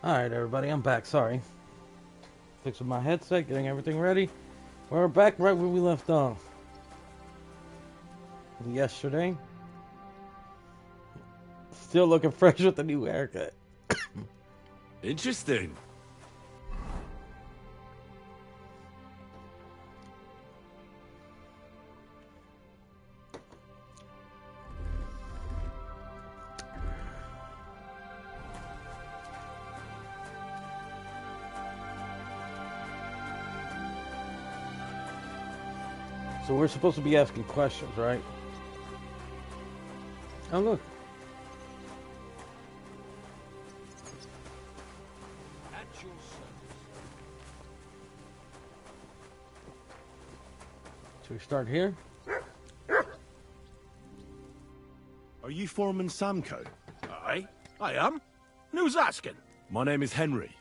Alright, everybody, I'm back. Sorry. Fixing my headset, getting everything ready. We're back right where we left off. Yesterday. Still looking fresh with the new haircut. Interesting. So we're supposed to be asking questions, right? Oh, look. Should we start here? Are you Foreman Samco? Aye, I am. Who's asking? My name is Henry.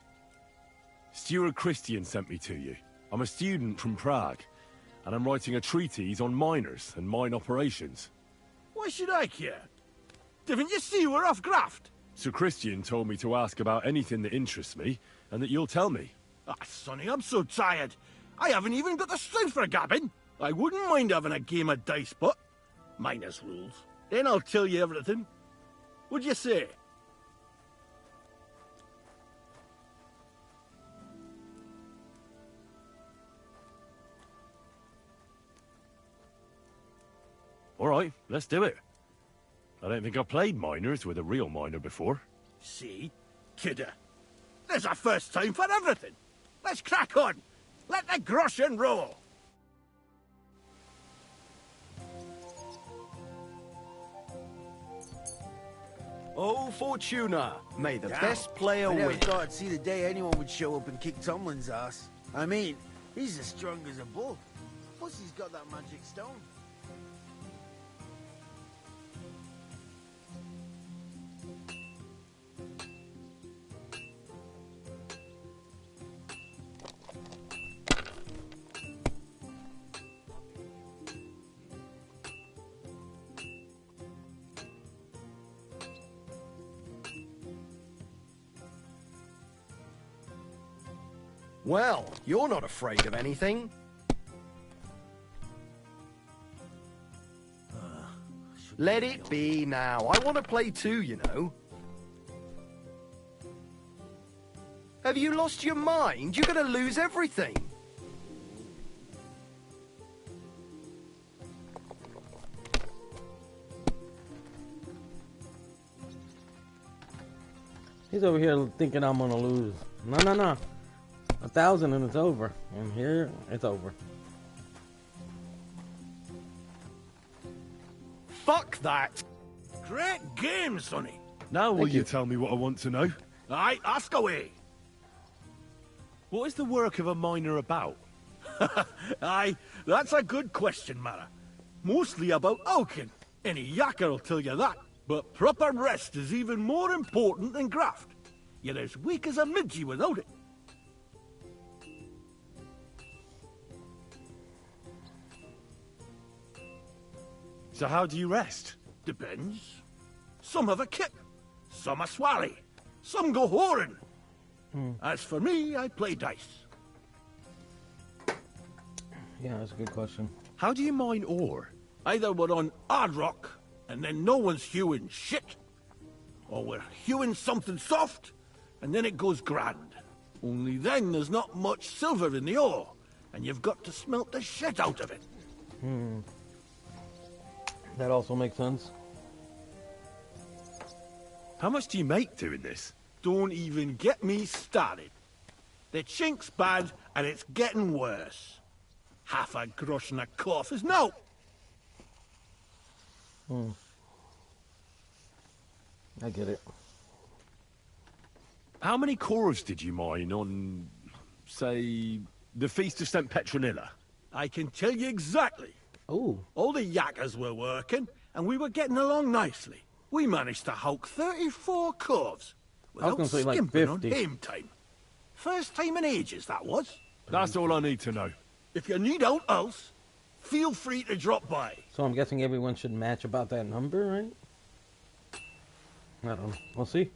Stuart Christian sent me to you. I'm a student from Prague, and I'm writing a treatise on miners and mine operations. Why should I care? Didn't you see we're off graft? Sir Christian told me to ask about anything that interests me, and that you'll tell me. Ah, Sonny, I'm so tired. I haven't even got the strength for gabbing. I wouldn't mind having a game of dice, but minus rules. Then I'll tell you everything. What'd you say? All right, let's do it. I don't think I've played miners with a real miner before. See? Kidder. There's a first time for everything. Let's crack on. Let the groschen roll. Oh, Fortuna, may the best player I never win. thought I'd see the day anyone would show up and kick Tomlin's ass. I mean, he's as strong as a bull. Plus he's got that magic stone. Well, you're not afraid of anything. Let it be now. I want to play too, you know. Have you lost your mind? You're going to lose everything. He's over here thinking I'm gonna lose. No. 1,000 and it's over. And here, it's over. Fuck that. Great game, Sonny. Now will Thank you you. tell me what I want to know? Aye, ask away. What is the work of a miner about? Aye, that's a good question, Mara. Mostly about Alkin. Any yakker will tell you that. But proper rest is even more important than graft. You're as weak as a midgie without it. So how do you rest? Depends. Some have a kip, some a swally, some go whoring. As for me, I play dice. Yeah, that's a good question. How do you mine ore? Either we're on hard rock, and then no one's hewing shit, or we're hewing something soft, and then it goes grand. Only then there's not much silver in the ore, and you've got to smelt the shit out of it. That also makes sense. How much do you make doing this? Don't even get me started. The chink's bad, and it's getting worse. Half a grosh and a cough is no. I get it. How many cores did you mine on, say, the Feast of St. Petronilla? I can tell you exactly. Ooh. All the yakkers were working, and we were getting along nicely. We managed to hulk 34 corves without gonna say, like, skimping on 50. aim time. First time in ages, that was. That's all I need to know. If you need out else, feel free to drop by. So I'm guessing everyone should match about that number, right? I don't know. We'll see.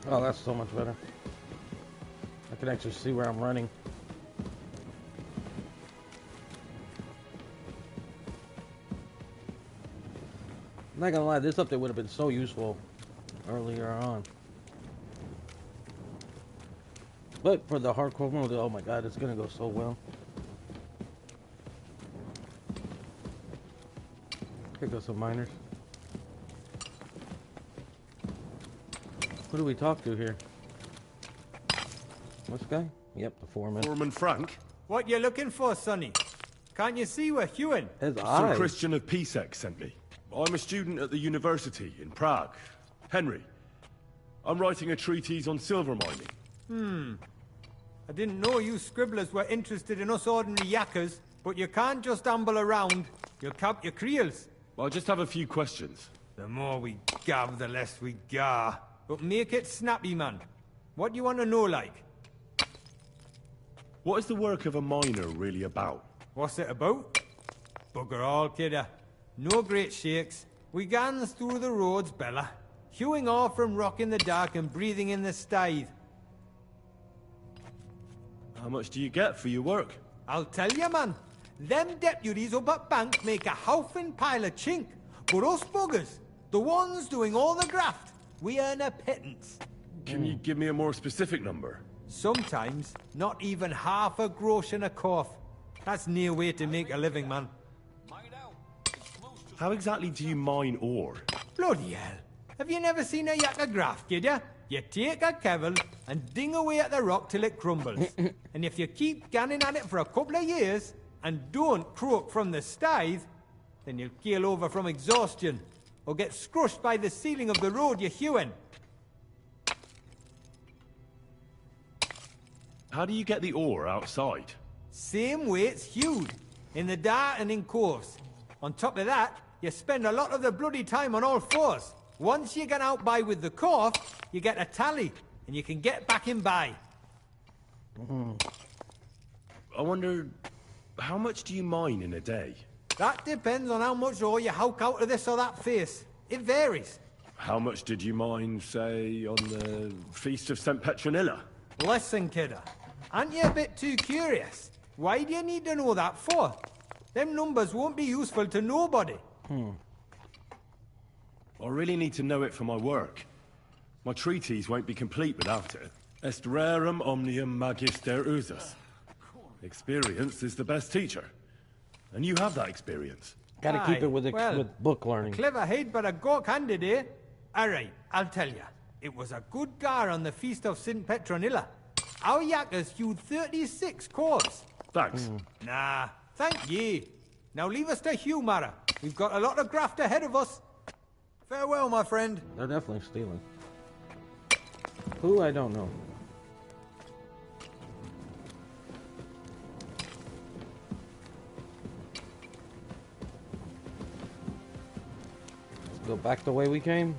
Oh, that's so much better. I can actually see where I'm running. I'm not gonna lie, this update would have been so useful earlier on. But for the hardcore mode, oh my god, it's gonna go so well. Here goes some miners. Who do we talk to here? This guy? Yep, the foreman. Foreman Frank? What you looking for, Sonny? Can't you see we're Hewin? His Some eyes. Christian of Pisek sent me. I'm a student at the university in Prague. Henry. I'm writing a treatise on silver mining. I didn't know you scribblers were interested in us ordinary yakkers, but you can't just amble around. You'll cap your creels. I just have a few questions. The more we gab, the less we gar. But make it snappy, man. What do you want to know, like? What is the work of a miner really about? What's it about? Bugger all, kidder. No great shakes. We gans through the roads, Bella. Hewing off from rock in the dark and breathing in the stithe. How much do you get for your work? I'll tell you, man. Them deputies up at bank make a howfin pile of chink. But us buggers, the ones doing all the graft, we earn a pittance. Can you give me a more specific number? Sometimes, not even half a grosh and a cough. That's near way to make a living, man. How exactly do you mine ore? Bloody hell. Have you never seen a yakka graft, kid ya? You take a kevel and ding away at the rock till it crumbles. And if you keep ganning at it for a couple of years and don't croak from the stithe, then you'll keel over from exhaustion or get scrushed by the ceiling of the road you're hewing. How do you get the ore outside? Same way it's hewed, in the dart and in coves. On top of that, you spend a lot of the bloody time on all fours. Once you get out by with the cough, you get a tally, and you can get back in by. I wonder, how much do you mine in a day? That depends on how much ore you howk out of this or that face. It varies. How much did you mine, say, on the Feast of St. Petronilla? Listen, kidder. Aren't you a bit too curious? Why do you need to know that for? Them numbers won't be useful to nobody. I really need to know it for my work. My treatise won't be complete without it. Est rerum omnium magister usus. Experience is the best teacher. And you have that experience. Gotta keep it with, well, with book learning. Clever head, but a gawk-handed, eh? Alright, I'll tell you. It was a good gar on the Feast of St. Petronilla. Our yakkers hewed 36 cords. Thanks. Nah, thank ye. Now leave us to hew, Mara. We've got a lot of graft ahead of us. Farewell, my friend. They're definitely stealing. Who? I don't know. Let's go back the way we came.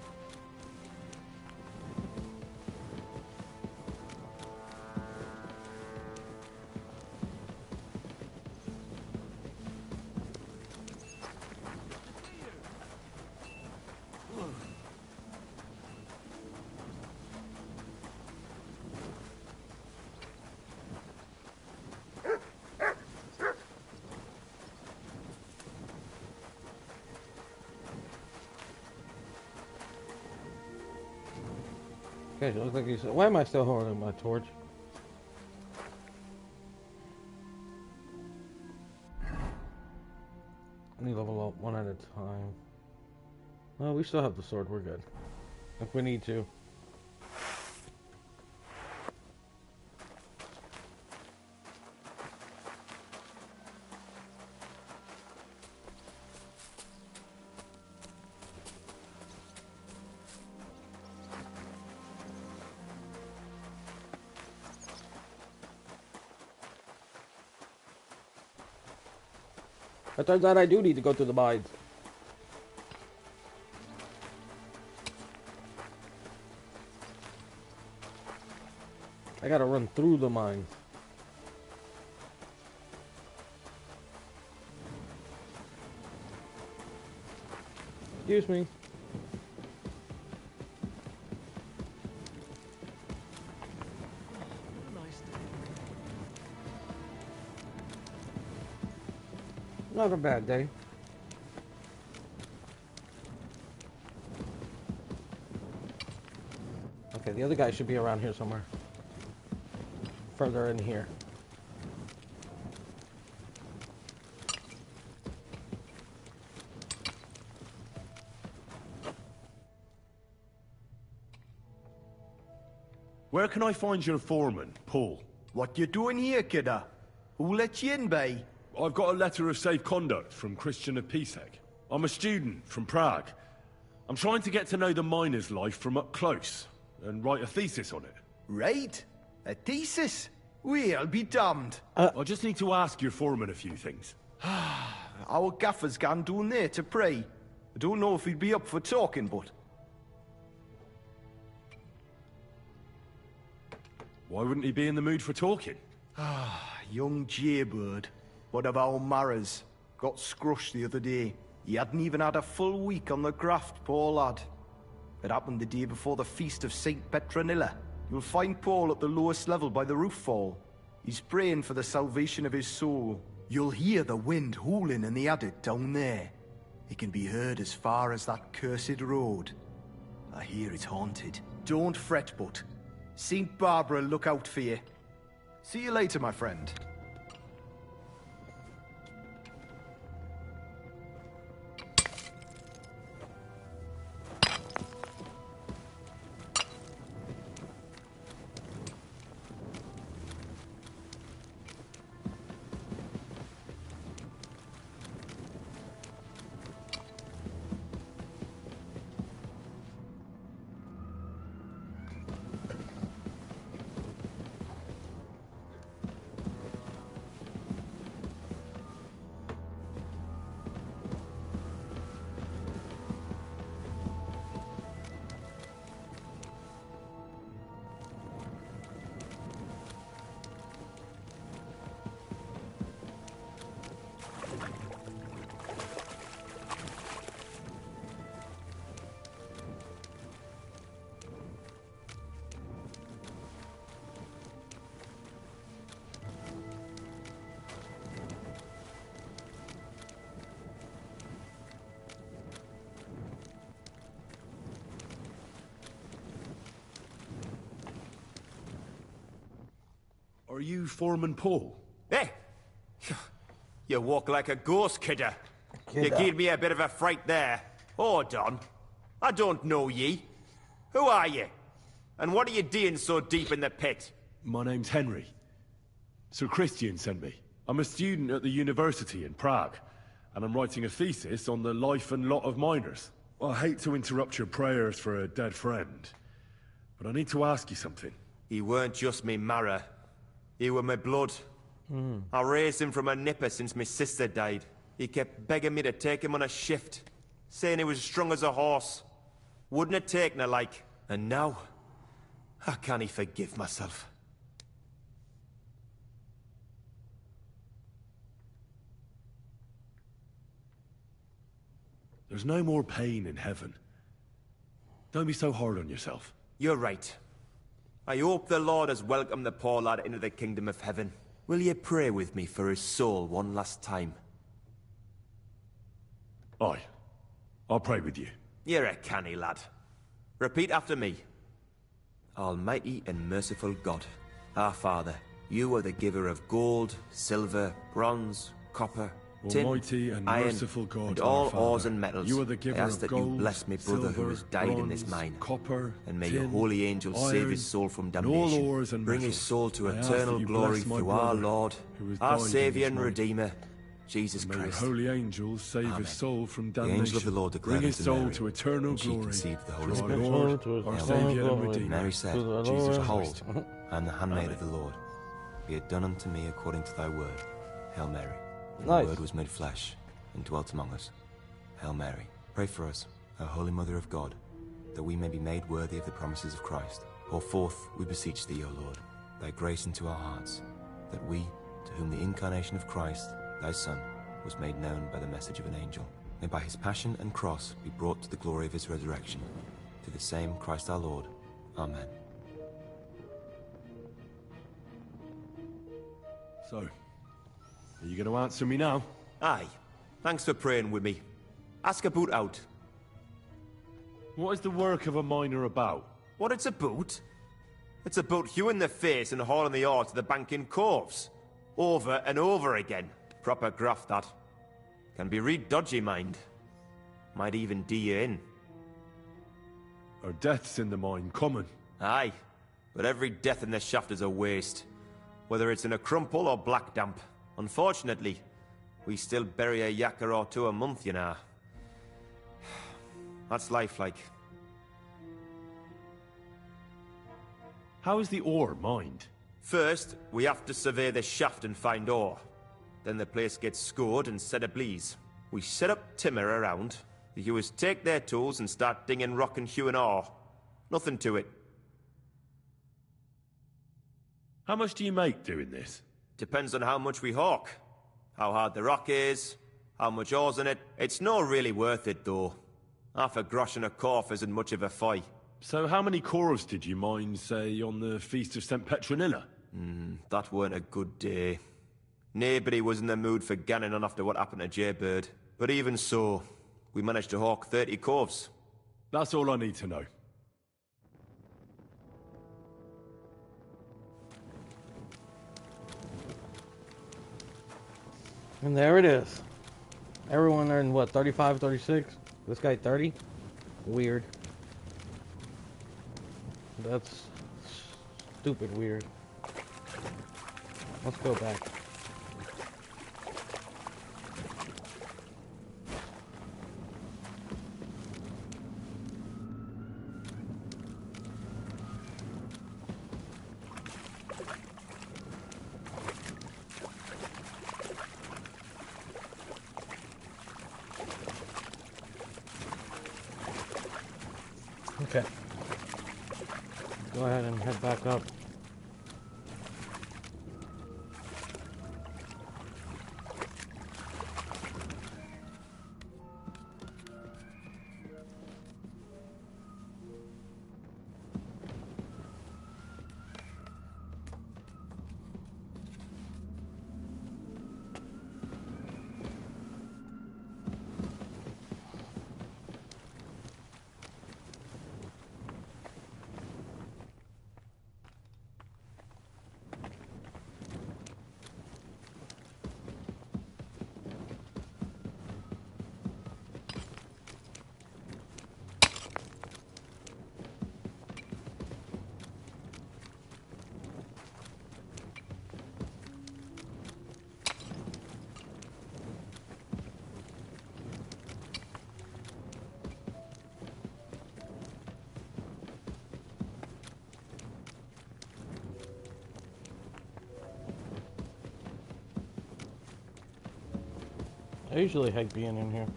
Okay, it looks like he's... Why am I still holding my torch? I need to level up one at a time. Well, we still have the sword. We're good. If we need to. It turns out I do need to go through the mines. I gotta run through the mines. Excuse me. not a bad day. Okay, the other guy should be around here somewhere. Further in here. Where can I find your foreman, Paul? What you doing here, kidder? Who let you in, bay? I've got a letter of safe conduct from Christian of Pisek. I'm a student from Prague. I'm trying to get to know the miner's life from up close and write a thesis on it. Right? A thesis? Well, be damned. I just need to ask your foreman a few things. Our gaffer's gone down there to pray. I don't know if he'd be up for talking, but... Why wouldn't he be in the mood for talking? Young jaybird, one of our marras, got scrushed the other day. He hadn't even had a full week on the graft, poor lad. It happened the day before the feast of Saint Petronilla. You'll find Paul at the lowest level by the roof fall. He's praying for the salvation of his soul. You'll hear the wind howling in the adit down there. It can be heard as far as that cursed road. I hear it's haunted. Don't fret, but Saint Barbara look out for you. See you later, my friend. Are you Foreman Paul? Hey! You walk like a ghost, kidder. You gave me a bit of a fright there. Hold on. I don't know ye. Who are you? And what are you doing so deep in the pit? My name's Henry. Sir Christian sent me. I'm a student at the university in Prague, and I'm writing a thesis on the life and lot of miners. I hate to interrupt your prayers for a dead friend, but I need to ask you something. He weren't just me marrow. He were my blood. I raised him from a nipper since my sister died. He kept begging me to take him on a shift, saying he was strong as a horse. Wouldn't have taken her like. And now, how can he forgive myself? There's no more pain in heaven. Don't be so hard on yourself. You're right. I hope the Lord has welcomed the poor lad into the kingdom of heaven. Will you pray with me for his soul one last time? Aye. I'll pray with you. You're a canny lad. Repeat after me. Almighty and merciful God, our Father, you are the giver of gold, silver, bronze, copper, tin, Almighty and iron, merciful God, and our all Father, ores and metals. you are the giver I ask of that gold, you bless my brother who has died in this bronze, mine. copper, And may tin, your holy angels save iron, his soul from and all damnation. ores and Bring his metals. soul to I ask eternal that you glory bless my through our brother Lord, who has our died in Saviour this and mine. Redeemer, Jesus May your Christ. holy angels save Amen. his soul from The damnation. angel of the Lord declared Bring his unto soul Mary, to eternal and she glory. conceived the Holy through our Spirit. Lord, our Hail Saviour Mary. and Redeemer, Mary said, Jesus Behold, Christ. I am the handmaid Amen. of the Lord. Be it done unto me according to thy word. Hail Mary. Nice. The word was made flesh and dwelt among us. Hail Mary. Pray for us, O Holy Mother of God, that we may be made worthy of the promises of Christ. Pour forth, we beseech thee, O Lord, thy grace into our hearts, that we, to whom the incarnation of Christ, thy Son, was made known by the message of an angel, may by his passion and cross be brought to the glory of his resurrection. Through the same Christ our Lord. Amen. So, are you going to answer me now? Aye. Thanks for praying with me. Ask about out. What is the work of a miner about? What it's about? It's about hewing the face and hauling the ore to the banking coves. Over and over again. Proper graft, that. Can be real dodgy, mind. Might even do you in. Are deaths in the mine common? Aye, but every death in the shaft is a waste. Whether it's in a crumple or black damp. Unfortunately, we still bury a yakka or two a month, you know. That's life, like. How is the ore mined? First, we have to survey the shaft and find ore. Then the place gets scored and set ablaze. We set up timber around. The hewers take their tools and start dinging rock and hewing ore. Nothing to it. How much do you make doing this? Depends on how much we hawk. How hard the rock is, how much ore's in it. It's not really worth it, though. Half a grosh and a corf isn't much of a fight. So how many corals did you mine, say, on the Feast of St. Petronilla? That weren't a good day. Nobody was in the mood for ganning on after what happened to Jaybird. But even so, we managed to hawk 30 corves. That's all I need to know. And there it is. Everyone earned what, 35, 36? This guy 30? Weird. That's stupid weird. Let's go back. Okay. Go ahead and head back up. I usually hate being in here.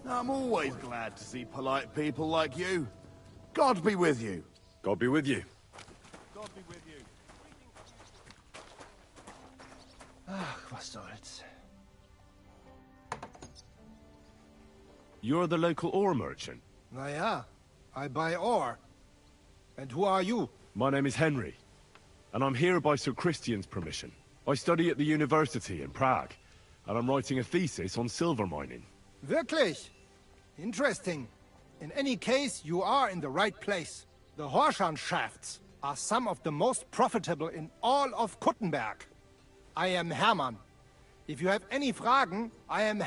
I'm always glad to see polite people like you. God be with you. God be with you. God be with you. Ach, was soll's. You're the local ore merchant? Na ja, I buy ore. And who are you? My name is Henry, and I'm here by Sir Christian's permission. I study at the university in Prague, and I'm writing a thesis on silver mining. Wirklich? Interesting. In any case, you are in the right place. The Horshan shafts are some of the most profitable in all of Kuttenberg. I am Hermann. If you have any Fragen, I am...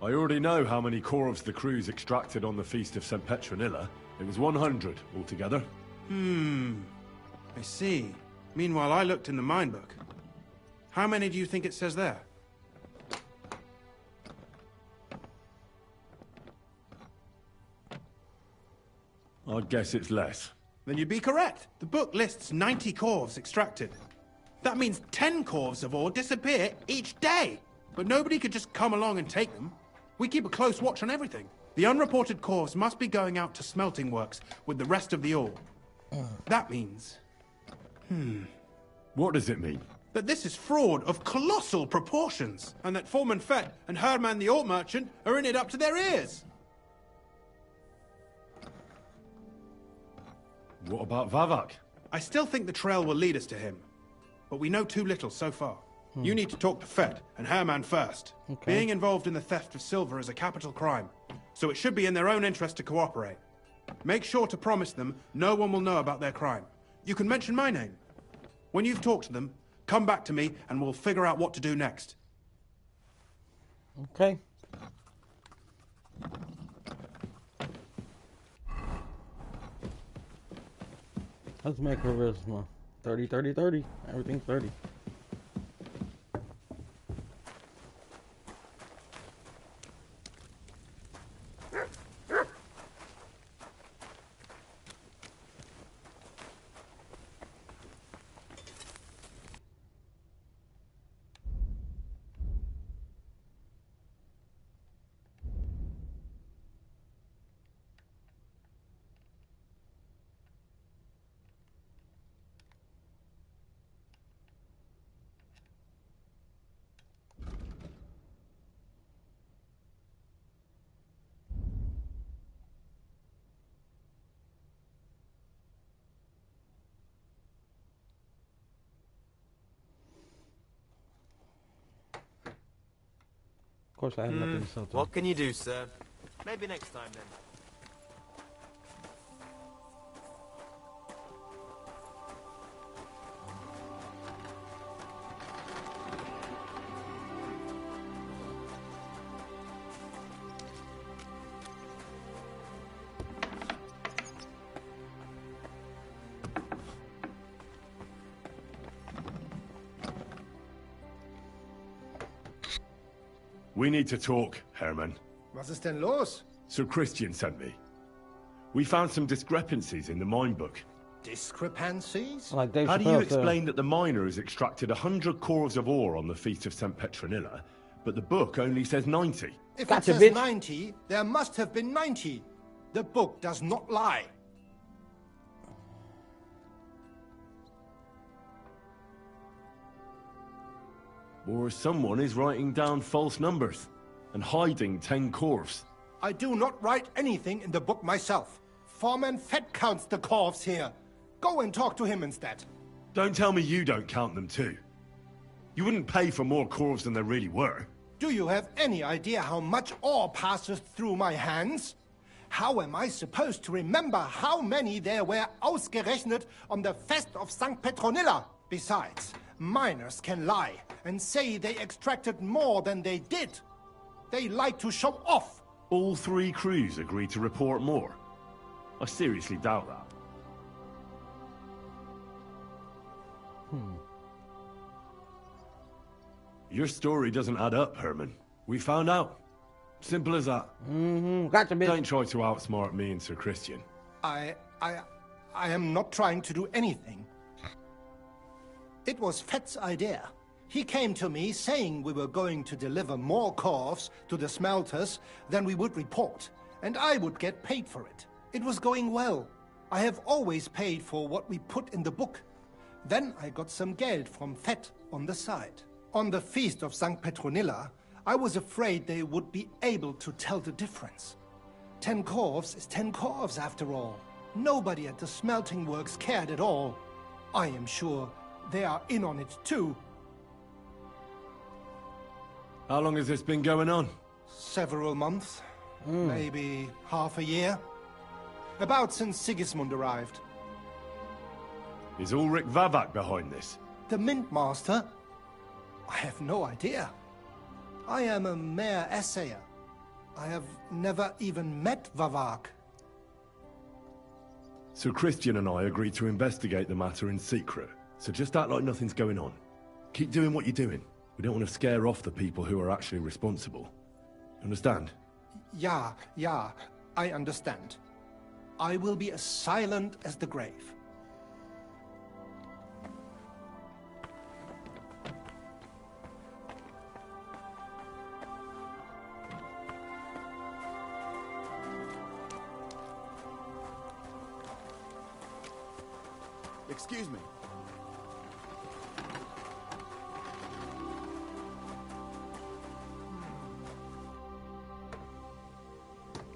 I already know how many corves the crews extracted on the Feast of St. Petronilla. It was 100 altogether. I see. Meanwhile, I looked in the mine book. How many do you think it says there? I'd guess it's less. Then you'd be correct. The book lists 90 corves extracted. That means 10 corves of ore disappear each day. But nobody could just come along and take them. We keep a close watch on everything. The unreported corves must be going out to smelting works with the rest of the ore. That means... What does it mean? that this is fraud of colossal proportions, and that Foreman Fett and Herman the ore merchant are in it up to their ears. What about Vavak? I still think the trail will lead us to him, but we know too little so far. You need to talk to Fett and Herman first. Okay. Being involved in the theft of silver is a capital crime, so it should be in their own interest to cooperate. Make sure to promise them no one will know about their crime. You can mention my name. When you've talked to them, come back to me and we'll figure out what to do next. Okay. Let's make charisma. 30, 30, 30. Everything's 30. Of course, I have nothing so What can you do, sir? Maybe next time, then. We need to talk, Herman. Was ist denn los? Sir Christian sent me. We found some discrepancies in the mine book. Discrepancies? Like Dave How do you Chappelle explain that the miners extracted 100 cores of ore on the Feast of St. Petronilla, but the book only says 90? If Gotcha, it says bitch. 90, there must have been 90. The book does not lie. Or someone is writing down false numbers and hiding 10 cores. I do not write anything in the book myself. Foreman Fett counts the corves here. Go and talk to him instead. Don't tell me you don't count them too. You wouldn't pay for more corves than there really were. Do you have any idea how much ore passes through my hands? How am I supposed to remember how many there were ausgerechnet on the Fest of St. Petronilla? Besides, miners can lie and say they extracted more than they did. They like to show off. All 3 crews agreed to report more. I seriously doubt that. Your story doesn't add up, Herman. We found out. Simple as that. Gotcha, bitch. Don't try to outsmart me and Sir Christian. I am not trying to do anything. It was Fett's idea. He came to me saying we were going to deliver more corves to the smelters than we would report, and I would get paid for it. It was going well. I have always paid for what we put in the book. Then I got some geld from Fett on the side. On the Feast of St. Petronilla, I was afraid they would be able to tell the difference. 10 corves is 10 corves after all. Nobody at the smelting works cared at all. I am sure they are in on it too. How long has this been going on? Several months, maybe half a year. About since Sigismund arrived. Is Ulrich Vavak behind this? The Mint Master? I have no idea. I am a mere assayer. I have never even met Vavak. Sir Christian and I agreed to investigate the matter in secret, so just act like nothing's going on. Keep doing what you're doing. We don't want to scare off the people who are actually responsible. Understand? Yeah, I understand. I will be as silent as the grave. Excuse me.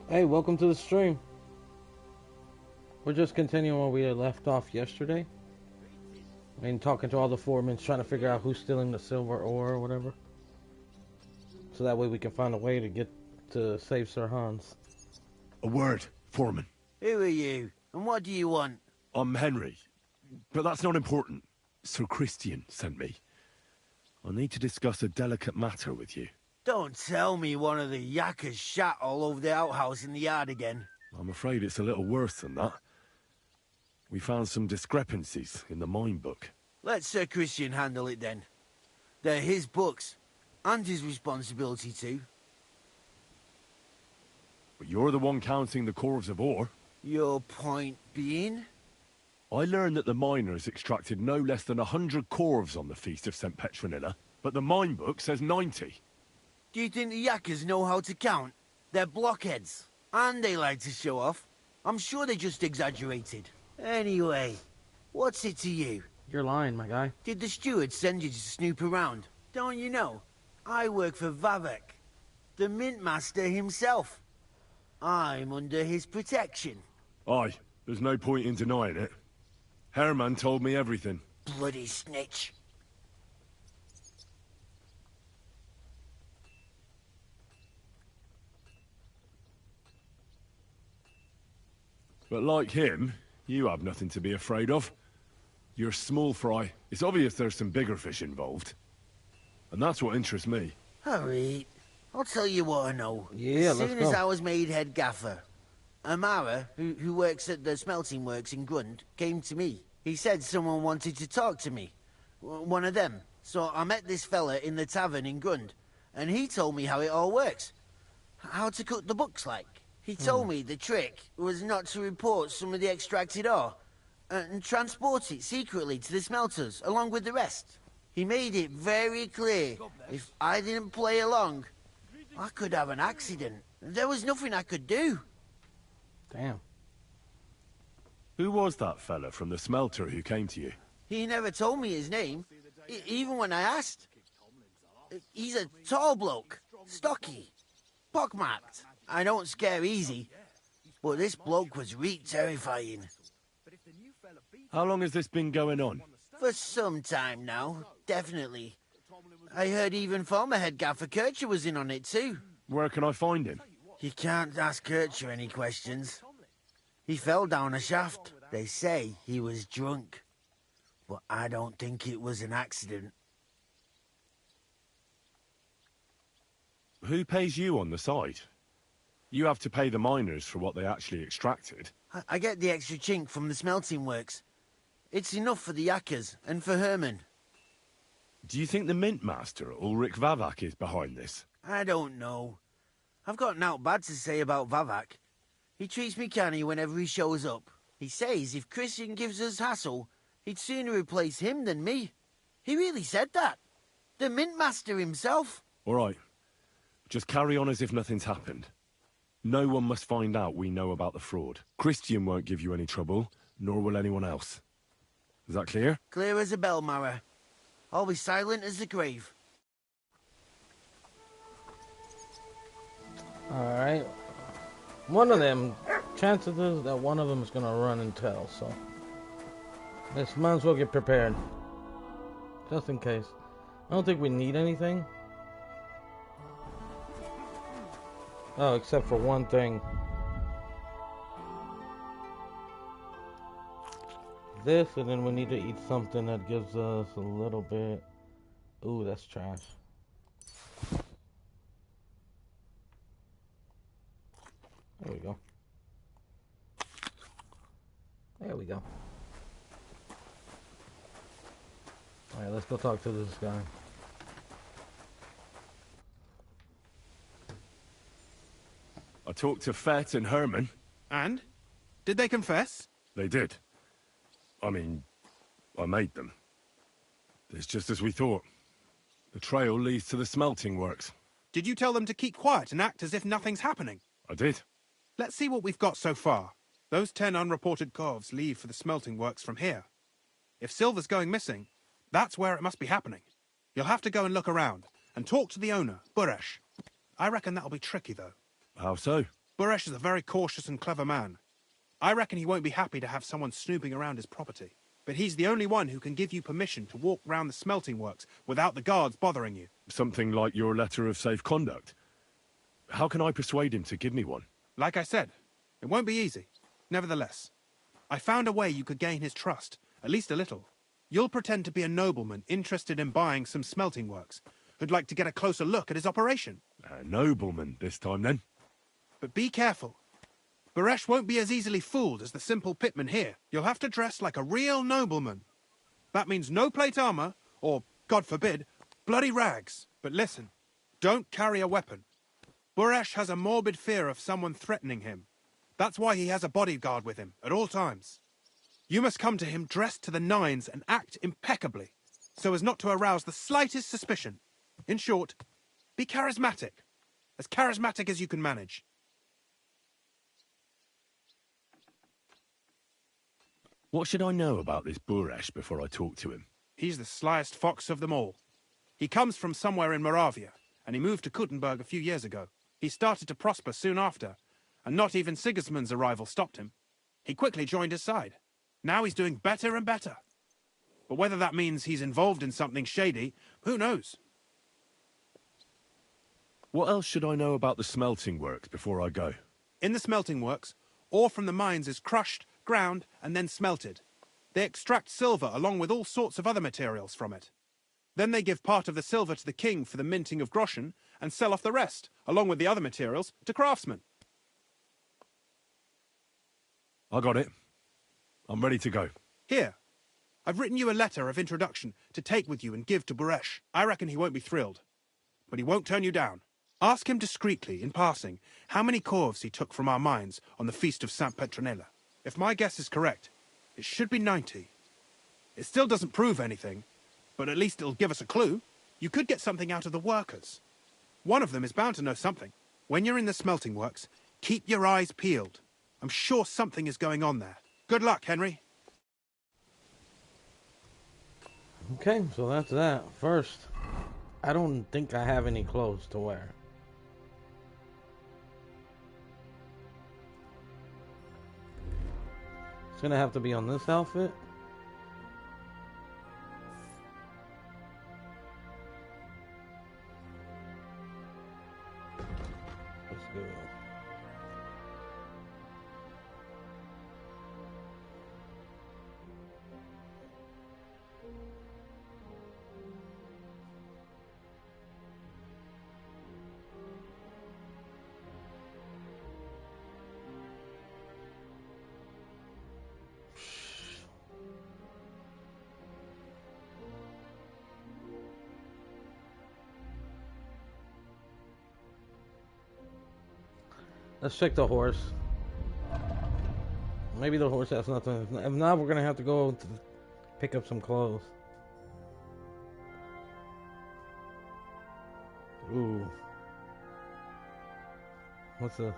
Hey, welcome to the stream. We're just continuing where we had left off yesterday. And talking to all the foremen, trying to figure out who's stealing the silver ore or whatever. So that way we can find a way to get to save Sir Hans. A word, Foreman. Who are you? And what do you want? I'm Henry. But that's not important. Sir Christian sent me. I need to discuss a delicate matter with you. Don't tell me one of the yakkers shat all over the outhouse in the yard again. I'm afraid it's a little worse than that. We found some discrepancies in the mine book. Let Sir Christian handle it then. They're his books, and his responsibility too. But you're the one counting the corves of ore. Your point being? I learned that the miners extracted no less than 100 corves on the Feast of St. Petronilla, but the mine book says 90. Do you think the yakkers know how to count? They're blockheads, and they like to show off. I'm sure they just exaggerated. Anyway, what's it to you? You're lying, my guy. Did the steward send you to snoop around? Don't you know? I work for Vavek, the mint master himself. I'm under his protection. Aye, there's no point in denying it. Herman told me everything. Bloody snitch. But like him, you have nothing to be afraid of. You're small fry. It's obvious there's some bigger fish involved. And that's what interests me. Alright, I'll tell you what I know. Yeah, as let's soon go. as I was made head gaffer, Amara, who works at the smelting works in Grund, came to me. He said someone wanted to talk to me. One of them. So I met this fella in the tavern in Grund, and he told me how it all works. How to cook the books like. He told me the trick was not to report some of the extracted ore, and transport it secretly to the smelters, along with the rest. He made it very clear, if I didn't play along, I could have an accident. There was nothing I could do. Damn. Who was that fella from the smelter who came to you? He never told me his name, even when I asked. He's a tall bloke, stocky, pockmarked. I don't scare easy, but this bloke was terrifying. How long has this been going on? For some time now, definitely. I heard even former head gaffer Kircher was in on it too. Where can I find him? You can't ask Kircher any questions. He fell down a shaft. They say he was drunk, but I don't think it was an accident. Who pays you on the side? You have to pay the miners for what they actually extracted. I get the extra chink from the smelting works. It's enough for the yakkers and for Herman. Do you think the mint master, Ulrich Vavak, is behind this? I don't know. I've got naught bad to say about Vavak. He treats me canny whenever he shows up. He says if Christian gives us hassle, he'd sooner replace him than me. He really said that. The mint master himself. All right. Just carry on as if nothing's happened. No one must find out we know about the fraud. Christian won't give you any trouble, nor will anyone else. Is that clear? Clear as a bell, Mara. I'll be silent as the grave. Alright. One of them, chances is that one of them is gonna run and tell, so let's might as well get prepared. Just in case. I don't think we need anything. Oh, except for one thing. This, and then we need to eat something that gives us a little bit. Ooh, that's trash. There we go. There we go. Alright, let's go talk to this guy. I talked to Fett and Herman. And? Did they confess? They did. I mean, I made them. It's just as we thought. The trail leads to the smelting works. Did you tell them to keep quiet and act as if nothing's happening? I did. Let's see what we've got so far. Those 10 unreported corves leave for the smelting works from here. If silver's going missing, that's where it must be happening. You'll have to go and look around, and talk to the owner, Buresh. I reckon that'll be tricky, though. How so? Buresh is a very cautious and clever man. I reckon he won't be happy to have someone snooping around his property. But he's the only one who can give you permission to walk round the smelting works without the guards bothering you. Something like your letter of safe conduct? How can I persuade him to give me one? Like I said, it won't be easy. Nevertheless, I found a way you could gain his trust, at least a little. You'll pretend to be a nobleman interested in buying some smelting works, who'd like to get a closer look at his operation. A nobleman this time, then? But be careful. Buresh won't be as easily fooled as the simple pitman here. You'll have to dress like a real nobleman. That means no plate armor, or, God forbid, bloody rags. But listen, don't carry a weapon. Buresh has a morbid fear of someone threatening him. That's why he has a bodyguard with him at all times. You must come to him dressed to the nines and act impeccably, so as not to arouse the slightest suspicion. In short, be charismatic as you can manage. What should I know about this Buresh before I talk to him? He's the slyest fox of them all. He comes from somewhere in Moravia, and he moved to Kuttenberg a few years ago. He started to prosper soon after, and not even Sigismund's arrival stopped him. He quickly joined his side. Now he's doing better and better. But whether that means he's involved in something shady, who knows? What else should I know about the smelting works before I go? In the smelting works, ore from the mines is crushed, ground, and then smelted. They extract silver along with all sorts of other materials from it. Then they give part of the silver to the king for the minting of groschen, and sell off the rest, along with the other materials, to craftsmen. I got it. I'm ready to go. Here. I've written you a letter of introduction to take with you and give to Buresh. I reckon he won't be thrilled. But he won't turn you down. Ask him discreetly, in passing, how many corves he took from our mines on the feast of Saint Petronella. If my guess is correct, it should be 90. It still doesn't prove anything, but at least it'll give us a clue. You could get something out of the workers. One of them is bound to know something. When you're in the smelting works, keep your eyes peeled. I'm sure something is going on there. Good luck, Henry. Okay, so that's that. First, I don't think I have any clothes to wear. It's gonna have to be on this outfit. Let's go. Let's check the horse. Maybe the horse has nothing. If not, we're gonna have to go to pick up some clothes. Ooh. What's this?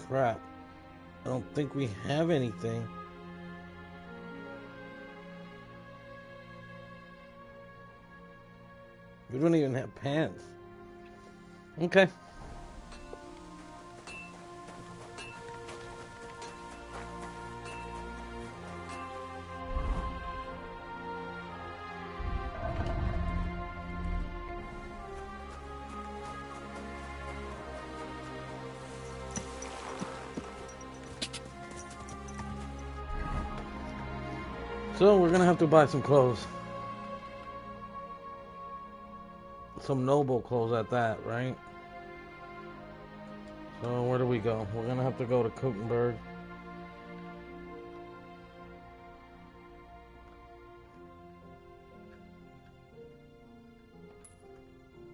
Crap. I don't think we have anything. We don't even have pants. Okay. So we're gonna have to buy some clothes. Some noble clothes at that, right? So where do we go? We're gonna have to go to Kuttenberg.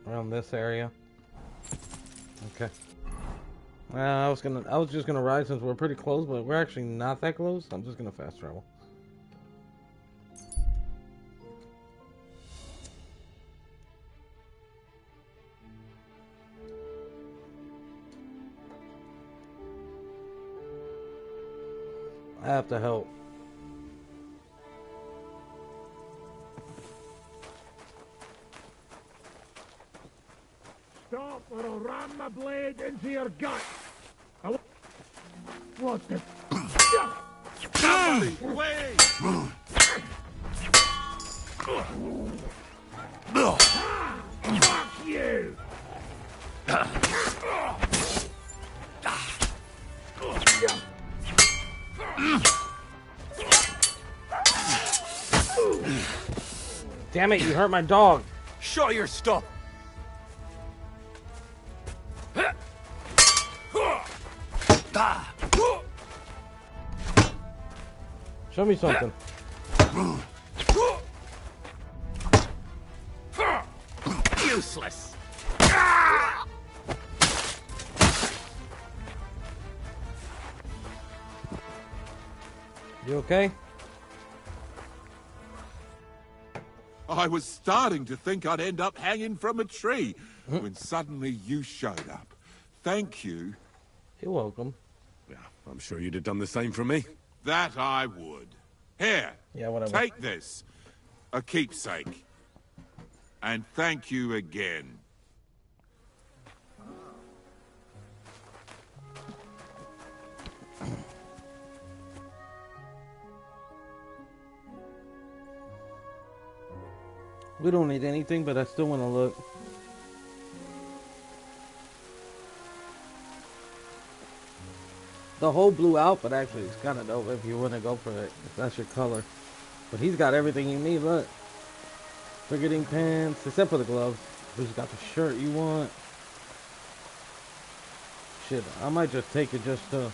Around this area. Okay. I was just gonna ride since we're pretty close, but we're actually not that close. I'm just gonna fast travel. I have to help. Stop or I'll ram my blade into your gut. What the? Somebody, wait! Fuck you! Damn it, you hurt my dog. Show your stuff! Show me something. Useless! You okay? I was starting to think I'd end up hanging from a tree when suddenly you showed up. Thank you. You're welcome. Yeah, I'm sure you'd have done the same for me. That I would. Here, Yeah, whatever. take this. A keepsake. And thank you again. We don't need anything, but I still want to look. The whole blew out, but actually it's kind of dope if you want to go for it, if that's your color. But he's got everything you need, look. Forgetting pants, except for the gloves. He's got the shirt you want. Shit, I might just take it just to...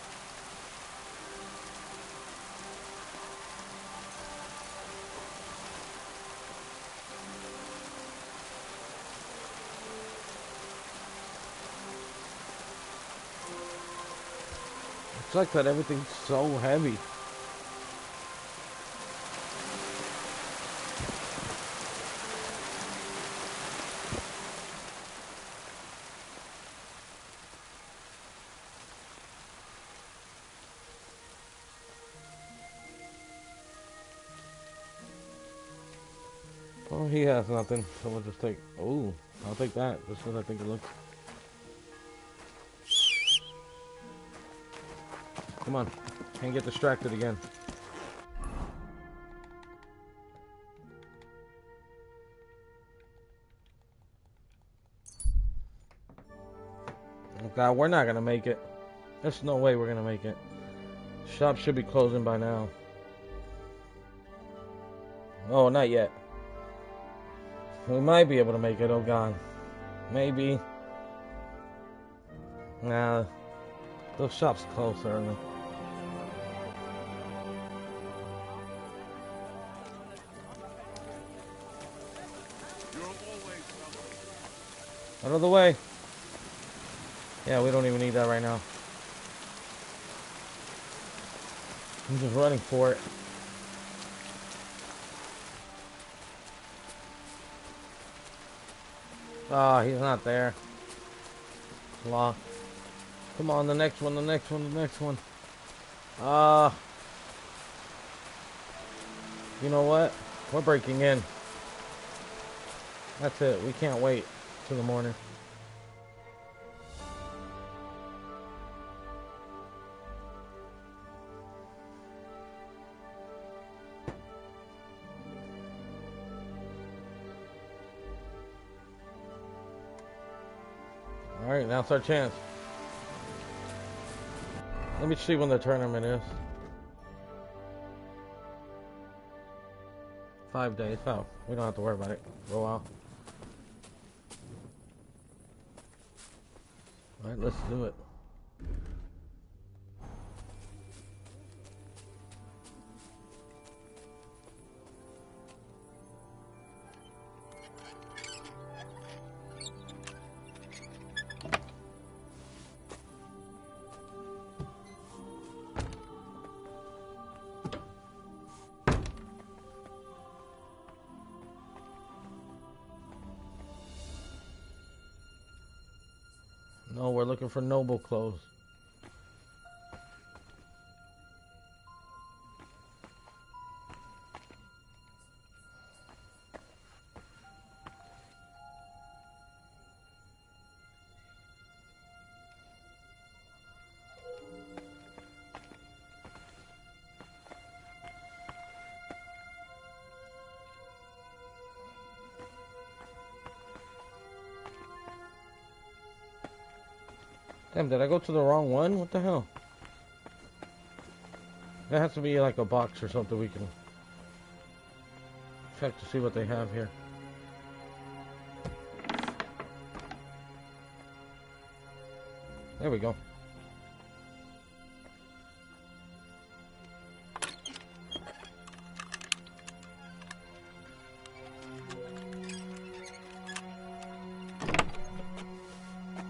It sucks that everything's so heavy. Oh, he has nothing, so we'll just take... Oh, I'll take that, just because I think it looks... Come on, can't get distracted again. Oh God, we're not gonna make it. There's no way we're gonna make it. Shop should be closing by now. Oh, not yet. We might be able to make it, oh God. Maybe. Nah, those shops close early. Out of the way. Yeah, we don't even need that right now. I'm just running for it. Ah, he's not there. It's locked. Come on, the next one, the next one, the next one. You know what? We're breaking in. That's it. We can't wait till the morning. Alright, now's our chance. Let me see when the tournament is. 5 days. Oh, we don't have to worry about it for a while. Alright, let's do it. No, we're looking for noble clothes. Damn, did I go to the wrong one? What the hell? There has to be like a box or something we can check to see what they have here. There we go.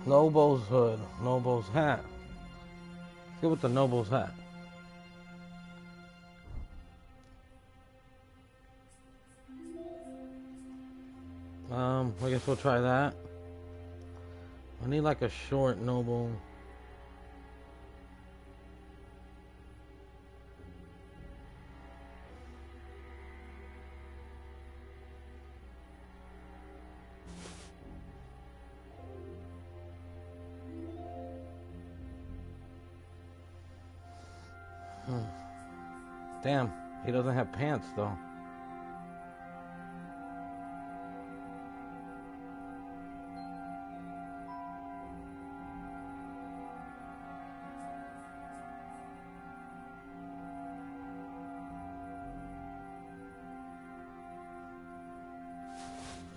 Noble's hood. Noble's hat. Let's go with the noble's hat. I guess we'll try that. I need like a short noble. Damn, he doesn't have pants though.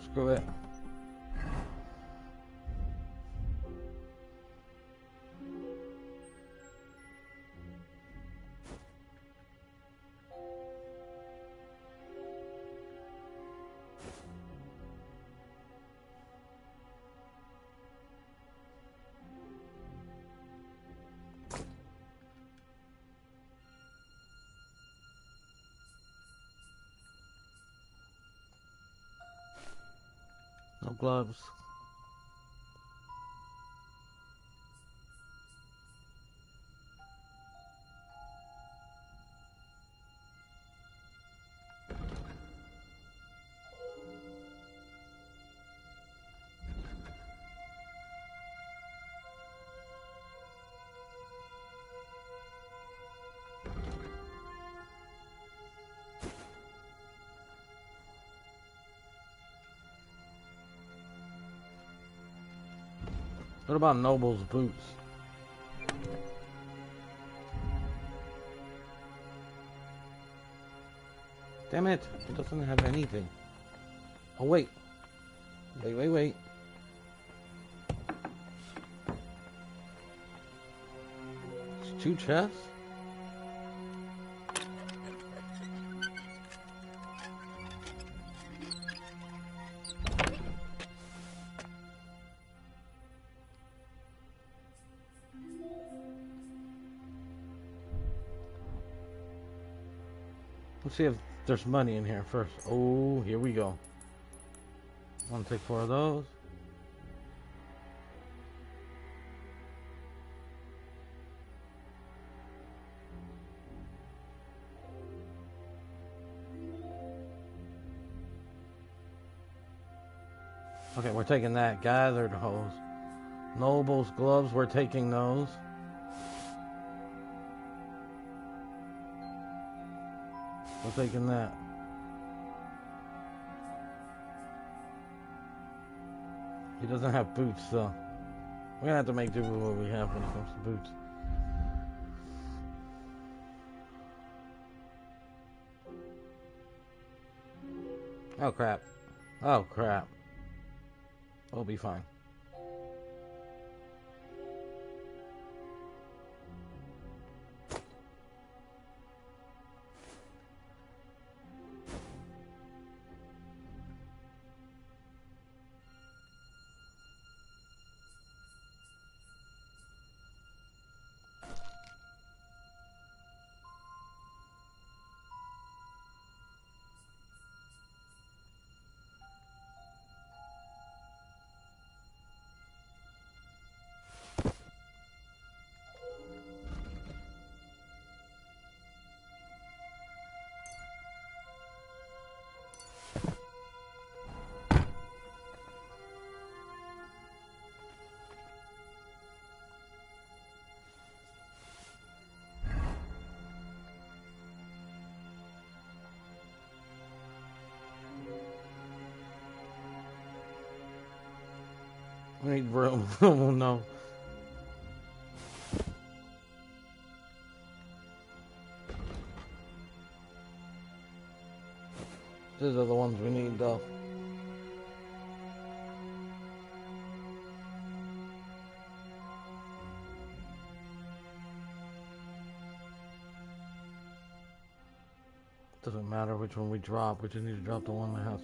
Screw it. No gloves. What about Noble's boots? Damn it, it doesn't have anything. Oh wait. Wait. It's 2 chests? Let's see if there's money in here first. Oh, here we go. Want to take 4 of those. Okay, we're taking that. Gathered hose. Noble's gloves, we're taking those. We're taking that. He doesn't have boots, though. We're gonna have to make do with what we have when it comes to boots. Oh crap. Oh crap. We'll be fine. We need room. Oh no. These are the ones we need though. Doesn't matter which one we drop, we just need to drop the one that has.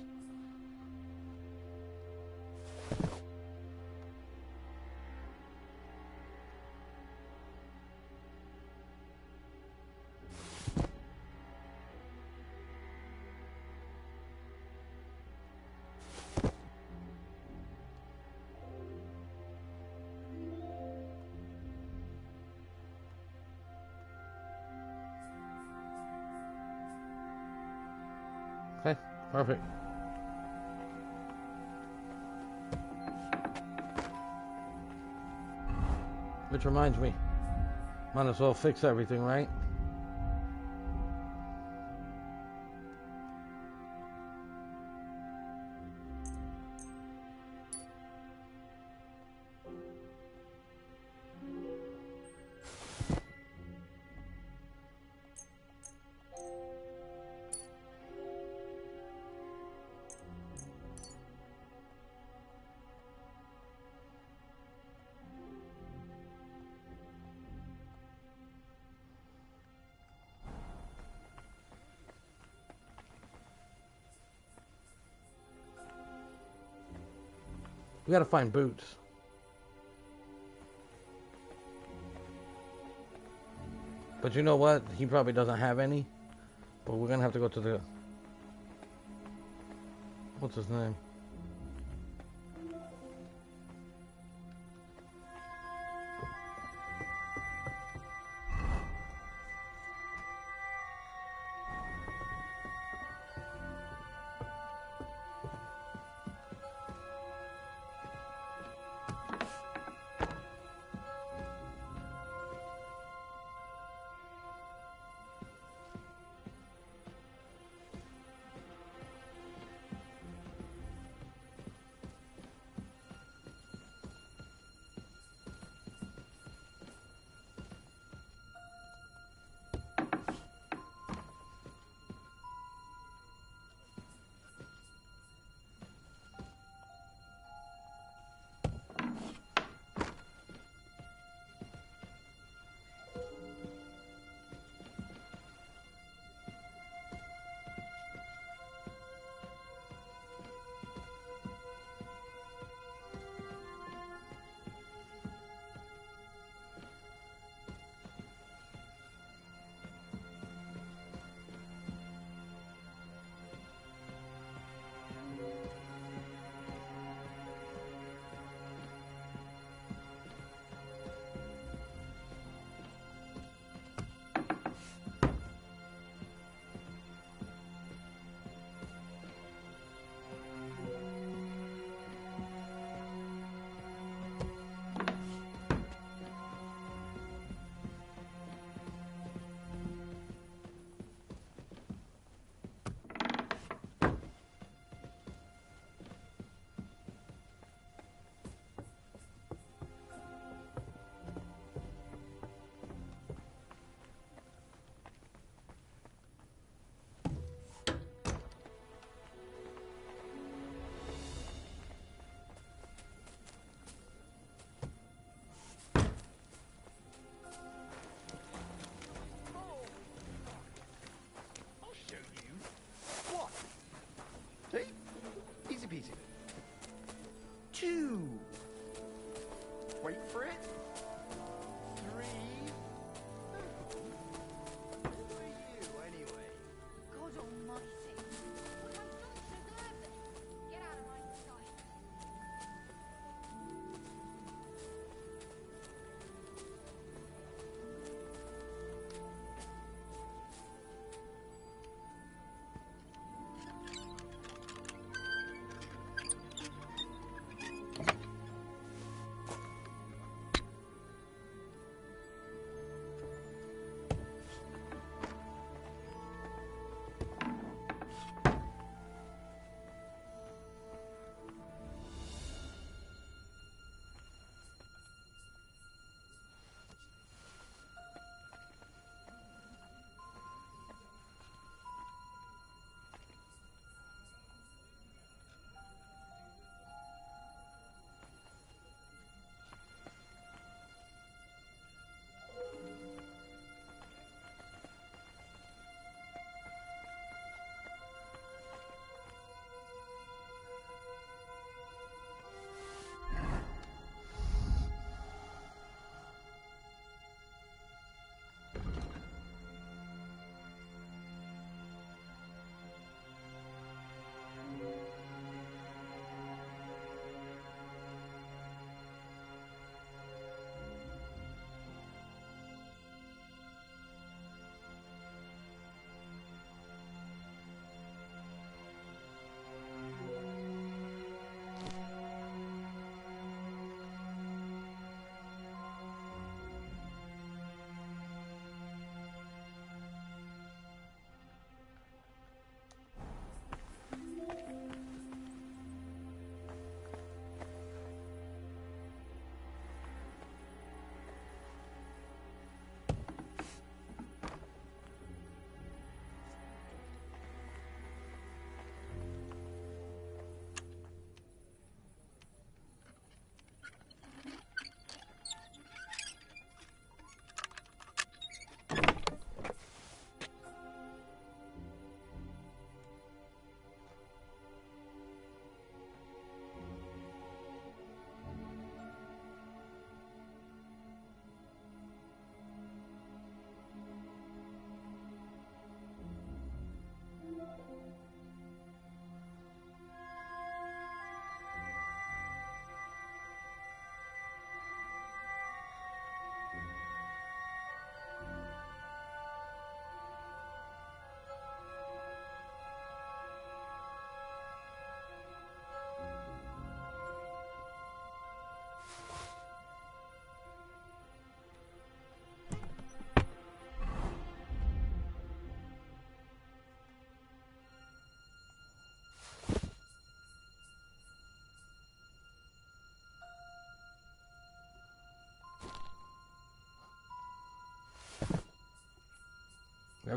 Okay, perfect. Which reminds me, might as well fix everything, right? We gotta find boots. But you know what? He probably doesn't have any. But we're gonna have to go to the... What's his name?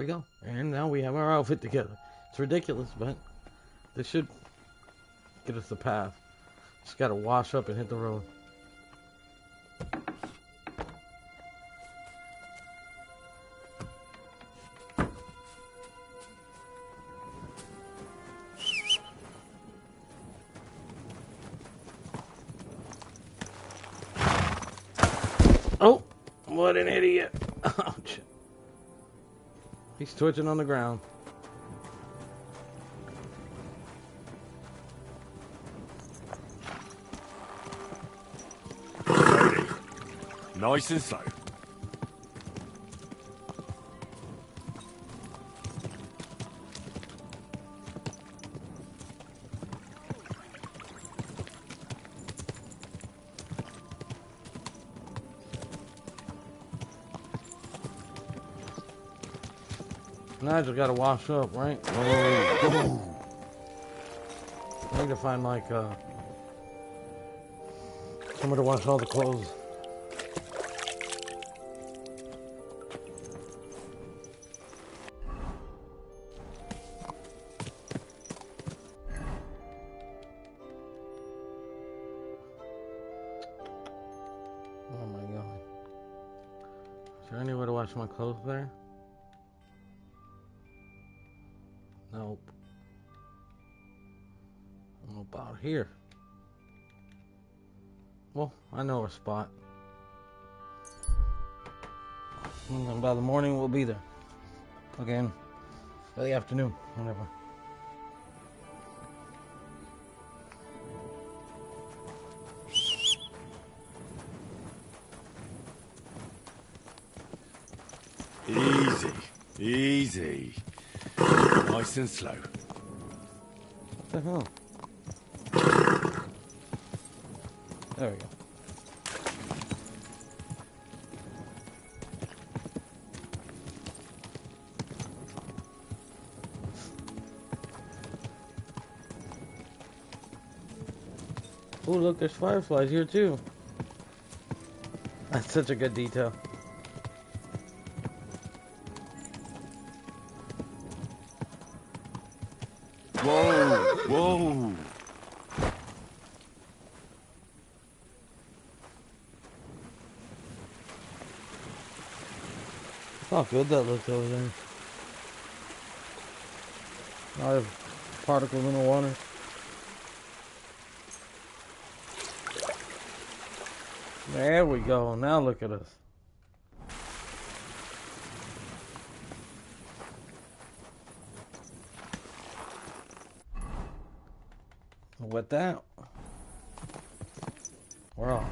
we go. And now we have our outfit together. It's ridiculous, but this should get us the path. Just gotta wash up and hit the road. Oh, what an idiot. Ouch. He's twitching on the ground. Ready. Nice and slow. Now I just gotta wash up, right? I need to find like somewhere to wash all the clothes. Oh my god. Is there any way to wash my clothes there? Nope. Nope, out here. Well, I know a spot. And by the morning, we'll be there. Again, by the afternoon, whatever. Easy. Easy. Nice and slow. What the hell? There we go. Oh, look, there's fireflies here too. That's such a good detail. Whoa! Whoa! Oh, good that looks over there. I have particles in the water. There we go. Now look at us. With that, we're off.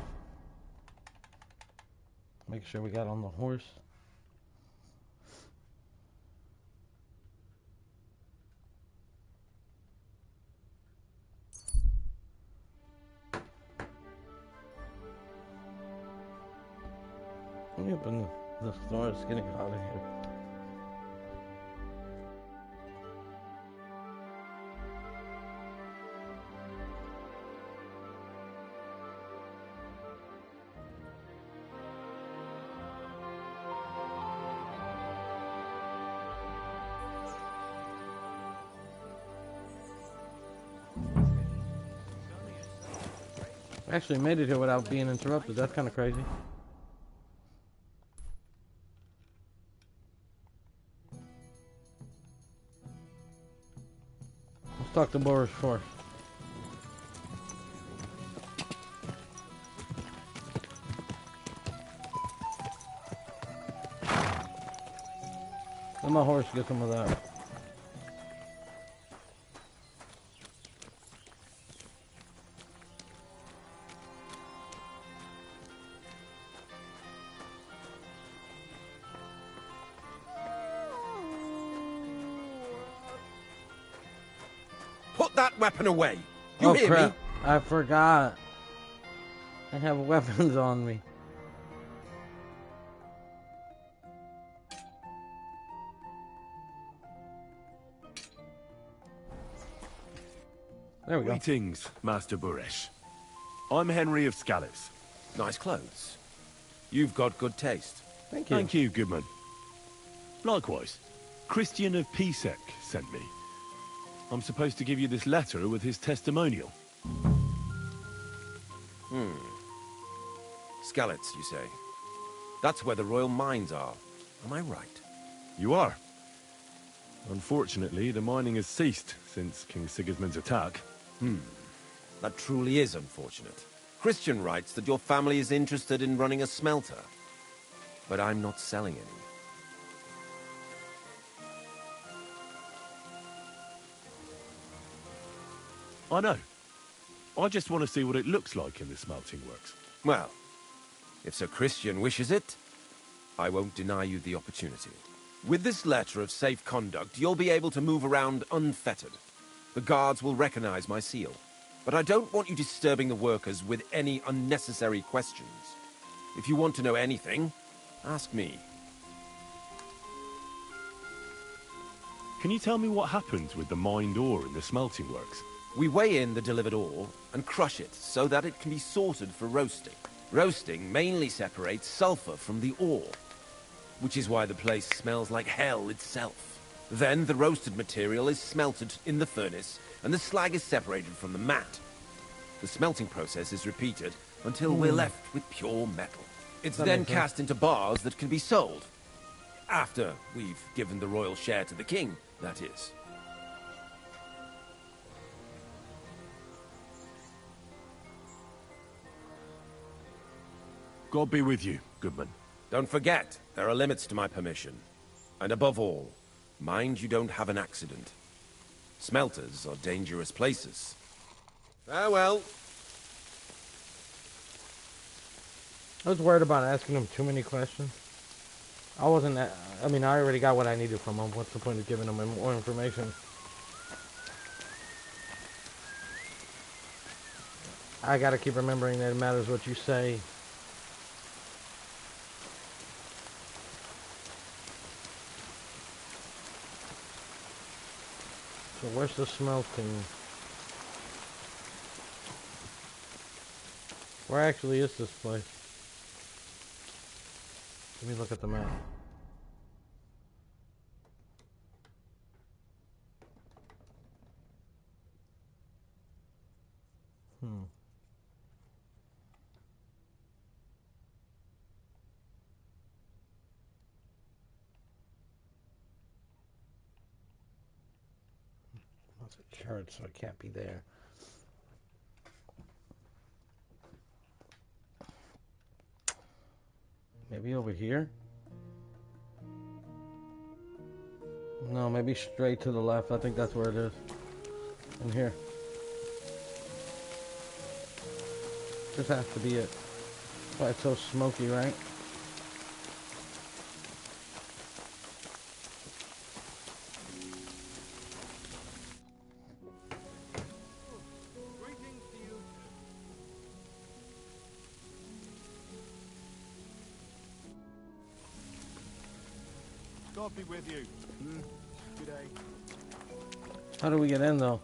Make sure we got on the horse. Let me open the store. It's getting hot in here. I actually made it here without being interrupted. That's kind of crazy. Let's talk to Boris first. Let my horse get some of that. Put that weapon away. You hear crap. me? I forgot. I have weapons on me. There we go. Greetings, Master Buresh. I'm Henry of Scallis. Nice clothes. You've got good taste. Thank you. Thank you, Goodman. Likewise. Christian of Pisek sent me. I'm supposed to give you this letter with his testimonial. Skalitz, you say? That's where the royal mines are. Am I right? You are. Unfortunately, the mining has ceased since King Sigismund's attack. That truly is unfortunate. Christian writes that your family is interested in running a smelter. But I'm not selling any. I know. I just want to see what it looks like in the smelting works. Well, if Sir Christian wishes it, I won't deny you the opportunity. With this letter of safe conduct, you'll be able to move around unfettered. The guards will recognize my seal. But I don't want you disturbing the workers with any unnecessary questions. If you want to know anything, ask me. Can you tell me what happens with the mined ore in the smelting works? We weigh in the delivered ore and crush it so that it can be sorted for roasting. Roasting mainly separates sulfur from the ore, which is why the place smells like hell itself. Then the roasted material is smelted in the furnace and the slag is separated from the matte. The smelting process is repeated until we're left with pure metal. It's then cast into bars that can be sold. After we've given the royal share to the king, that is. God be with you, Goodman. Don't forget, there are limits to my permission. And above all, mind you don't have an accident. Smelters are dangerous places. Farewell. I was worried about asking him too many questions. I already got what I needed from him. What's the point of giving him more information? I gotta keep remembering that it matters what you say. So where's the smelting? Where actually is this place? Let me look at the map. That's a church, so it can't be there. Maybe over here? No, maybe straight to the left. I think that's where it is. In here. This has to be it. That's why it's so smoky, right? God be with you. Good day. How do we get in, though?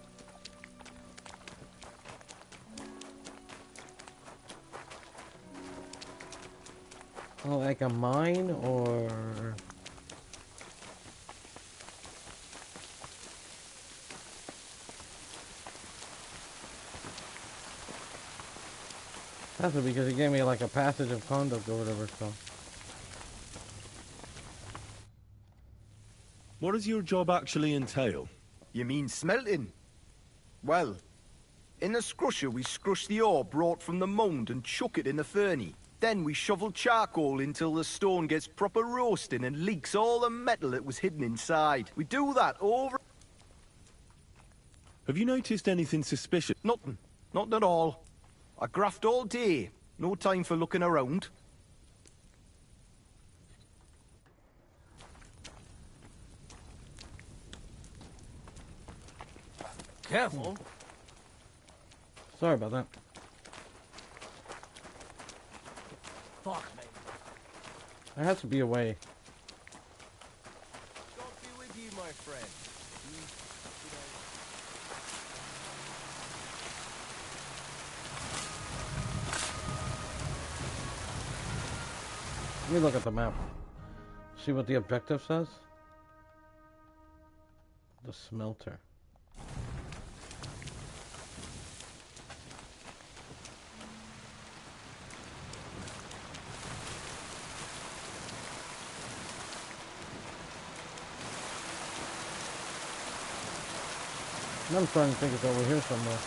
Oh, like a mine, or... That's because he gave me like a passage of conduct or whatever, so... What does your job actually entail? You mean smelting? Well, in the scrusher we scrush the ore brought from the mound and chuck it in the furnace. Then we shovel charcoal until the stone gets proper roasting and leaks all the metal that was hidden inside. We do that over... Have you noticed anything suspicious? Nothing. Not at all. I graft all day. No time for looking around. Careful. Sorry about that. Fuck me. There has to be a way. God be with you, my friend. Let me look at the map. See what the objective says. The smelter. I'm starting to think it's over here somewhere.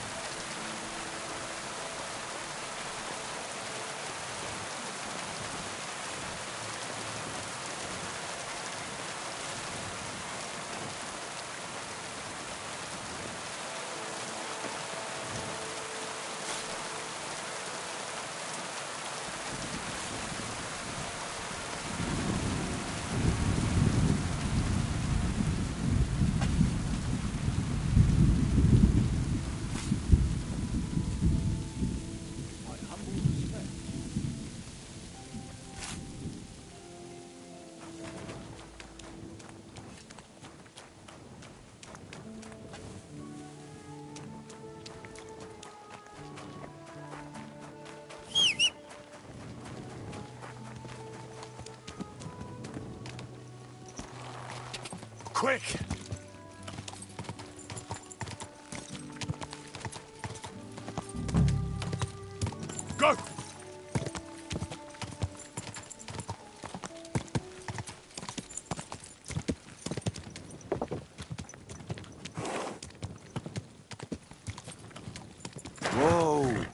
Quick! Go! Whoa!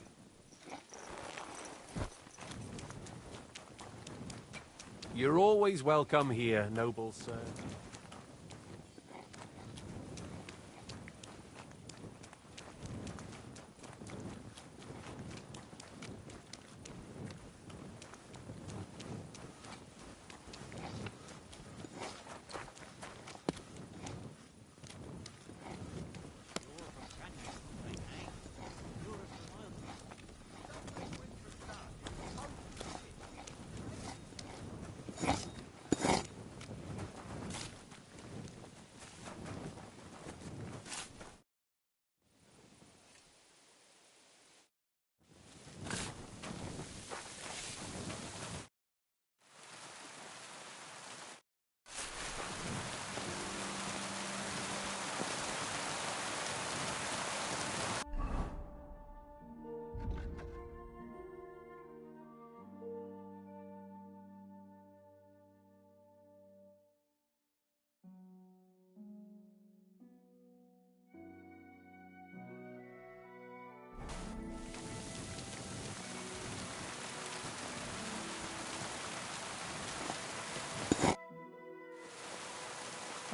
You're always welcome here, noble sir.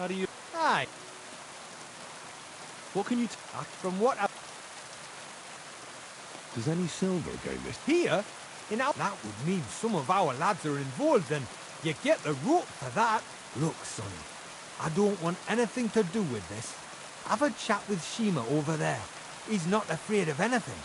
How do you... Aye. What can you From what I... Does any silver go missing? Here? In our... That would mean some of our lads are involved and you get the rope for that. Look, sonny, I don't want anything to do with this. Have a chat with Shima over there. He's not afraid of anything.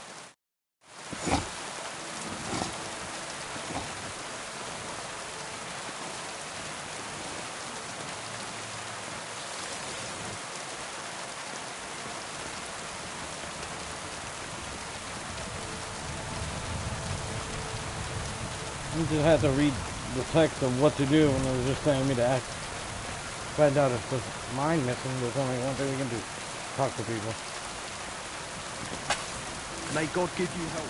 You just had to read the text of what to do, and it was just telling me to act. Find out if there's mine missing. There's only one thing we can do: talk to people. May God give you help.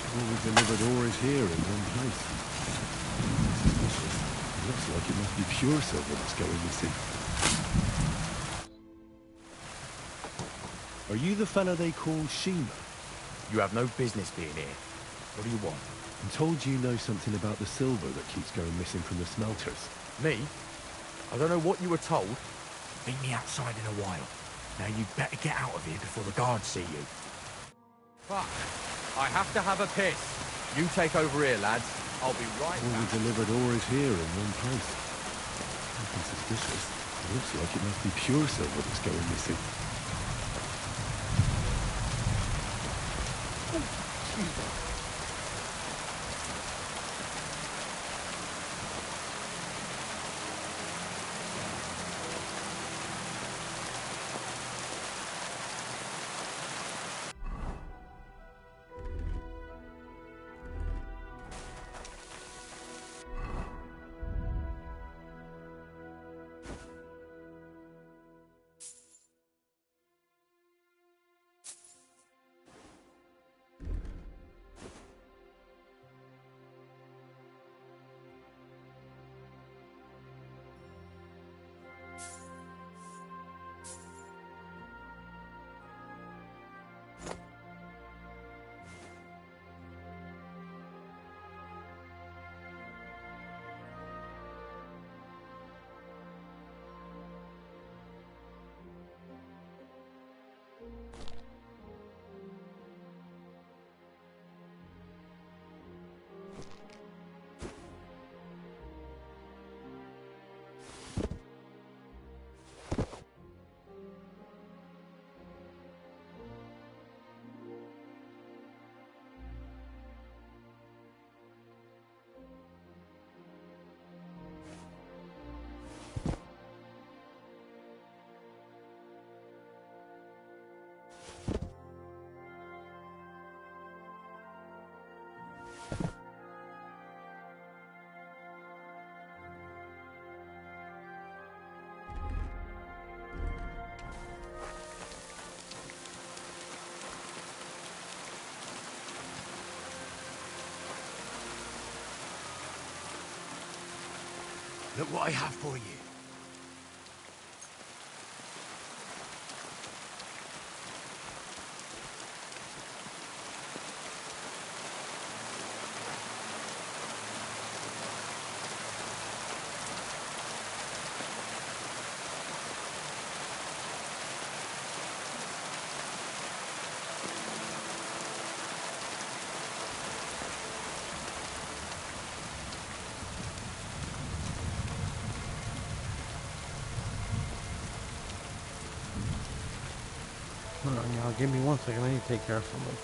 All the delivered ore is here in one place. It looks like it must be pure silver that's going missing. Are you the fella they call Shima? You have no business being here. What do you want? I'm told you know something about the silver that keeps going missing from the smelters. Me? I don't know what you were told. Meet me outside in a while. Now you'd better get out of here before the guards see you. Fuck. I have to have a piss. You take over here, lads. I'll be right All back. the delivered ore is here in one place. Nothing suspicious. It looks like it must be pure silver that's going missing. Look what I have for you. Hold on, y'all. Give me 1 second. I need to take care of something.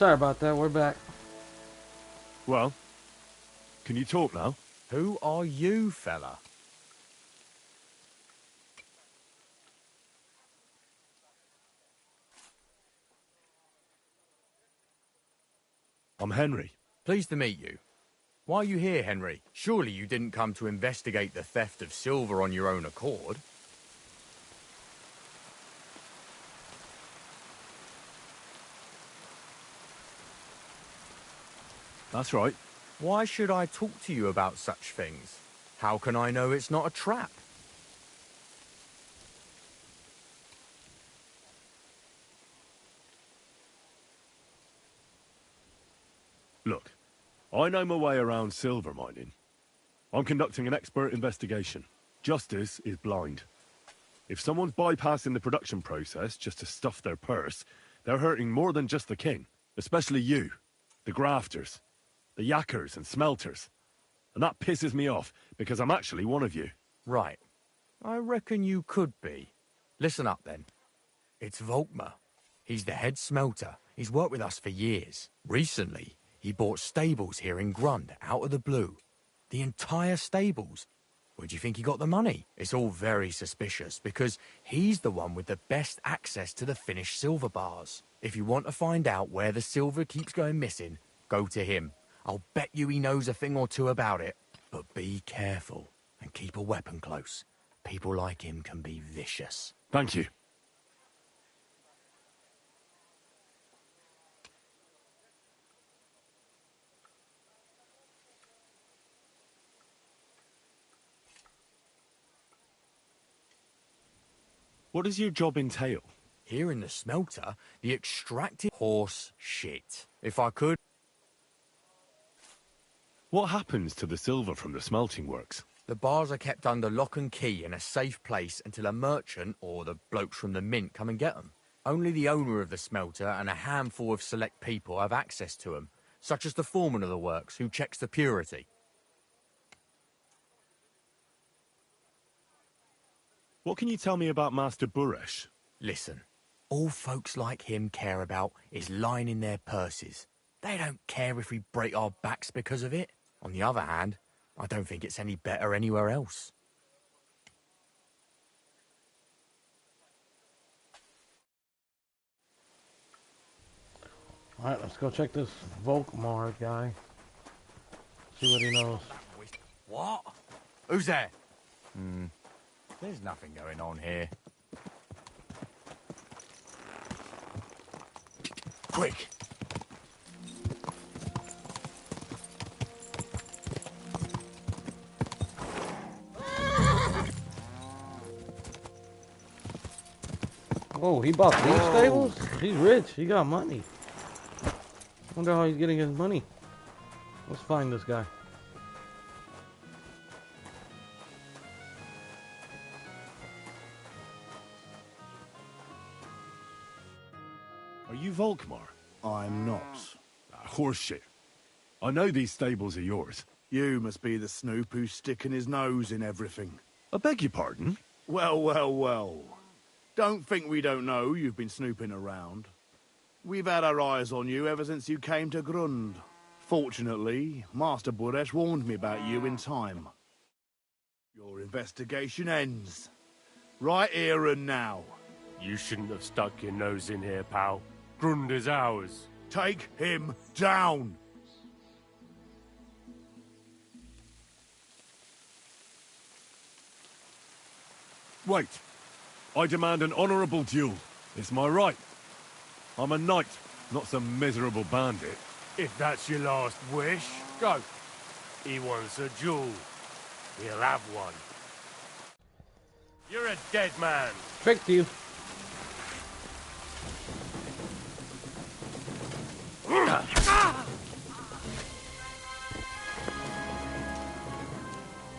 Sorry about that, we're back. Well, can you talk now? Who are you, fella? I'm Henry. Pleased to meet you. Why are you here, Henry? Surely you didn't come to investigate the theft of silver on your own accord? That's right. Why should I talk to you about such things? How can I know it's not a trap? Look, I know my way around silver mining. I'm conducting an expert investigation. Justice is blind. If someone's bypassing the production process just to stuff their purse, they're hurting more than just the king. Especially you, the grafters, the yackers and smelters. And that pisses me off, because I'm actually one of you. Right. I reckon you could be. Listen up, then. It's Volkmar. He's the head smelter. He's worked with us for years. Recently, he bought stables here in Grund, out of the blue. The entire stables. Where do you think he got the money? It's all very suspicious, because he's the one with the best access to the finished silver bars. If you want to find out where the silver keeps going missing, go to him. I'll bet you he knows a thing or two about it. But be careful, and keep a weapon close. People like him can be vicious. Thank you. What does your job entail? Here in the smelter, the extracted horse shit. If I could... What happens to the silver from the smelting works? The bars are kept under lock and key in a safe place until a merchant or the blokes from the mint come and get them. Only the owner of the smelter and a handful of select people have access to them, such as the foreman of the works who checks the purity. What can you tell me about Master Buresh? Listen, all folks like him care about is lining their purses. They don't care if we break our backs because of it. On the other hand, I don't think it's any better anywhere else. Alright, let's go check this Volkmar guy. See what he knows. What? Who's there? There's nothing going on here. Quick! Oh, he bought these stables? He's rich. He got money. Wonder how he's getting his money. Let's find this guy. Are you Volkmar? I'm not. Horseshit. I know these stables are yours. You must be the snoop who's sticking his nose in everything. I beg your pardon? Well, well, well. Don't think we don't know you've been snooping around. We've had our eyes on you ever since you came to Grund. Fortunately, Master Buresh warned me about you in time. Your investigation ends. Right here and now. You shouldn't have stuck your nose in here, pal. Grund is ours. Take him down! Wait. I demand an honourable duel. It's my right. I'm a knight, not some miserable bandit. If that's your last wish, go. He wants a duel. He'll have one. You're a dead man. Tricked you.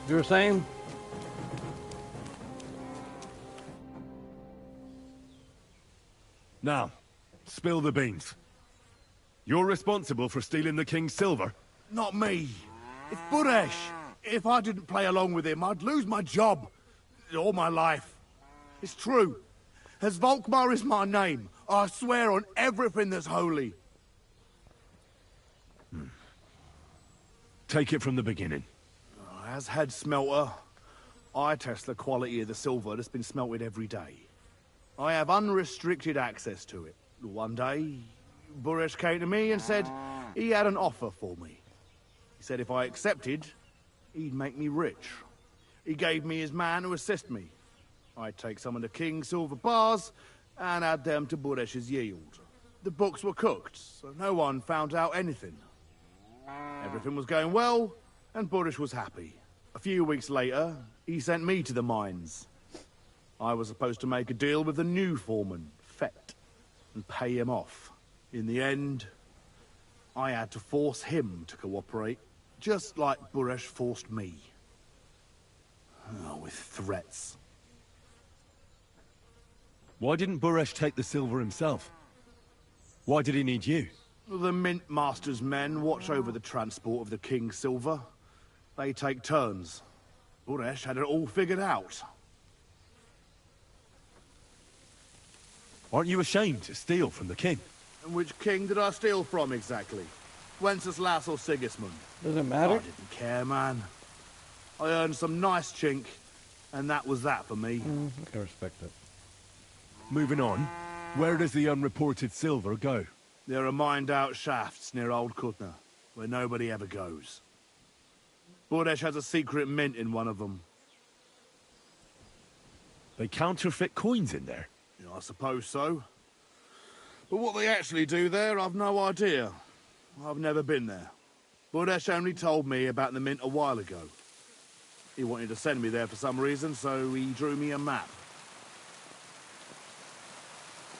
You were saying? Now, spill the beans. You're responsible for stealing the king's silver? Not me. It's Buresh. If I didn't play along with him, I'd lose my job. All my life. It's true. As Volkmar is my name, I swear on everything that's holy. Take it from the beginning. As head smelter, I test the quality of the silver that's been smelted every day. I have unrestricted access to it. One day, Buresh came to me and said he had an offer for me. He said if I accepted, he'd make me rich. He gave me his man to assist me. I'd take some of the king's silver bars and add them to Buresh's yield. The books were cooked, so no one found out anything. Everything was going well, and Buresh was happy. A few weeks later, he sent me to the mines. I was supposed to make a deal with the new foreman, Fett, and pay him off. In the end, I had to force him to cooperate, just like Buresh forced me. Oh, with threats. Why didn't Buresh take the silver himself? Why did he need you? The Mint Master's men watch over the transport of the king's silver. They take turns. Buresh had it all figured out. Aren't you ashamed to steal from the king? And which king did I steal from exactly? Wenceslas or Sigismund? Does it matter? I didn't care, man. I earned some nice chink, and that was that for me. I can respect that. Moving on, where does the unreported silver go? There are mined-out shafts near Old Kutna, where nobody ever goes. Buresh has a secret mint in one of them. They counterfeit coins in there? Yeah, I suppose so. But what they actually do there, I've no idea. I've never been there. Buresh only told me about the mint a while ago. He wanted to send me there for some reason, so he drew me a map.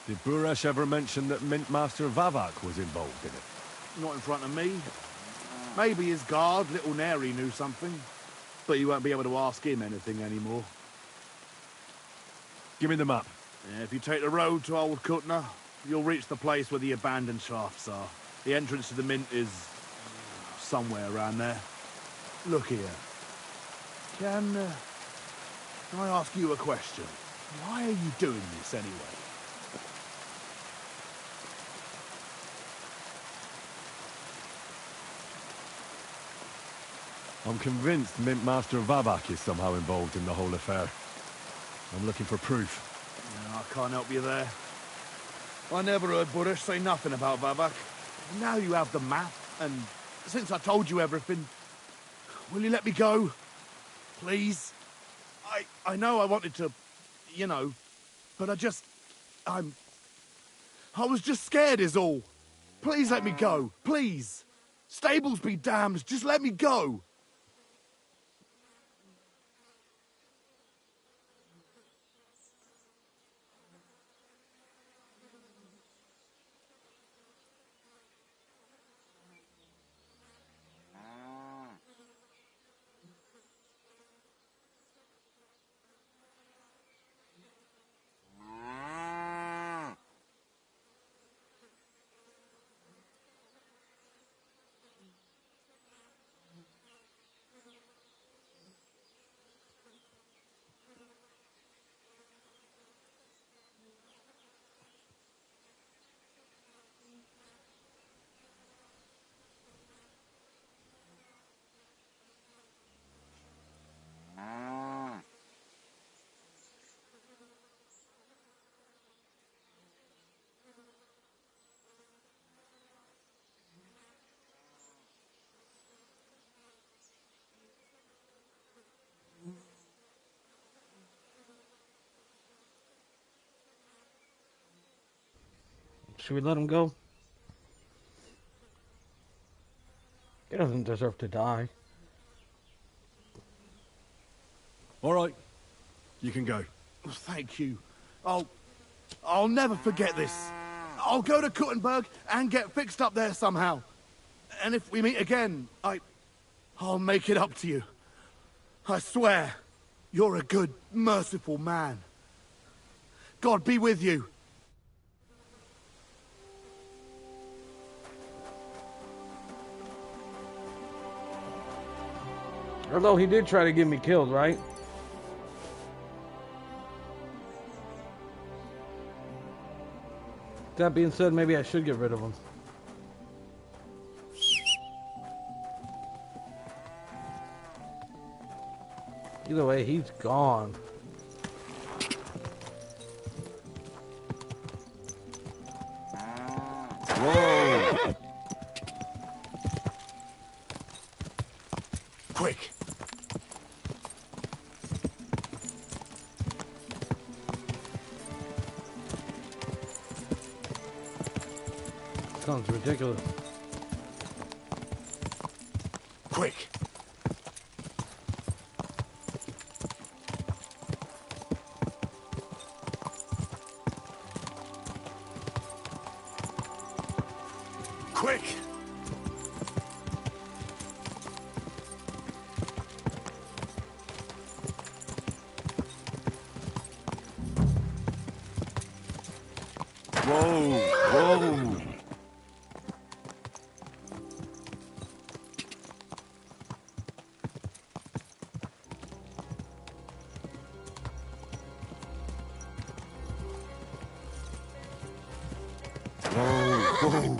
Did Buresh ever mention that Mint Master Vavak was involved in it? Not in front of me. Maybe his guard, Little Neri, knew something. But you won't be able to ask him anything anymore. Give me the map. Yeah, if you take the road to Old Kutna, you'll reach the place where the abandoned shafts are. The entrance to the mint is somewhere around there. Look here. Can I ask you a question? Why are you doing this anyway? I'm convinced Mint Master Vavak is somehow involved in the whole affair. I'm looking for proof. No, I can't help you there. I never heard Buresh say nothing about Vavak. Now you have the map, and since I told you everything, will you let me go? Please? I know I wanted to, you know, but I was just scared is all. Please let me go, please. Stables be damned, just let me go. Should we let him go? He doesn't deserve to die. All right. You can go. Thank you. I'll never forget this. I'll go to Kuttenberg and get fixed up there somehow. And if we meet again, I'll make it up to you. I swear, you're a good, merciful man. God be with you. Although he did try to get me killed, right? That being said, maybe I should get rid of him. Either way, he's gone. Whoa! Quick! Sounds ridiculous. Quick! Quick! Whoa! Whoa! Whoa! Whoa!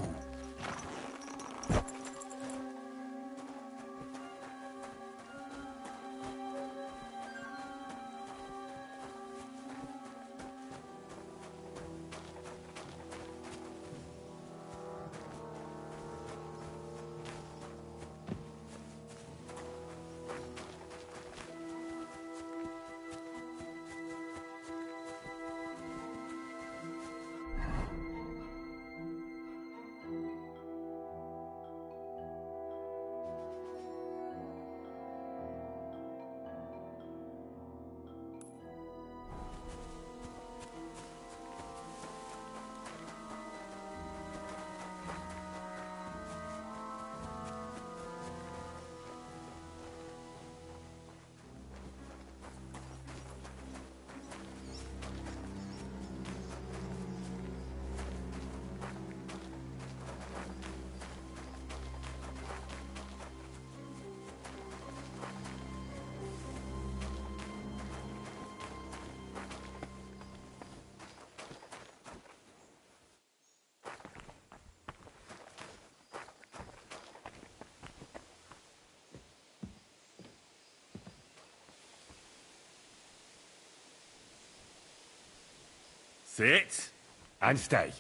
Sit and stay.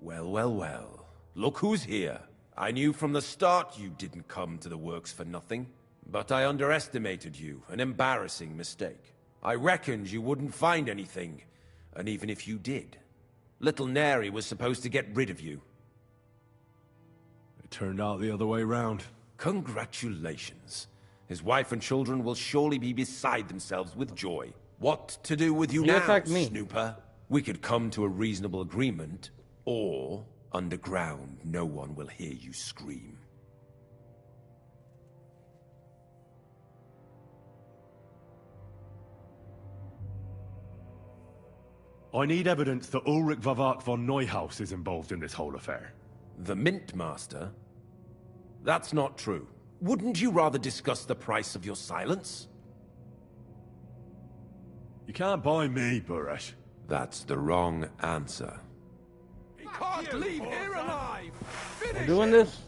Well, well, well. Look who's here. I knew from the start you didn't come to the works for nothing. But I underestimated you. An embarrassing mistake. I reckoned you wouldn't find anything. And even if you did, little Neri was supposed to get rid of you. It turned out the other way round. Congratulations. His wife and children will surely be beside themselves with joy. What to do with you now, Snooper? We could come to a reasonable agreement, or underground no one will hear you scream. I need evidence that Ulrich Vavart von Neuhaus is involved in this whole affair. The Mint Master? That's not true. Wouldn't you rather discuss the price of your silence? You can't buy me, Burresh. That's the wrong answer. He can't leave here alive! We're doing this?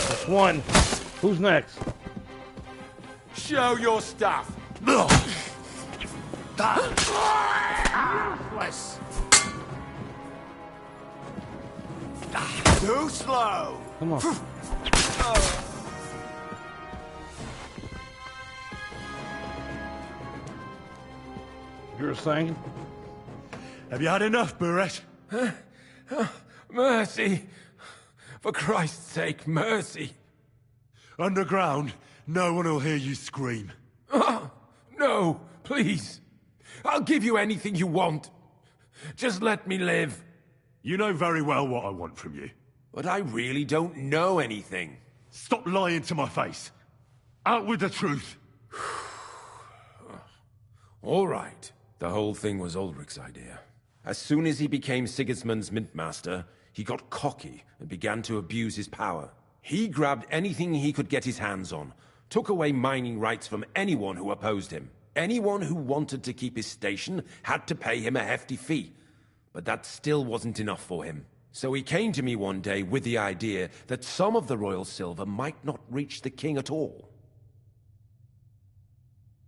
That's one. Who's next? Show your stuff! Useless! Too slow! Come on. were saying. Have you had enough, Buret? Mercy! For Christ's sake, mercy! Underground, no one will hear you scream. No, please. I'll give you anything you want. Just let me live. You know very well what I want from you. But I really don't know anything. Stop lying to my face. Out with the truth. All right. The whole thing was Ulrich's idea. As soon as he became Sigismund's Mintmaster, he got cocky and began to abuse his power. He grabbed anything he could get his hands on, took away mining rights from anyone who opposed him. Anyone who wanted to keep his station had to pay him a hefty fee. But that still wasn't enough for him. So he came to me one day with the idea that some of the royal silver might not reach the king at all.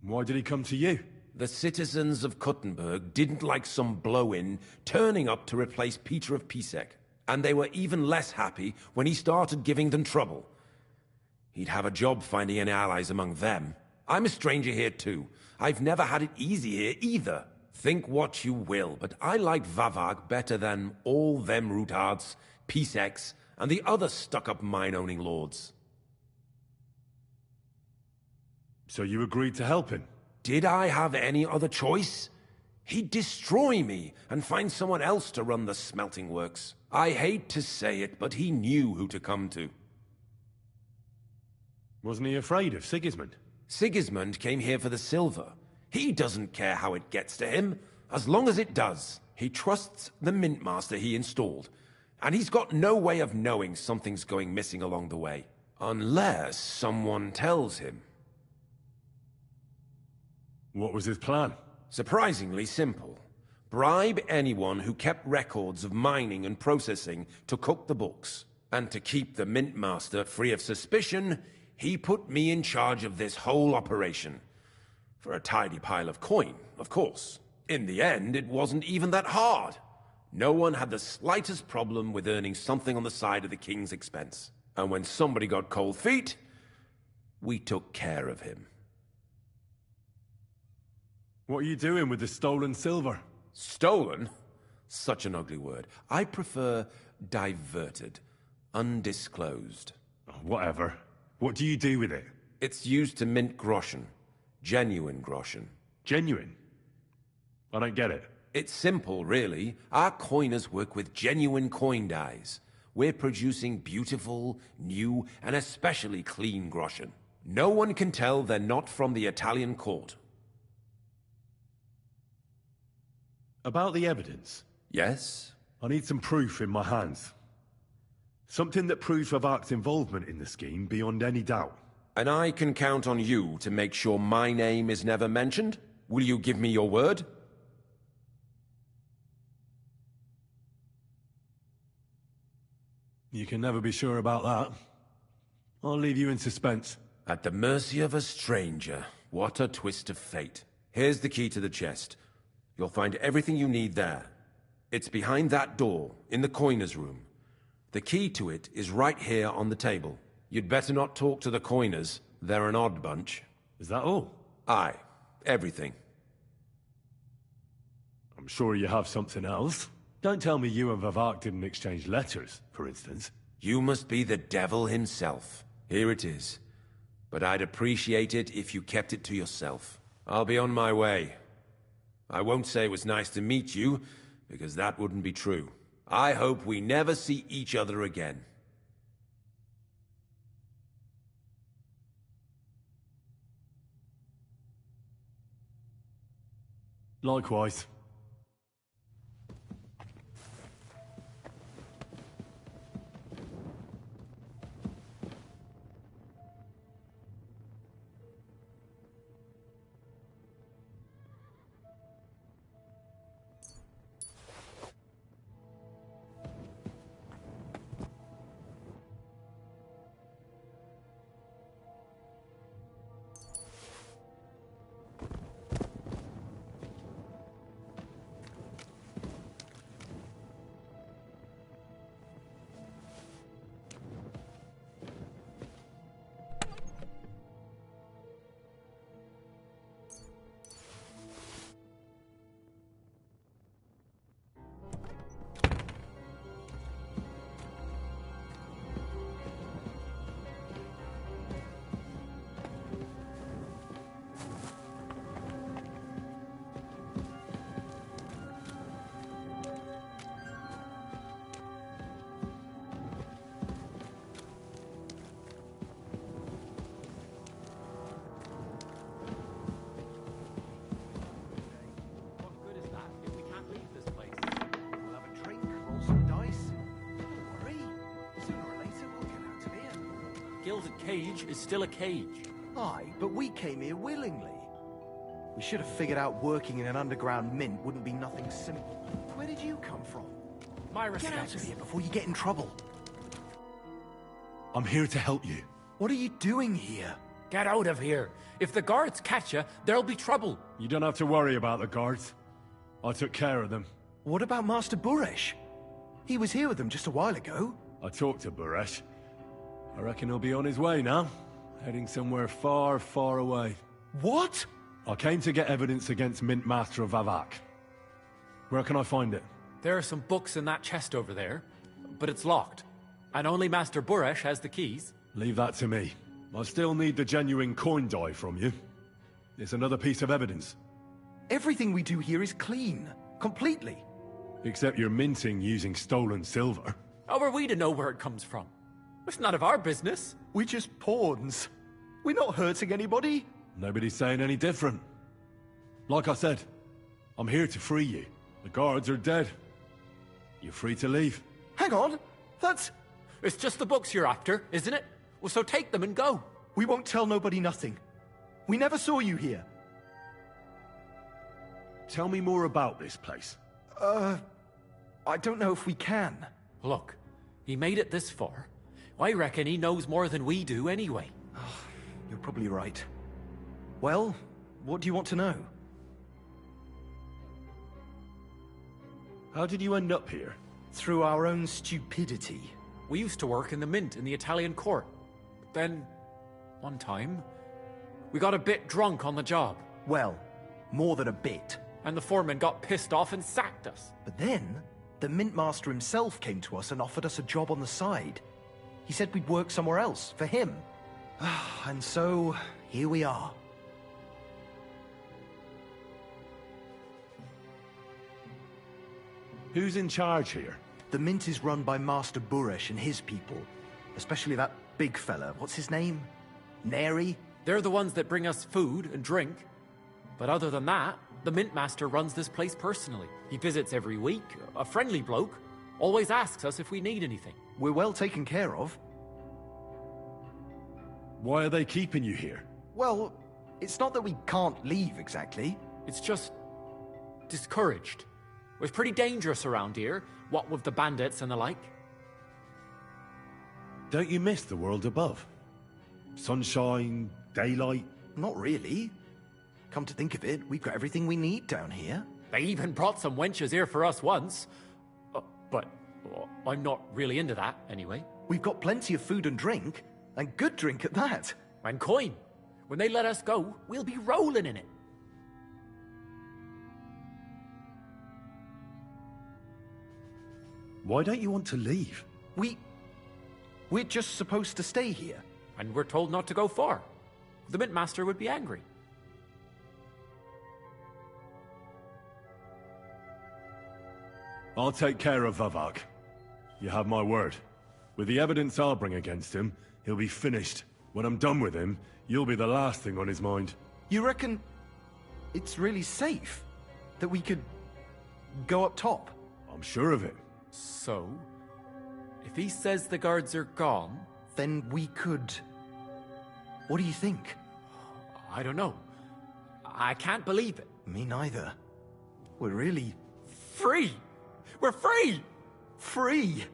Why did he come to you? The citizens of Kuttenberg didn't like some blow-in turning up to replace Peter of Pisek, and they were even less happy when he started giving them trouble. He'd have a job finding any allies among them. I'm a stranger here too. I've never had it easy here either. Think what you will, but I like Vavag better than all them Rutards, Piseks, and the other stuck-up mine-owning lords. So you agreed to help him? Did I have any other choice? He'd destroy me and find someone else to run the smelting works. I hate to say it, but he knew who to come to. Wasn't he afraid of Sigismund? Sigismund came here for the silver. He doesn't care how it gets to him, as long as it does. He trusts the Mintmaster he installed, and he's got no way of knowing something's going missing along the way. Unless someone tells him. What was his plan? Surprisingly simple. Bribe anyone who kept records of mining and processing to cook the books. And to keep the Mintmaster free of suspicion, he put me in charge of this whole operation. For a tidy pile of coin, of course. In the end, it wasn't even that hard. No one had the slightest problem with earning something on the side of the king's expense. And when somebody got cold feet, we took care of him. What are you doing with the stolen silver? Stolen? Such an ugly word. I prefer diverted. Undisclosed. Whatever. What do you do with it? It's used to mint groschen. Genuine groschen. Genuine? I don't get it. It's simple, really. Our coiners work with genuine coin dies. We're producing beautiful, new, and especially clean groschen. No one can tell they're not from the Italian court. About the evidence? Yes? I need some proof in my hands. Something that proves Vavak's involvement in the scheme beyond any doubt. And I can count on you to make sure my name is never mentioned? Will you give me your word? You can never be sure about that. I'll leave you in suspense. At the mercy of a stranger. What a twist of fate. Here's the key to the chest. You'll find everything you need there. It's behind that door, in the coiner's room. The key to it is right here on the table. You'd better not talk to the coiners. They're an odd bunch. Is that all? Aye. Everything. I'm sure you have something else. Don't tell me you and Vavak didn't exchange letters, for instance. You must be the devil himself. Here it is. But I'd appreciate it if you kept it to yourself. I'll be on my way. I won't say it was nice to meet you, because that wouldn't be true. I hope we never see each other again. Likewise. gilded cage is still a cage. Aye, but we came here willingly. We should have figured out working in an underground mint wouldn't be nothing simple. Where did you come from? My Get respects. out of here before you get in trouble. I'm here to help you. What are you doing here? Get out of here. If the guards catch you, there'll be trouble. You don't have to worry about the guards. I took care of them. What about Master Buresh? He was here with them just a while ago. I talked to Buresh. I reckon he'll be on his way now. Heading somewhere far, far away. What? I came to get evidence against Mint Master Vavak. Where can I find it? There are some books in that chest over there, but it's locked. And only Master Buresh has the keys. Leave that to me. I still need the genuine coin die from you. It's another piece of evidence. Everything we do here is clean. Completely. Except you're minting using stolen silver. How are we to know where it comes from? It's none of our business. We're just pawns. We're not hurting anybody. Nobody's saying any different. Like I said, I'm here to free you. The guards are dead. You're free to leave. Hang on. That's... It's just the books you're after, isn't it? Well, so take them and go. We won't tell nobody nothing. We never saw you here. Tell me more about this place. I don't know if we can. Look, he made it this far. I reckon he knows more than we do anyway. You're probably right. Well, what do you want to know? How did you end up here? Through our own stupidity. We used to work in the mint in the Italian court. But then, one time, we got a bit drunk on the job. Well, more than a bit. And the foreman got pissed off and sacked us. But then, the mint master himself came to us and offered us a job on the side. He said we'd work somewhere else, for him. And so, here we are. Who's in charge here? The mint is run by Master Buresh and his people. Especially that big fella. What's his name? Neri? They're the ones that bring us food and drink. But other than that, the mint master runs this place personally. He visits every week, a friendly bloke. Always asks us if we need anything. We're well taken care of. Why are they keeping you here? Well, it's not that we can't leave exactly. It's just discouraged. It's pretty dangerous around here, what with the bandits and the like. Don't you miss the world above? Sunshine, daylight? Not really. Come to think of it, we've got everything we need down here. They even brought some wenches here for us once. But I'm not really into that, anyway. We've got plenty of food and drink, and good drink at that. And coin. When they let us go, we'll be rolling in it. Why don't you want to leave? We're just supposed to stay here. And we're told not to go far. The mint master would be angry. I'll take care of Vavak. You have my word. With the evidence I'll bring against him, he'll be finished. When I'm done with him, you'll be the last thing on his mind. You reckon it's really safe that we could go up top? I'm sure of it. So, if he says the guards are gone... Then we could... What do you think? I don't know. I can't believe it. Me neither. We're really... Free! We're free! Free!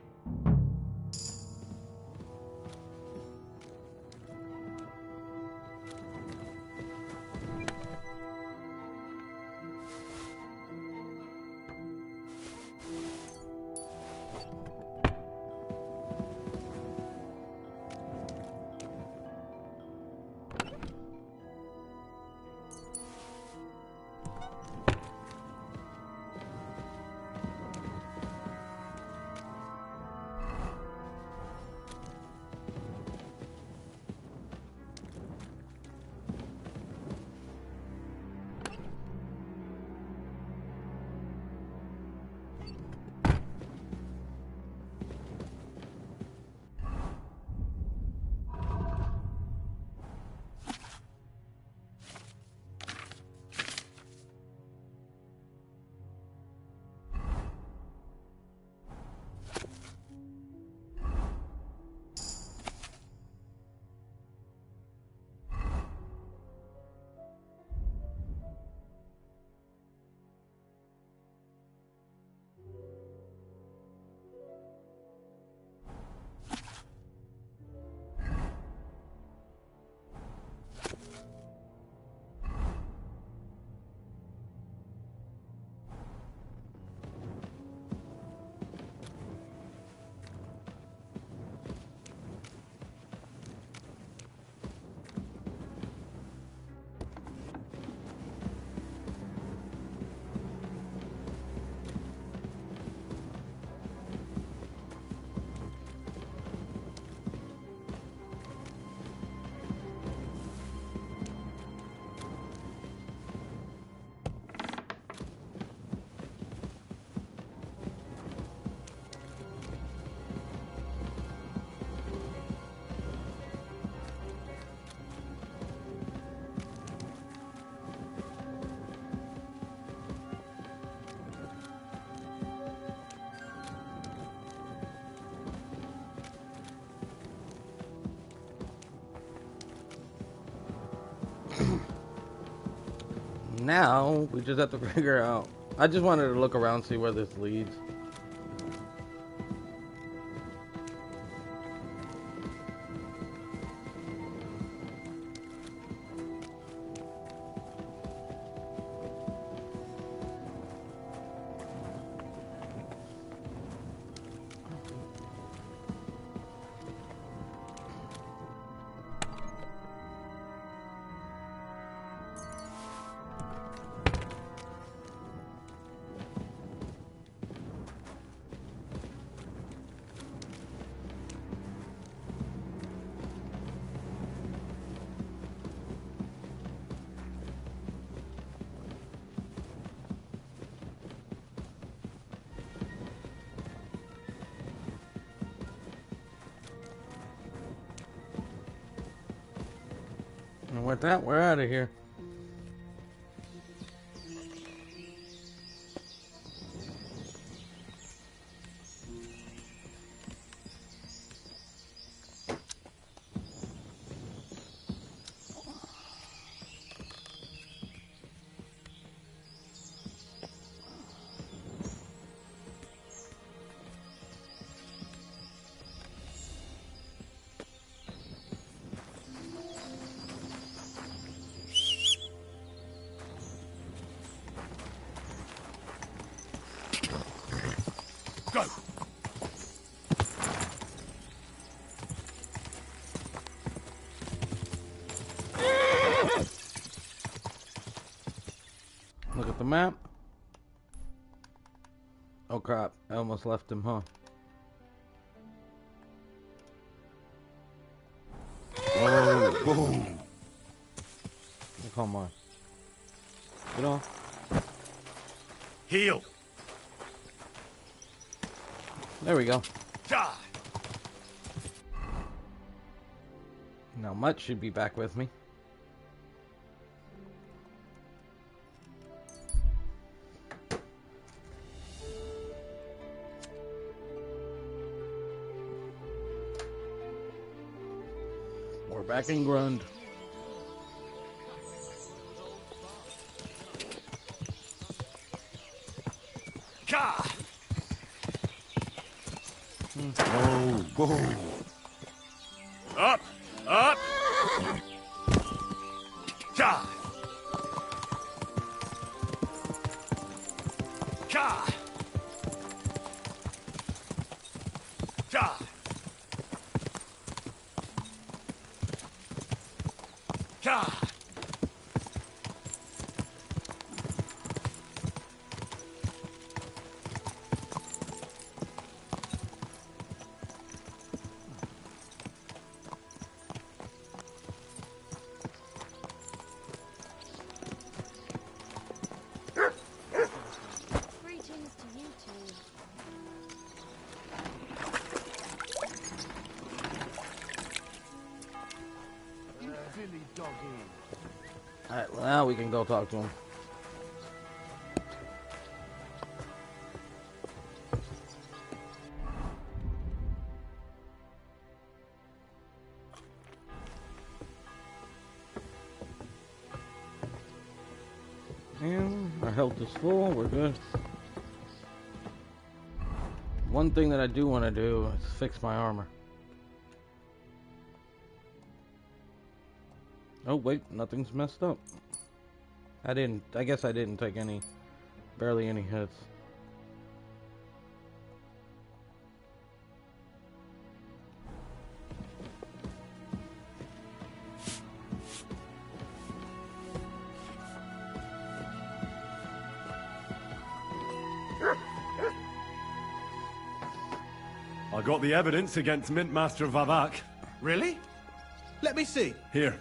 Now, we just have to figure out... I just wanted to look around, see where this leads. And with that, we're out of here. Go! Look at the map. Oh crap, I almost left him, huh? Whoa. Come on. Get on. Heal. There we go. Die. Now Mutt should be back with me. We're back in Grund. Ka! Whoa, whoa. Up! Up! Ka! Ka! Ka! Ka! Greetings to you two. Billy doggy. Alright, well now we can go talk to him. And our health is full, we're good. One thing that I do want to do is fix my armor. Oh wait, nothing's messed up. I guess I didn't take barely any hits. I got the evidence against Mintmaster Vavak. Really? Let me see. Here.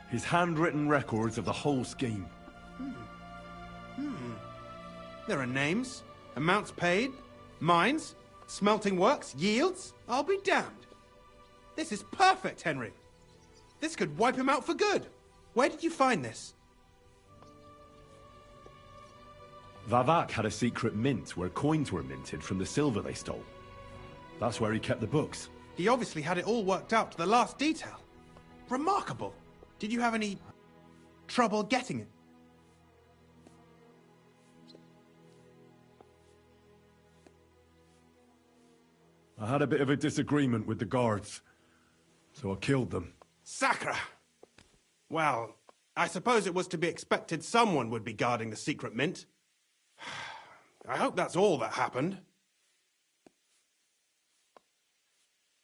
His handwritten records of the whole scheme. There are names, amounts paid, mines, smelting works, yields. I'll be damned. This is perfect, Henry. This could wipe him out for good. Where did you find this? Vavak had a secret mint where coins were minted from the silver they stole. That's where he kept the books. He obviously had it all worked out to the last detail. Remarkable. Did you have any trouble getting it? I had a bit of a disagreement with the guards, so I killed them. Sacre! Well, I suppose it was to be expected someone would be guarding the secret mint. I hope that's all that happened.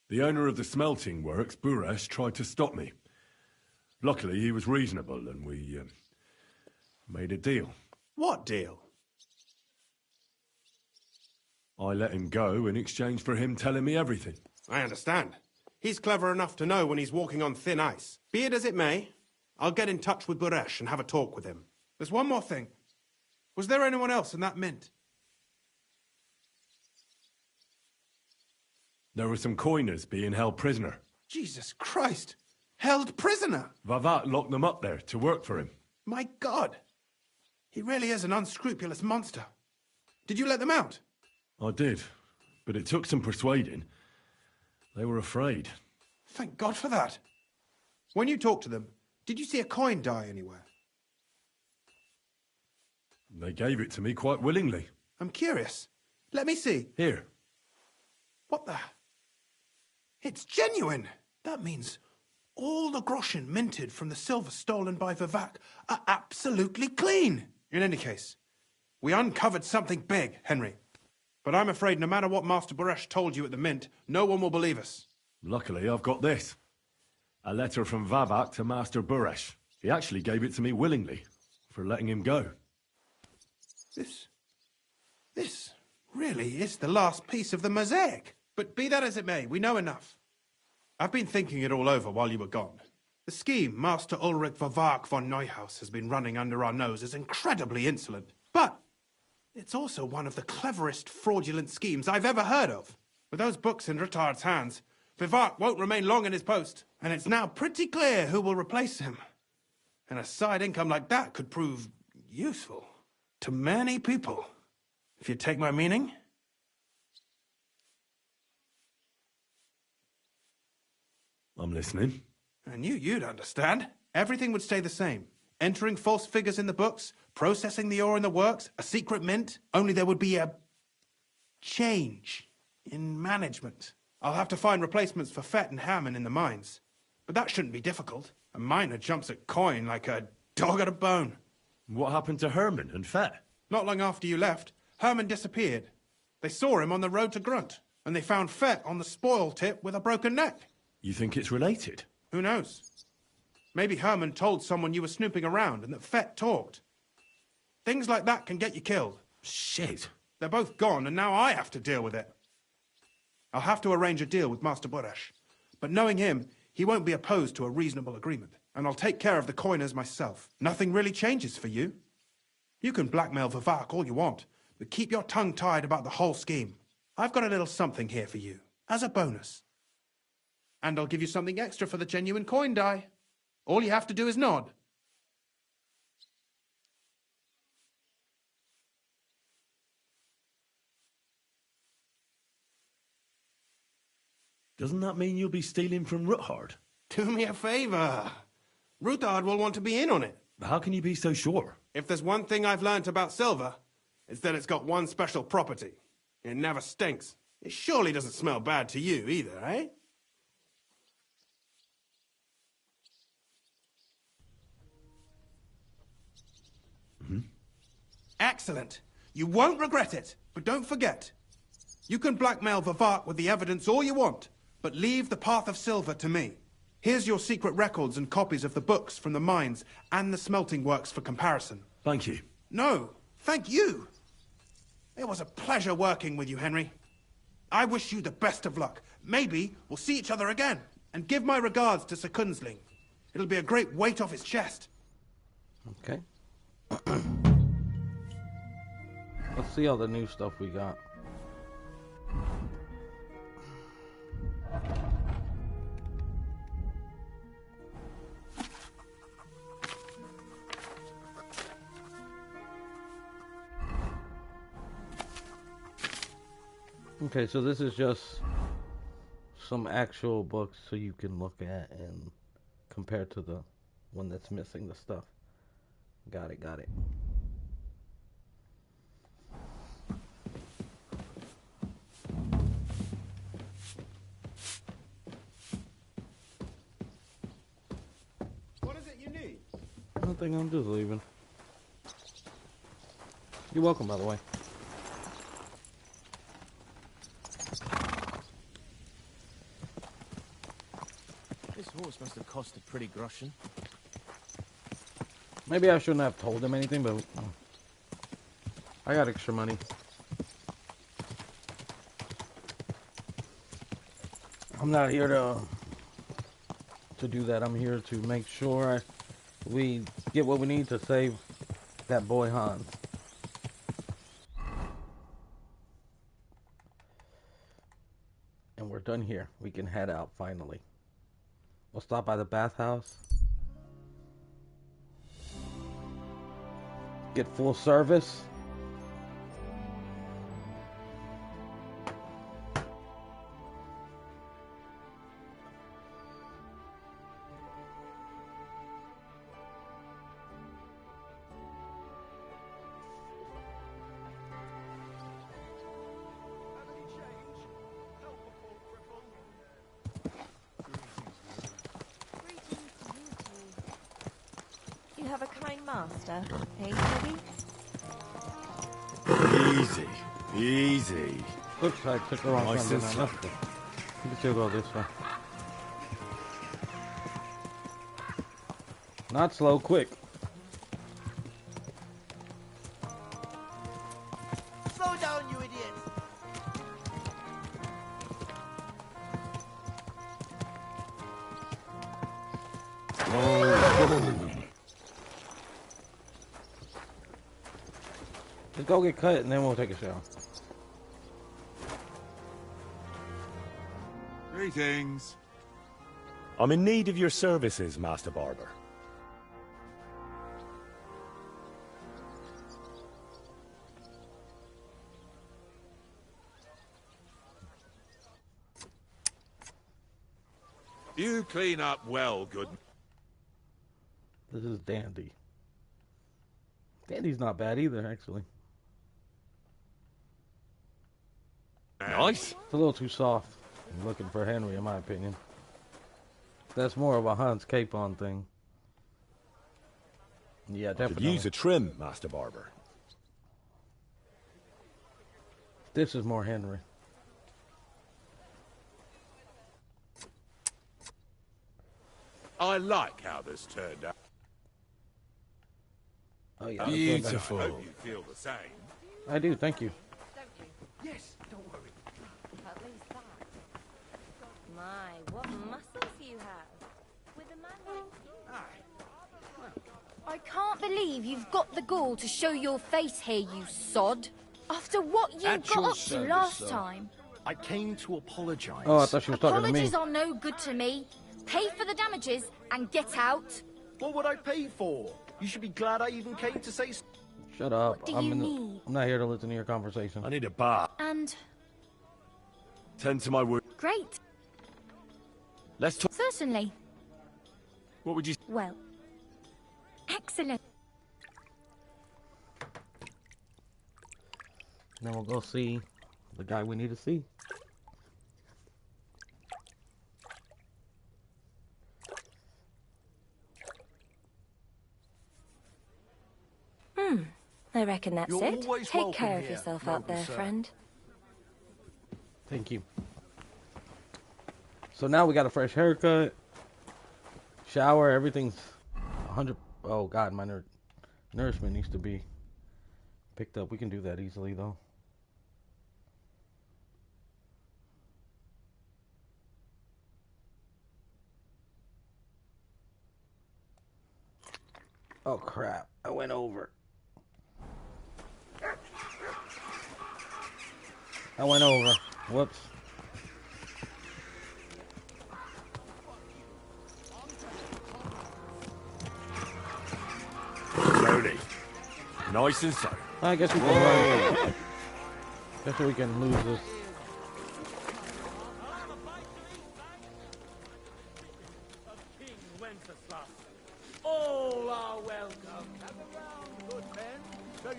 The owner of the smelting works, Buresh, tried to stop me. Luckily, he was reasonable, and we made a deal. What deal? I let him go in exchange for him telling me everything. I understand. He's clever enough to know when he's walking on thin ice. Be it as it may, I'll get in touch with Buresh and have a talk with him. There's one more thing. Was there anyone else in that mint? There were some coiners being held prisoner. Jesus Christ! Held prisoner! Vavat locked them up there to work for him. My God! He really is an unscrupulous monster. Did you let them out? I did, but it took some persuading. They were afraid. Thank God for that. When you talked to them, did you see a coin die anywhere? They gave it to me quite willingly. I'm curious. Let me see. Here. What the... It's genuine! That means all the groschen minted from the silver stolen by Vivak are absolutely clean! In any case, we uncovered something big, Henry. But I'm afraid no matter what Master Buresh told you at the mint, no one will believe us. Luckily, I've got this. A letter from Vavak to Master Buresh. He actually gave it to me willingly, for letting him go. This really is the last piece of the mosaic. But be that as it may, we know enough. I've been thinking it all over while you were gone. The scheme Master Ulrich Vavak von Neuhaus has been running under our nose is incredibly insolent. But it's also one of the cleverest fraudulent schemes I've ever heard of. With those books in Rittard's hands, Vivak won't remain long in his post, and it's now pretty clear who will replace him. And a side income like that could prove useful to many people, if you take my meaning. I'm listening. I knew you'd understand. Everything would stay the same. Entering false figures in the books, processing the ore in the works, a secret mint, only there would be a change in management. I'll have to find replacements for Fett and Hammond in the mines. But that shouldn't be difficult. A miner jumps at coin like a dog at a bone. What happened to Herman and Fett? Not long after you left, Herman disappeared. They saw him on the road to Grunt, and they found Fett on the spoil tip with a broken neck. You think it's related? Who knows? Maybe Herman told someone you were snooping around and that Fett talked. Things like that can get you killed. Shit. They're both gone, and now I have to deal with it. I'll have to arrange a deal with Master Buresh. But knowing him, he won't be opposed to a reasonable agreement. And I'll take care of the coiners myself. Nothing really changes for you. You can blackmail Vivak all you want, but keep your tongue tied about the whole scheme. I've got a little something here for you, as a bonus. And I'll give you something extra for the genuine coin die. All you have to do is nod. Doesn't that mean you'll be stealing from Ruthard? Do me a favor. Ruthard will want to be in on it. How can you be so sure? If there's one thing I've learnt about silver, it's that it's got one special property. It never stinks. It surely doesn't smell bad to you either, eh? Excellent. You won't regret it. But don't forget, you can blackmail Vivak with the evidence all you want, but leave the path of silver to me. Here's your secret records and copies of the books from the mines and the smelting works for comparison. Thank you. No, thank you. It was a pleasure working with you, Henry. I wish you the best of luck. Maybe we'll see each other again. And give my regards to Sir Kunzling. It'll be a great weight off his chest. Okay. Let's see all the new stuff we got. Okay, so this is just some actual books so you can look at and compare to the one that's missing the stuff. Got it, got it. What is it you need? Nothing, I'm just leaving. You're welcome, by the way. This horse must have cost a pretty groschen. Maybe I shouldn't have told him anything, but I got extra money. I'm not here to do that. I'm here to make sure we get what we need to save that boy Hans. And we're done here. We can head out finally. We'll stop by the bathhouse. Get full service. You have a kind master, eh, Teddy? Easy, easy. Oops, I took the wrong Nice one. and Then I slow. left it. You can still go this way. Not slow, quick. Slow down, you idiot! Just go get cut and then we'll take a shower. Greetings. I'm in need of your services, Master Barber. You clean up well, good. This is Dandy. Dandy's not bad either, actually. Nice. It's a little too soft. I'm looking for Henry, in my opinion. That's more of a Hans Capon thing. Yeah, Could definitely. use a trim, Master Barber. This is more Henry. I like how this turned out. Oh yeah, Beautiful. I hope you feel the same. I do, thank you. Yes, don't worry. At least that. My, what muscles you have. With a man like you. I can't believe you've got the gall to show your face here, you sod. After what you At got your up to service, last sir. time. I came to apologize. Oh, I thought she was talking to me. Apologies are no good to me. Pay for the damages and get out. What would I pay for? You should be glad I even came to say... Shut up. What do I'm you in the, need? I'm not here to listen to your conversation. I need a bath. And Tend to my wound. great. Let's talk. Certainly. What would you... Well. Excellent. Then we'll go see the guy we need to see. I reckon that's You're it. always Take welcome care of here, yourself out noble there, sir. friend. Thank you. So now we got a fresh haircut, shower, everything's 100. Oh God, my nourishment needs to be picked up. We can do that easily though. Oh crap, I went over. Whoops. Slowly. Nice and slow. I guess we can run. Guess we can lose this. All are welcome.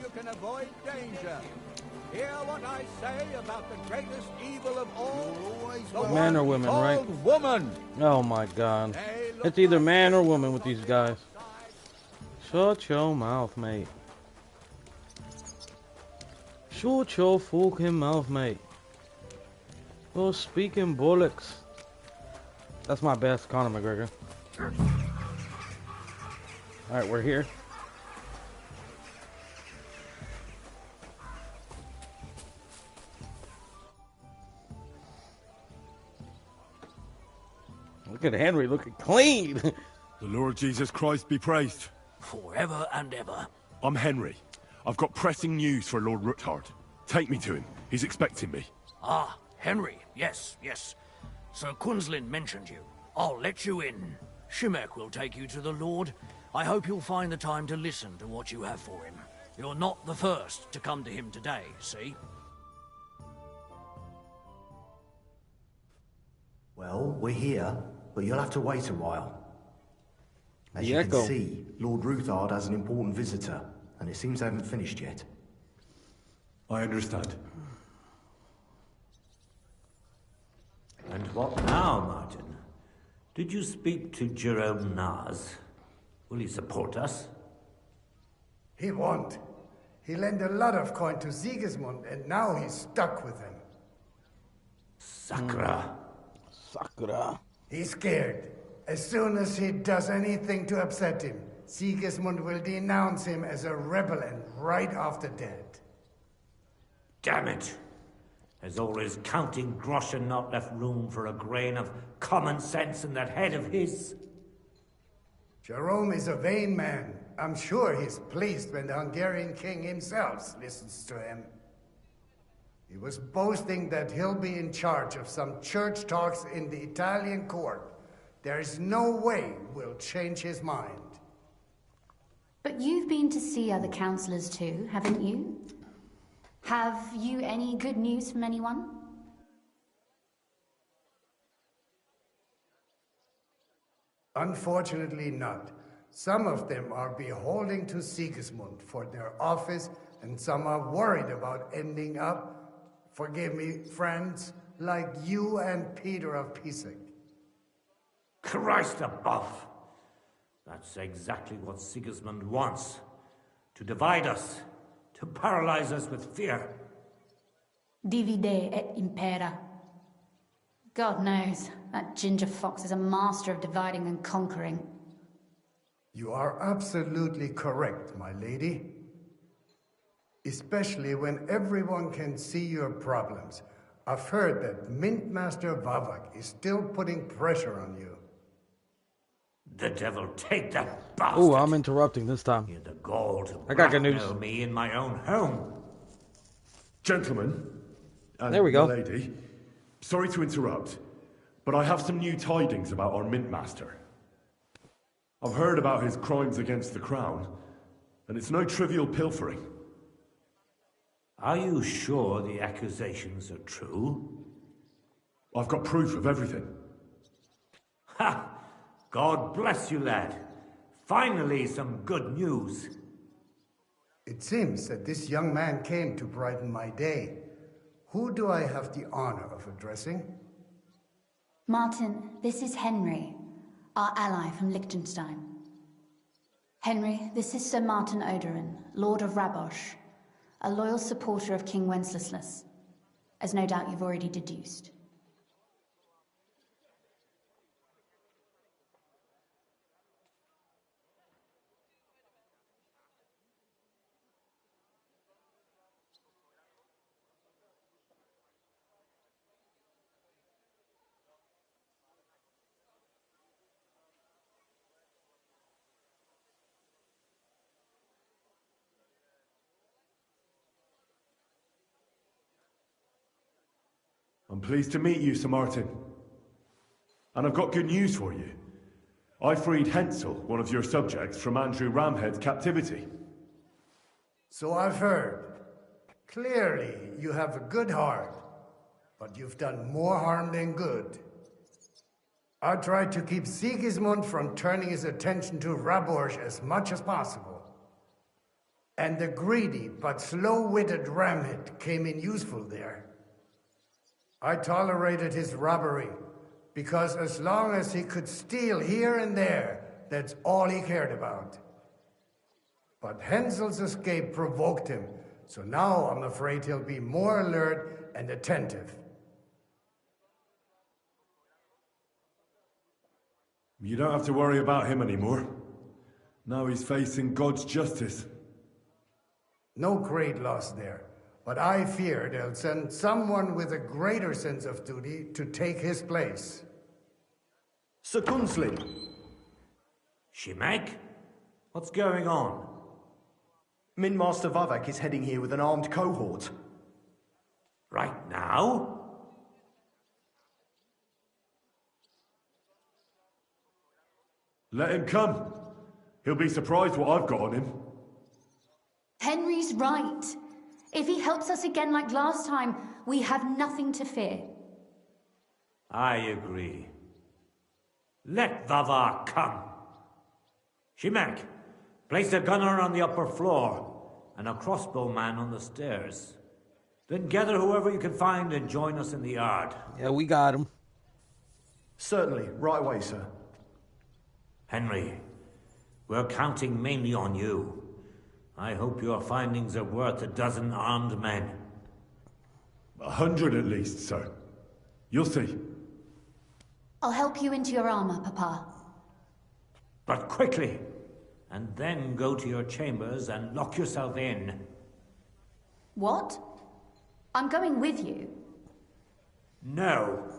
you can avoid danger. Hear what I say about the greatest evil of all. Man or women, right? Woman. Oh my god. It's either man or woman with these guys. Shut your mouth, mate. Shut your fucking mouth, mate. You're speaking bollocks. That's my best, Conor McGregor. Alright, we're here. Look at Henry looking clean. The Lord Jesus Christ be praised. Forever and ever. I'm Henry. I've got pressing news for Lord Ruthard. Take me to him. He's expecting me. Ah, Henry. Yes, yes. Sir Quinslin mentioned you. I'll let you in. Shimek will take you to the Lord. I hope you'll find the time to listen to what you have for him. You're not the first to come to him today, see? Well, we're here, but you'll have to wait a while. As you Echo. can see, Lord Ruthard has an important visitor, and it seems they haven't finished yet. I understand. And what now, Martin? Did you speak to Jerome Nars? Will he support us? He won't. He lent a lot of coin to Sigismund, and now he's stuck with him. Sakra. Sakra. He's scared. As soon as he does anything to upset him, Sigismund will denounce him as a rebel and right off the dead. Damn it! Has all his counting groschen not left room for a grain of common sense in that head of his? Jerome is a vain man. I'm sure he's pleased when the Hungarian king himself listens to him. He was boasting that he'll be in charge of some church talks in the Italian court. There is no way we'll change his mind. But you've been to see other councillors too, haven't you? Have you any good news from anyone? Unfortunately not. Some of them are beholden to Sigismund for their office, and some are worried about ending up, forgive me, friends, like you and Peter of Pisek. Christ above! That's exactly what Sigismund wants. To divide us. To paralyze us with fear. Divide et impera. God knows, that ginger fox is a master of dividing and conquering. You are absolutely correct, my lady. Especially when everyone can see your problems. I've heard that Mint Master Vavak is still putting pressure on you. The devil take that bastard! Oh, I'm interrupting this time. You had the gall to I got good news. blackmail me in my own home. Gentlemen, and there we go. my lady, sorry to interrupt, but I have some new tidings about our Mint Master. I've heard about his crimes against the Crown, and it's no trivial pilfering. Are you sure the accusations are true? I've got proof of everything. Ha! God bless you, lad. Finally, some good news. It seems that this young man came to brighten my day. Who do I have the honor of addressing? Martin, this is Henry, our ally from Liechtenstein. Henry, this is Sir Martin Odorin, Lord of Rabosh, a loyal supporter of King Wenceslas, as no doubt you've already deduced. I'm pleased to meet you, Sir Martin. And I've got good news for you. I freed Hensel, one of your subjects, from Andrew Ramhead's captivity. So I've heard. Clearly, you have a good heart, but you've done more harm than good. I tried to keep Sigismund from turning his attention to Raborj as much as possible. And the greedy but slow-witted Ramhead came in useful there. I tolerated his robbery, because as long as he could steal here and there, that's all he cared about. But Hensel's escape provoked him, so now I'm afraid he'll be more alert and attentive. You don't have to worry about him anymore. Now he's facing God's justice. No great loss there, but I fear they'll send someone with a greater sense of duty to take his place. Sir Gunslin! Shimek? What's going on? Min Master Vavak is heading here with an armed cohort. Right now? Let him come. He'll be surprised what I've got on him. Henry's right. If he helps us again like last time, we have nothing to fear. I agree. Let Vavar come. Shimek, place a gunner on the upper floor and a crossbowman on the stairs. Then gather whoever you can find and join us in the yard. Yeah, we got him. Certainly, right away, sir. Henry, we're counting mainly on you. I hope your findings are worth a dozen armed men. 100 at least, sir. You'll see. I'll help you into your armor, Papa. But quickly! And then go to your chambers and lock yourself in. What? I'm going with you. No.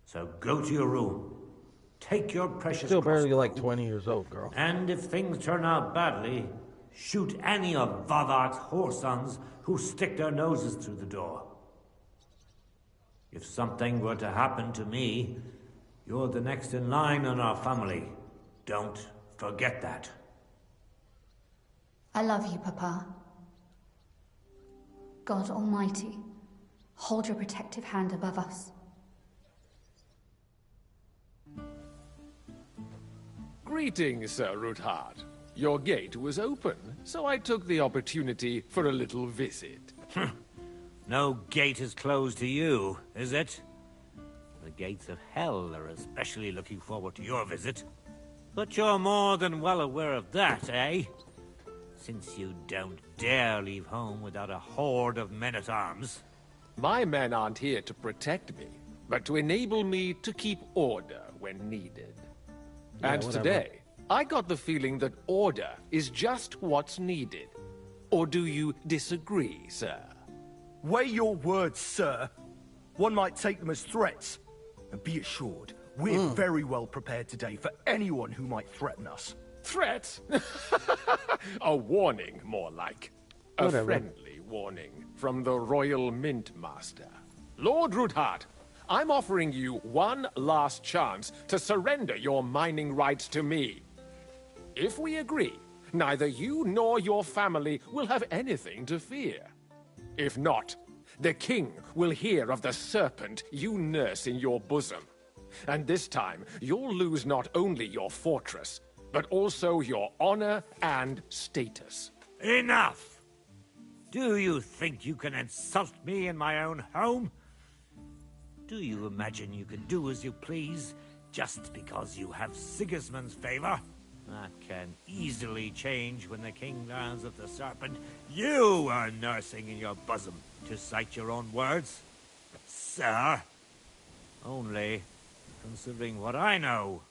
So go to your room. Take your precious Still barely like 20 years old, girl. And if things turn out badly, shoot any of Vavar's whoresons who stick their noses through the door. If something were to happen to me, you're the next in line in our family. Don't forget that. I love you, Papa. God Almighty, hold your protective hand above us. Greetings, Sir Ruthard. Your gate was open, so I took the opportunity for a little visit. No gate is closed to you, is it? The gates of hell are especially looking forward to your visit. But you're more than well aware of that, eh? Since you don't dare leave home without a horde of men-at-arms. My men aren't here to protect me, but to enable me to keep order when needed. Yeah, and whatever. today, I got the feeling that order is just what's needed. Or do you disagree, sir? Weigh your words, sir. One might take them as threats. And be assured, we're very well prepared today for anyone who might threaten us. Threat? A warning, more like. A Whatever. friendly warning from the Royal Mint Master. Lord Ruthard, I'm offering you one last chance to surrender your mining rights to me. If we agree, neither you nor your family will have anything to fear. If not, the king will hear of the serpent you nurse in your bosom. And this time, you'll lose not only your fortress, but also your honor and status. Enough! Do you think you can insult me in my own home? Do you imagine you can do as you please just because you have Sigismund's favor? That can easily change when the king learns of the serpent you are nursing in your bosom, to cite your own words. Sir, only, considering what I know,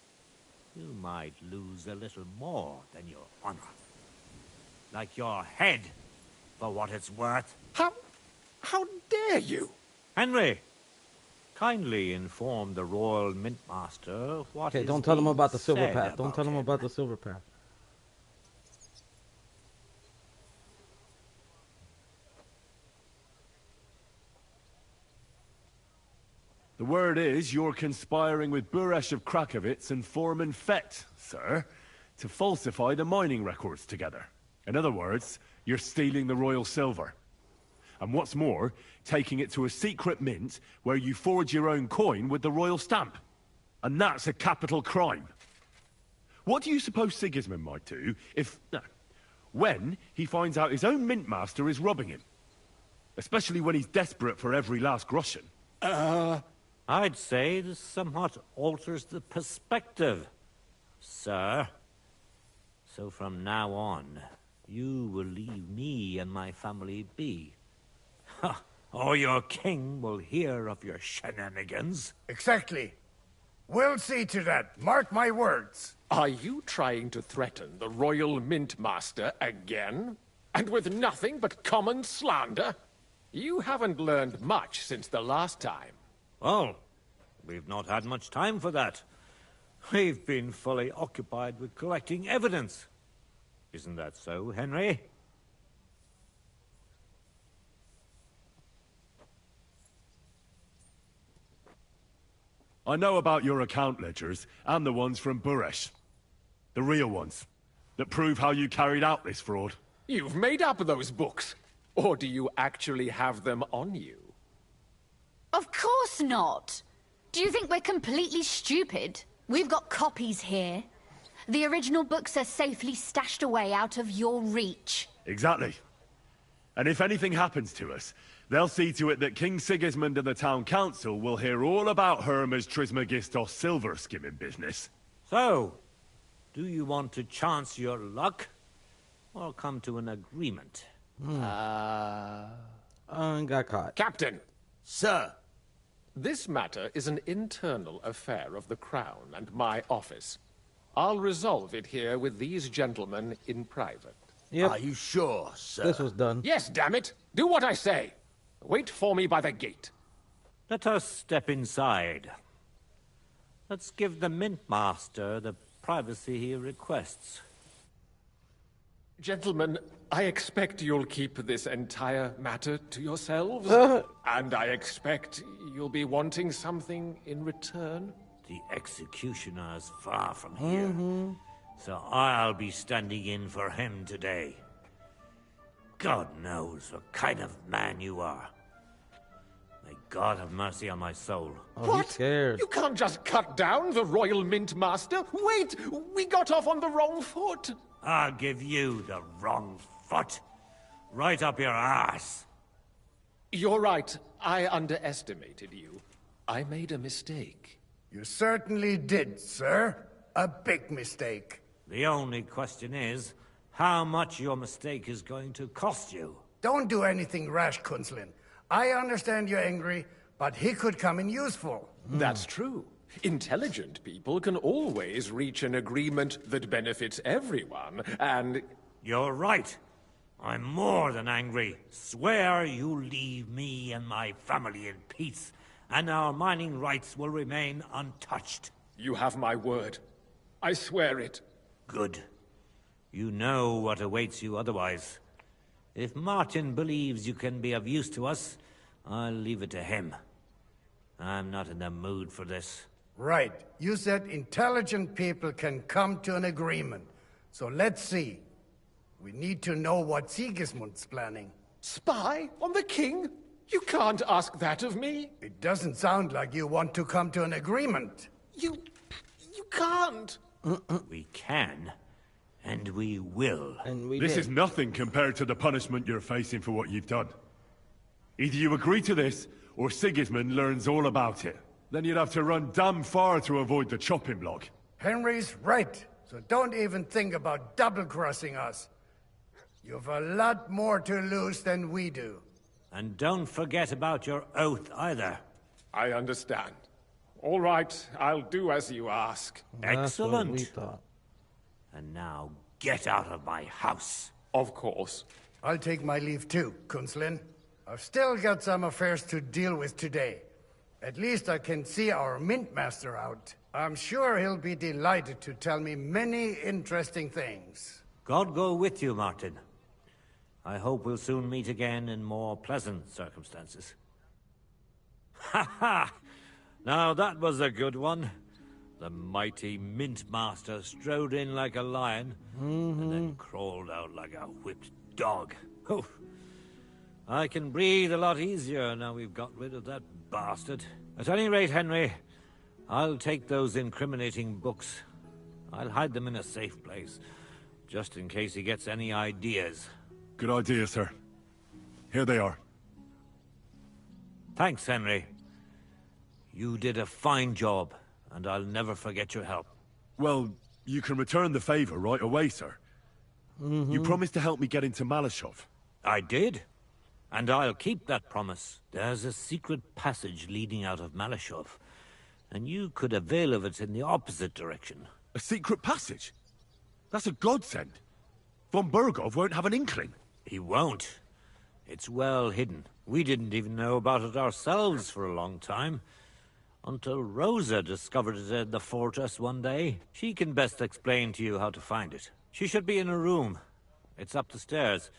you might lose a little more than your honor. Like your head, for what it's worth. How dare you? Henry, kindly inform the Royal Mint Master what Okay, is don't tell them being about the silver said path. Don't about tell them him. about the silver path. The word is you're conspiring with Buresh of Krakowitz and Foreman Fett, sir, to falsify the mining records together. In other words, you're stealing the royal silver. And what's more, taking it to a secret mint where you forge your own coin with the royal stamp. And that's a capital crime. What do you suppose Sigismund might do if... No. when he finds out his own mint master is robbing him. Especially when he's desperate for every last groschen. I'd say this somewhat alters the perspective, sir. So from now on, you will leave me and my family be. Or your king will hear of your shenanigans. Exactly. We'll see to that. Mark my words. Are you trying to threaten the Royal Mint Master again? And with nothing but common slander? You haven't learned much since the last time. Well, we've not had much time for that. We've been fully occupied with collecting evidence. Isn't that so, Henry? I know about your account ledgers, and the ones from Buresh. The real ones, that prove how you carried out this fraud. You've made up those books. Or do you actually have them on you? Of course not. Do you think we're completely stupid? We've got copies here. The original books are safely stashed away out of your reach. Exactly. And if anything happens to us, they'll see to it that King Sigismund and the town council will hear all about Hermes Trismegistos silver skimming business. So, do you want to chance your luck? Or come to an agreement? Got caught. Captain! Sir! This matter is an internal affair of the Crown and my office. I'll resolve it here with these gentlemen in private. Yep. Are you sure, sir? This was done. Yes, damn it! Do what I say! Wait for me by the gate. Let us step inside. Let's give the Mint Master the privacy he requests. Gentlemen, I expect you'll keep this entire matter to yourselves. And I expect you'll be wanting something in return. The executioner is far from here, so I'll be standing in for him today. God knows what kind of man you are. May God have mercy on my soul. Oh, What? he's scared. You can't just cut down the Royal Mint Master. Wait! We got off on the wrong foot. I'll give you the wrong foot. Right up your ass. You're right. I underestimated you. I made a mistake. You certainly did, sir. A big mistake. The only question is, how much your mistake is going to cost you. Don't do anything rash, Kunzlin. I understand you're angry, but he could come in useful. That's true. Intelligent people can always reach an agreement that benefits everyone, and... You're right. I'm more than angry. Swear you leave me and my family in peace, and our mining rights will remain untouched. You have my word. I swear it. Good. You know what awaits you otherwise. If Martin believes you can be of use to us, I'll leave it to him. I'm not in the mood for this. Right. You said intelligent people can come to an agreement. So let's see. We need to know what Sigismund's planning. Spy on the king? You can't ask that of me. It doesn't sound like you want to come to an agreement. You can't. We can, and we will. And we This did. is nothing compared to the punishment you're facing for what you've done. Either you agree to this, or Sigismund learns all about it. Then you'd have to run damn far to avoid the chopping block. Henry's right. So don't even think about double-crossing us. You've a lot more to lose than we do. And don't forget about your oath either. I understand. All right, I'll do as you ask. That's what Excellent. we thought. And now get out of my house. Of course. I'll take my leave too, Kunzlin. I've still got some affairs to deal with today. At least I can see our Mint Master out. I'm sure he'll be delighted to tell me many interesting things. God go with you, Martin. I hope we'll soon meet again in more pleasant circumstances. Ha ha! Now that was a good one. The mighty Mint Master strode in like a lion, and then crawled out like a whipped dog. Oof. I can breathe a lot easier now we've got rid of that bastard. At any rate, Henry, I'll take those incriminating books. I'll hide them in a safe place. just in case he gets any ideas. Good idea, sir. Here they are. Thanks, Henry. You did a fine job, and I'll never forget your help. Well, you can return the favor right away, sir. You promised to help me get into Malashov. I did. And I'll keep that promise. There's a secret passage leading out of Malashov, and you could avail of it in the opposite direction. A secret passage? That's a godsend. Von Burgov won't have an inkling. He won't. It's well hidden. We didn't even know about it ourselves for a long time. Until Rosa discovered it in the fortress one day. She can best explain to you how to find it. She should be in a room. It's up the stairs.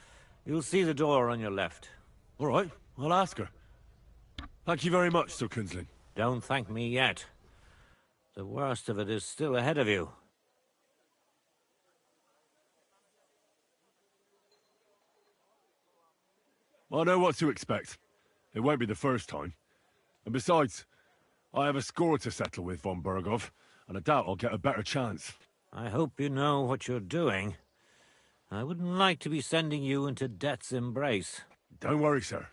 You'll see the door on your left. All right, I'll ask her. Thank you very much, Sir Kunzlin. Don't thank me yet. The worst of it is still ahead of you. I know what to expect. It won't be the first time. And besides, I have a score to settle with Von Burgov, and I doubt I'll get a better chance. I hope you know what you're doing. I wouldn't like to be sending you into death's embrace. Don't worry, sir.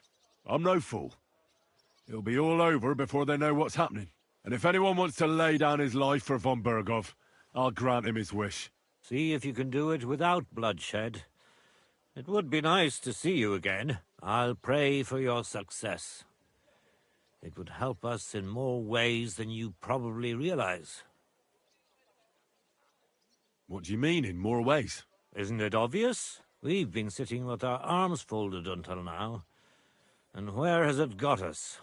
I'm no fool. It'll be all over before they know what's happening. And if anyone wants to lay down his life for Von Burgov, I'll grant him his wish. See if you can do it without bloodshed. It would be nice to see you again. I'll pray for your success. It would help us in more ways than you probably realize. What do you mean, in more ways? Isn't it obvious? We've been sitting with our arms folded until now. And where has it got us?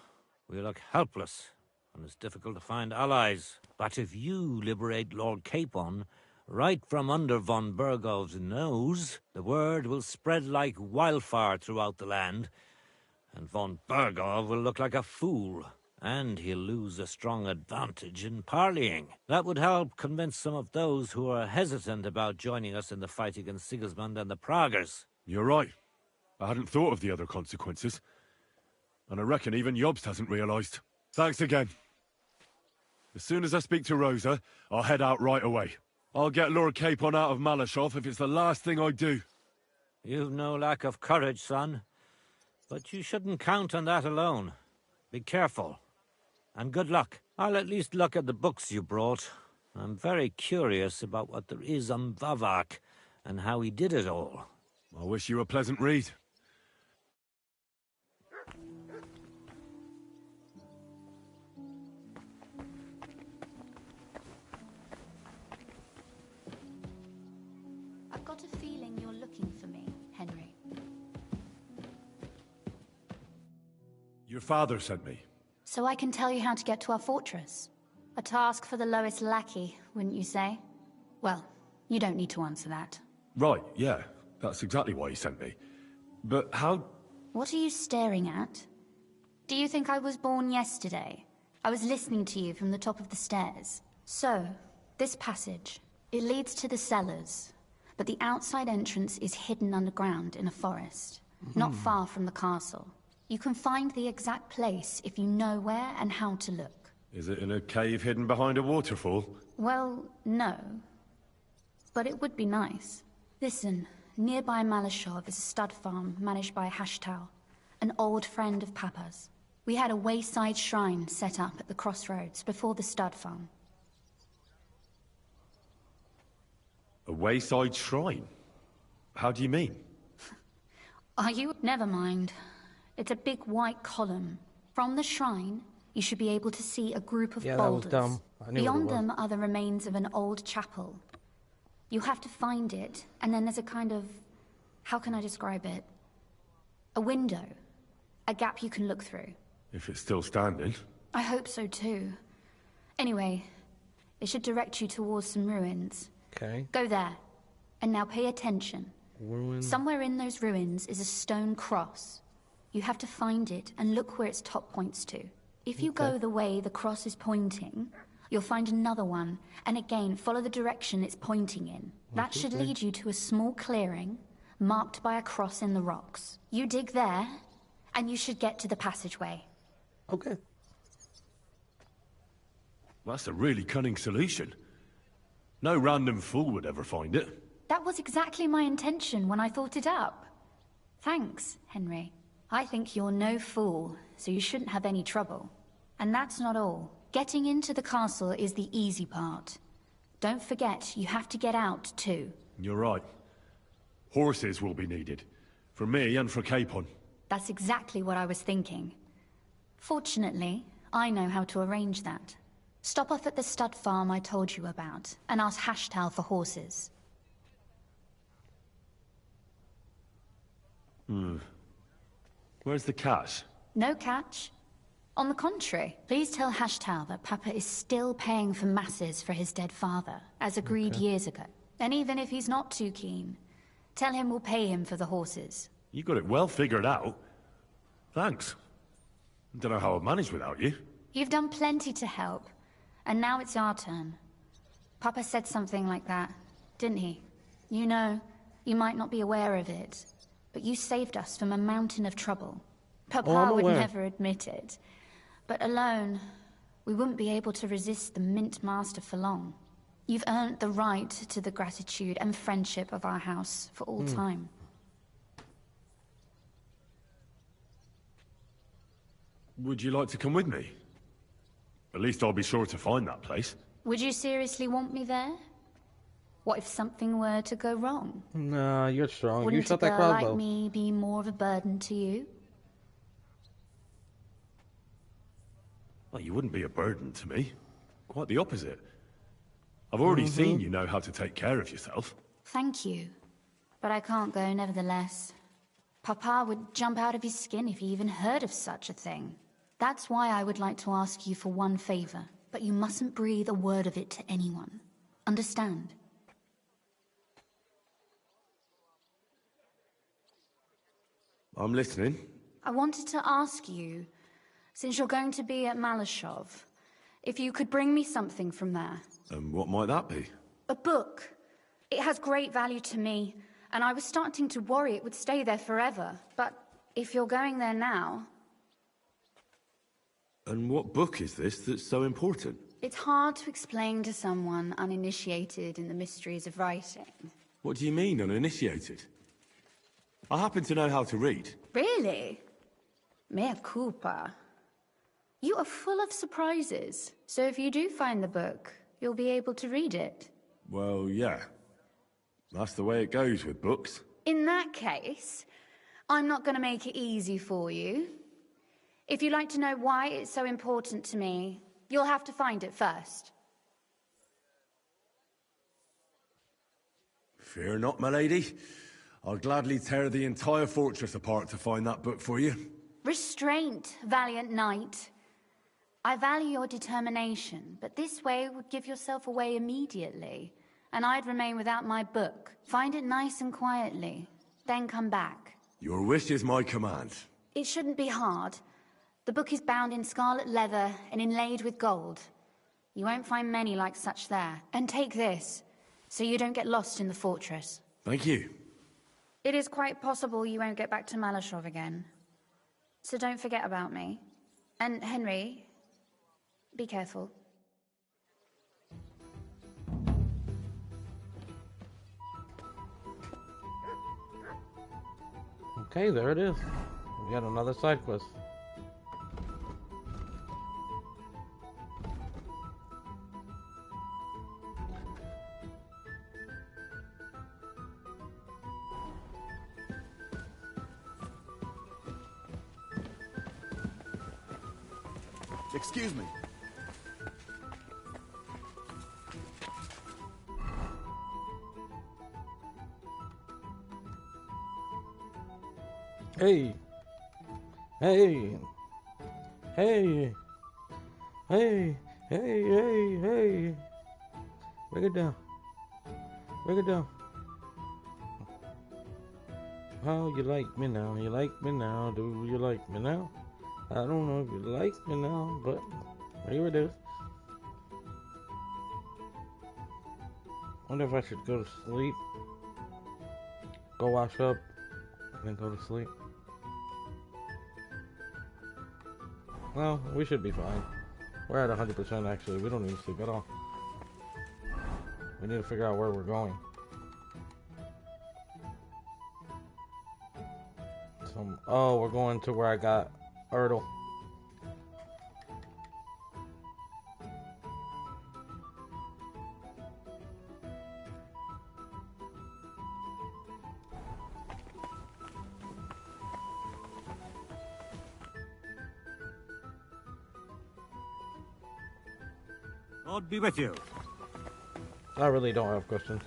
We look helpless, and it's difficult to find allies. But if you liberate Lord Capon, right from under von Burgov's nose, the word will spread like wildfire throughout the land, and von Burgov will look like a fool, and he'll lose a strong advantage in parleying. That would help convince some of those who are hesitant about joining us in the fight against Sigismund and the Praguers. You're right. I hadn't thought of the other consequences. And I reckon even Jobst hasn't realized. Thanks again. As soon as I speak to Rosa, I'll head out right away. I'll get Lord Capon out of Malashov if it's the last thing I do. You've no lack of courage, son. But you shouldn't count on that alone. Be careful. And good luck. I'll at least look at the books you brought. I'm very curious about what there is on Vavak, and how he did it all. I wish you a pleasant read. I've got a feeling you're looking for me, Henry. Your father sent me. So I can tell you how to get to our fortress. A task for the lowest lackey, wouldn't you say? Well, you don't need to answer that. Right, yeah. That's exactly why he sent me. But how... What are you staring at? Do you think I was born yesterday? I was listening to you from the top of the stairs. So, this passage, it leads to the cellars, but the outside entrance is hidden underground in a forest, not far from the castle. You can find the exact place if you know where and how to look. Is it in a cave hidden behind a waterfall? Well, no. But it would be nice. Listen, nearby Malashov is a stud farm managed by Hashtal, an old friend of Papa's. We had a wayside shrine set up at the crossroads before the stud farm. A wayside shrine? How do you mean? Are you? Never mind. It's a big white column. From the shrine, you should be able to see a group of boulders. That was dumb. I knew Beyond what it was. them are the remains of an old chapel. You have to find it, and then there's a kind of... how can I describe it? A window. A gap you can look through. If it's still standing. I hope so too. Anyway, it should direct you towards some ruins. Okay. Go there. And now pay attention. Ruins. Somewhere in those ruins is a stone cross. You have to find it and look where its top points to. If you go the way the cross is pointing, you'll find another one, and again, follow the direction it's pointing in. That should lead you to a small clearing, marked by a cross in the rocks. You dig there, and you should get to the passageway. Okay. That's a really cunning solution. No random fool would ever find it. That was exactly my intention when I thought it up. Thanks, Henry. I think you're no fool, so you shouldn't have any trouble. And that's not all. Getting into the castle is the easy part. Don't forget, you have to get out, too. You're right. Horses will be needed. For me and for Capon. That's exactly what I was thinking. Fortunately, I know how to arrange that. Stop off at the stud farm I told you about, and ask Hashtal for horses. Where's the cash? No catch. On the contrary, please tell Hashtal that Papa is still paying for masses for his dead father, as agreed years ago. And even if he's not too keen, tell him we'll pay him for the horses. You got it well figured out. Thanks. Don't know how I'd manage without you. You've done plenty to help, and now it's our turn. Papa said something like that, didn't he? You know, you might not be aware of it, but you saved us from a mountain of trouble. Papa would never admit it, but alone, we wouldn't be able to resist the Mint Master for long. You've earned the right to the gratitude and friendship of our house for all time. Would you like to come with me? At least I'll be sure to find that place. Would you seriously want me there? What if something were to go wrong? Nah, you're strong. Wouldn't you shot a that girl crossbow. like me be more of a burden to you? Well, you wouldn't be a burden to me. Quite the opposite. I've already seen you know how to take care of yourself. Thank you. But I can't go nevertheless. Papa would jump out of his skin if he even heard of such a thing. That's why I would like to ask you for one favor, but you mustn't breathe a word of it to anyone. Understand? I'm listening. I wanted to ask you, since you're going to be at Malashov, if you could bring me something from there. And what might that be? A book. It has great value to me, and I was starting to worry it would stay there forever. But if you're going there now... And what book is this that's so important? It's hard to explain to someone uninitiated in the mysteries of writing. What do you mean, uninitiated? I happen to know how to read. Really? Mea culpa. You are full of surprises. So if you do find the book, you'll be able to read it. Well, yeah. That's the way it goes with books. In that case, I'm not going to make it easy for you. If you'd like to know why it's so important to me, you'll have to find it first. Fear not, my lady. I'll gladly tear the entire fortress apart to find that book for you. Restraint, valiant knight. I value your determination, but this way would give yourself away immediately, and I'd remain without my book. Find it nice and quietly, then come back. Your wish is my command. It shouldn't be hard. The book is bound in scarlet leather and inlaid with gold. You won't find many like such there. And take this, so you don't get lost in the fortress. Thank you. It is quite possible you won't get back to Malashov again. So don't forget about me. And Henry, be careful. Okay, there it is. We got another side quest. Excuse me. Hey. Hey. Hey. Hey. Hey. Bring it down. Bring it down. How you like me now? You like me now? Do you like me now? I don't know if you like me now, but here it is. Wonder if I should go to sleep. Go wash up, and then go to sleep. Well, we should be fine. We're at 100% actually. We don't need to sleep at all. We need to figure out where we're going. Oh, we're going to where I got Erdl. God be with you. I really don't have questions.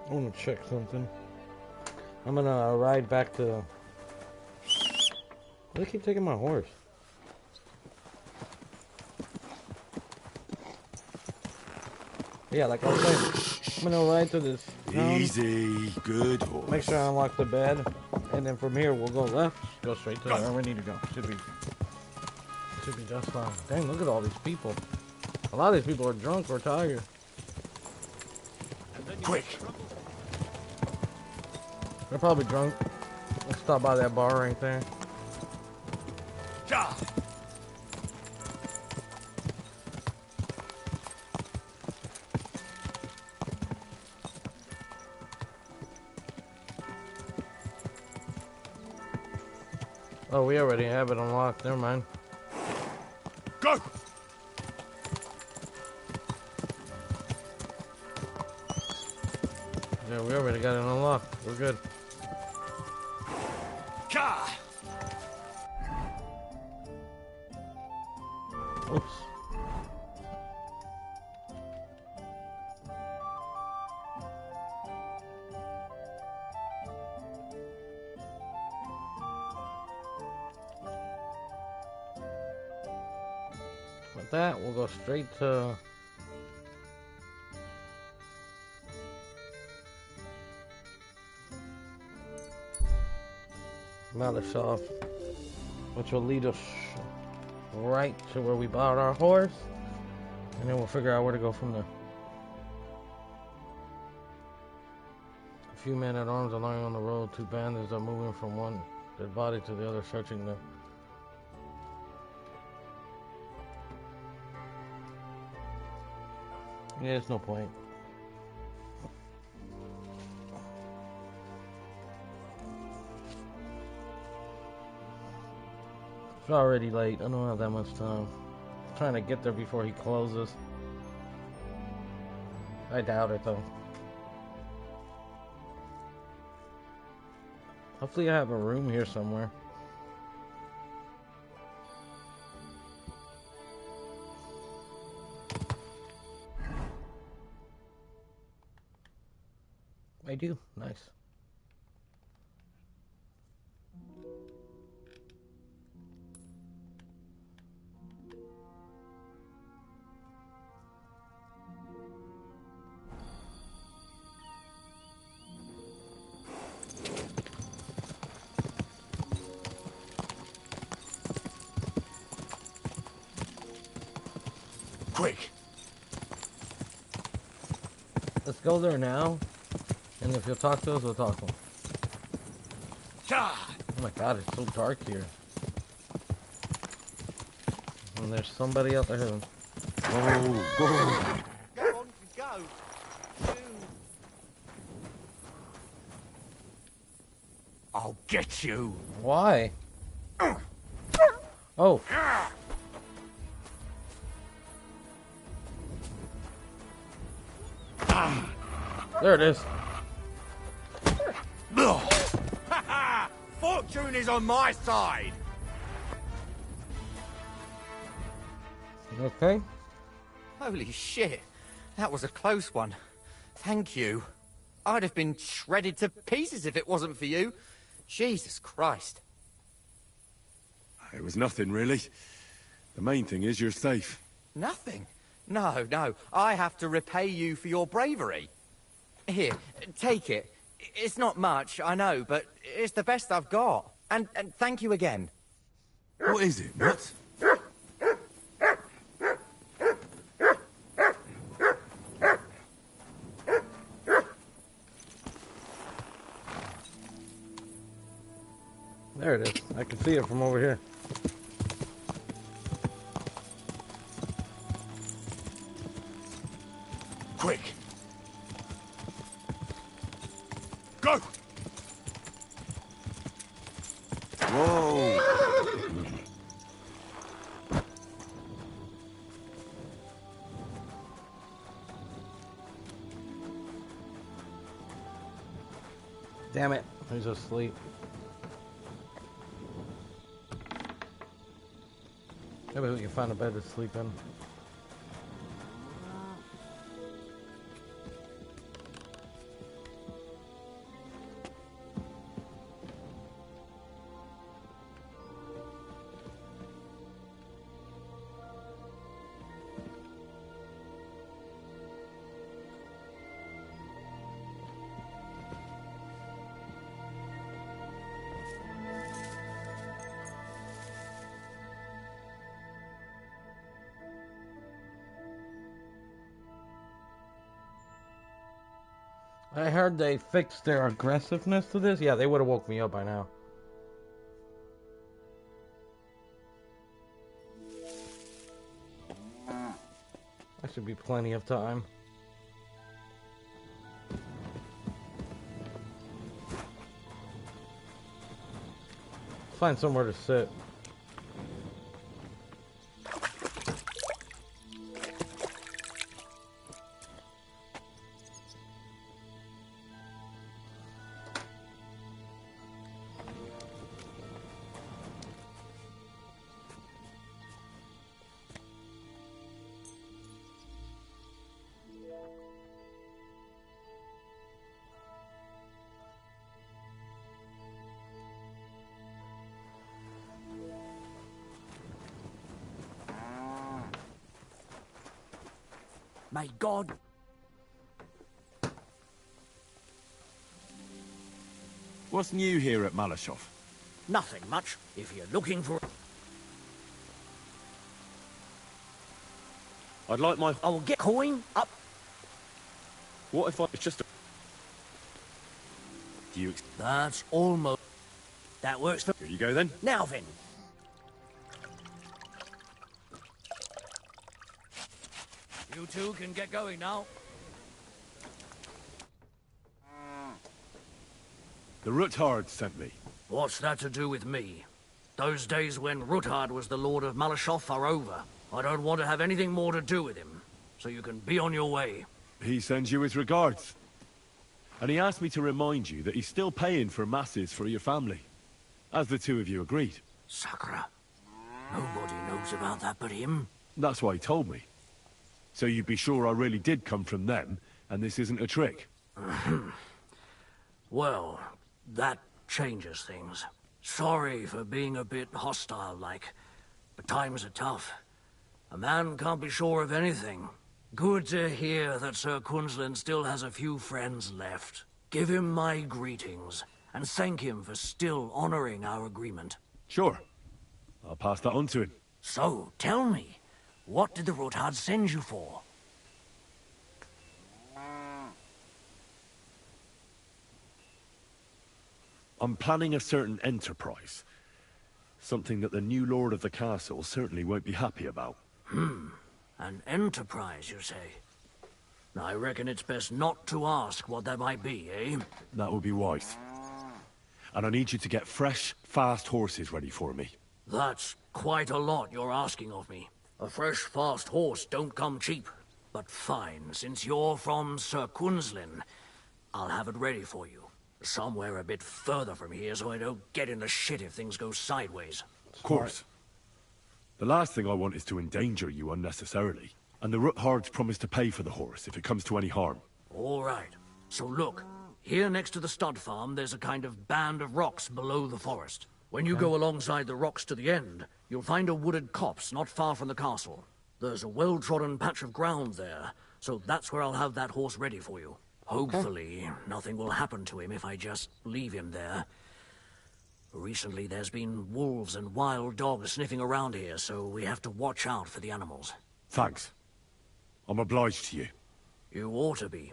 I want to check something. I'm gonna ride back to... Why do they keep taking my horse? Yeah, like I was saying, I'm gonna ride to this town. Easy, good horse. Make sure I unlock the bed, and then from here we'll go left, go straight to where we need to go. Should be just fine. Dang, look at all these people. A lot of these people are drunk or tired. Quick! They're probably drunk. Let's stop by that bar right there. Ja. Oh, we already have it unlocked. Never mind. Go! Yeah, we already got it unlocked. We're good. Ka! Oops. With that, we'll go straight to... Malishov, which will lead us right to where we bought our horse, and then we'll figure out where to go from there. A few men at arms are lying on the road. Two bandits are moving from one dead body to the other, searching them. Yeah, there's no point. It's already late. I don't have that much time. I'm trying to get there before he closes. I doubt it, though. Hopefully I have a room here somewhere. I do. Nice. Quick! Let's go there now. And if you'll talk to us, we'll talk to him. Ja. Oh my god, it's so dark here. And there's somebody out there. Oh, Go on, go. I'll get you. Why? Oh. There it is. Fortune is on my side. Okay. Holy shit. That was a close one. Thank you. I'd have been shredded to pieces if it wasn't for you. Jesus Christ. It was nothing, really. The main thing is you're safe. Nothing? No, no. I have to repay you for your bravery. Here, take it. It's not much, I know, but it's the best I've got. And thank you again. What is it, Nuts? There it is. I can see it from over here. Quick! Go! Whoa! Damn it. He's asleep. Maybe we can find a bed to sleep in. I heard they fixed their aggressiveness to this. Yeah, they would have woke me up by now. That should be plenty of time. Find somewhere to sit. May God... What's new here at Malashov? Nothing much. If you're looking for... I'd like my... I will get coin up. What if it's just a... Do you... That's almost... That works for... Here you go then. Now then. You two can get going now. The Ruthard sent me. What's that to do with me? Those days when Ruthard was the Lord of Malashov are over. I don't want to have anything more to do with him. So you can be on your way. He sends you his regards. And he asked me to remind you that he's still paying for masses for your family. As the two of you agreed. Sakura. Nobody knows about that but him. That's why he told me. So you'd be sure I really did come from them, and this isn't a trick? Well, that changes things. Sorry for being a bit hostile-like, but times are tough. A man can't be sure of anything. Good to hear that Sir Kunzlin still has a few friends left. Give him my greetings, and thank him for still honoring our agreement. Sure. I'll pass that on to him. So, tell me, what did the Ruthard send you for? I'm planning a certain enterprise. Something that the new lord of the castle certainly won't be happy about. An enterprise, you say? I reckon it's best not to ask what that might be, eh? That would be wise. And I need you to get fresh, fast horses ready for me. That's quite a lot you're asking of me. A fresh, fast horse don't come cheap. But fine, since you're from Sir Kunzlin, I'll have it ready for you. Somewhere a bit further from here so I don't get in the shit if things go sideways. Of course. The last thing I want is to endanger you unnecessarily. And the Ruthards promise to pay for the horse if it comes to any harm. All right. So look, here next to the stud farm there's a kind of band of rocks below the forest. When you go alongside the rocks to the end, you'll find a wooded copse not far from the castle. There's a well-trodden patch of ground there, so that's where I'll have that horse ready for you. Hopefully, nothing will happen to him if I just leave him there. Recently, there's been wolves and wild dogs sniffing around here, so we have to watch out for the animals. Thanks. I'm obliged to you. You ought to be.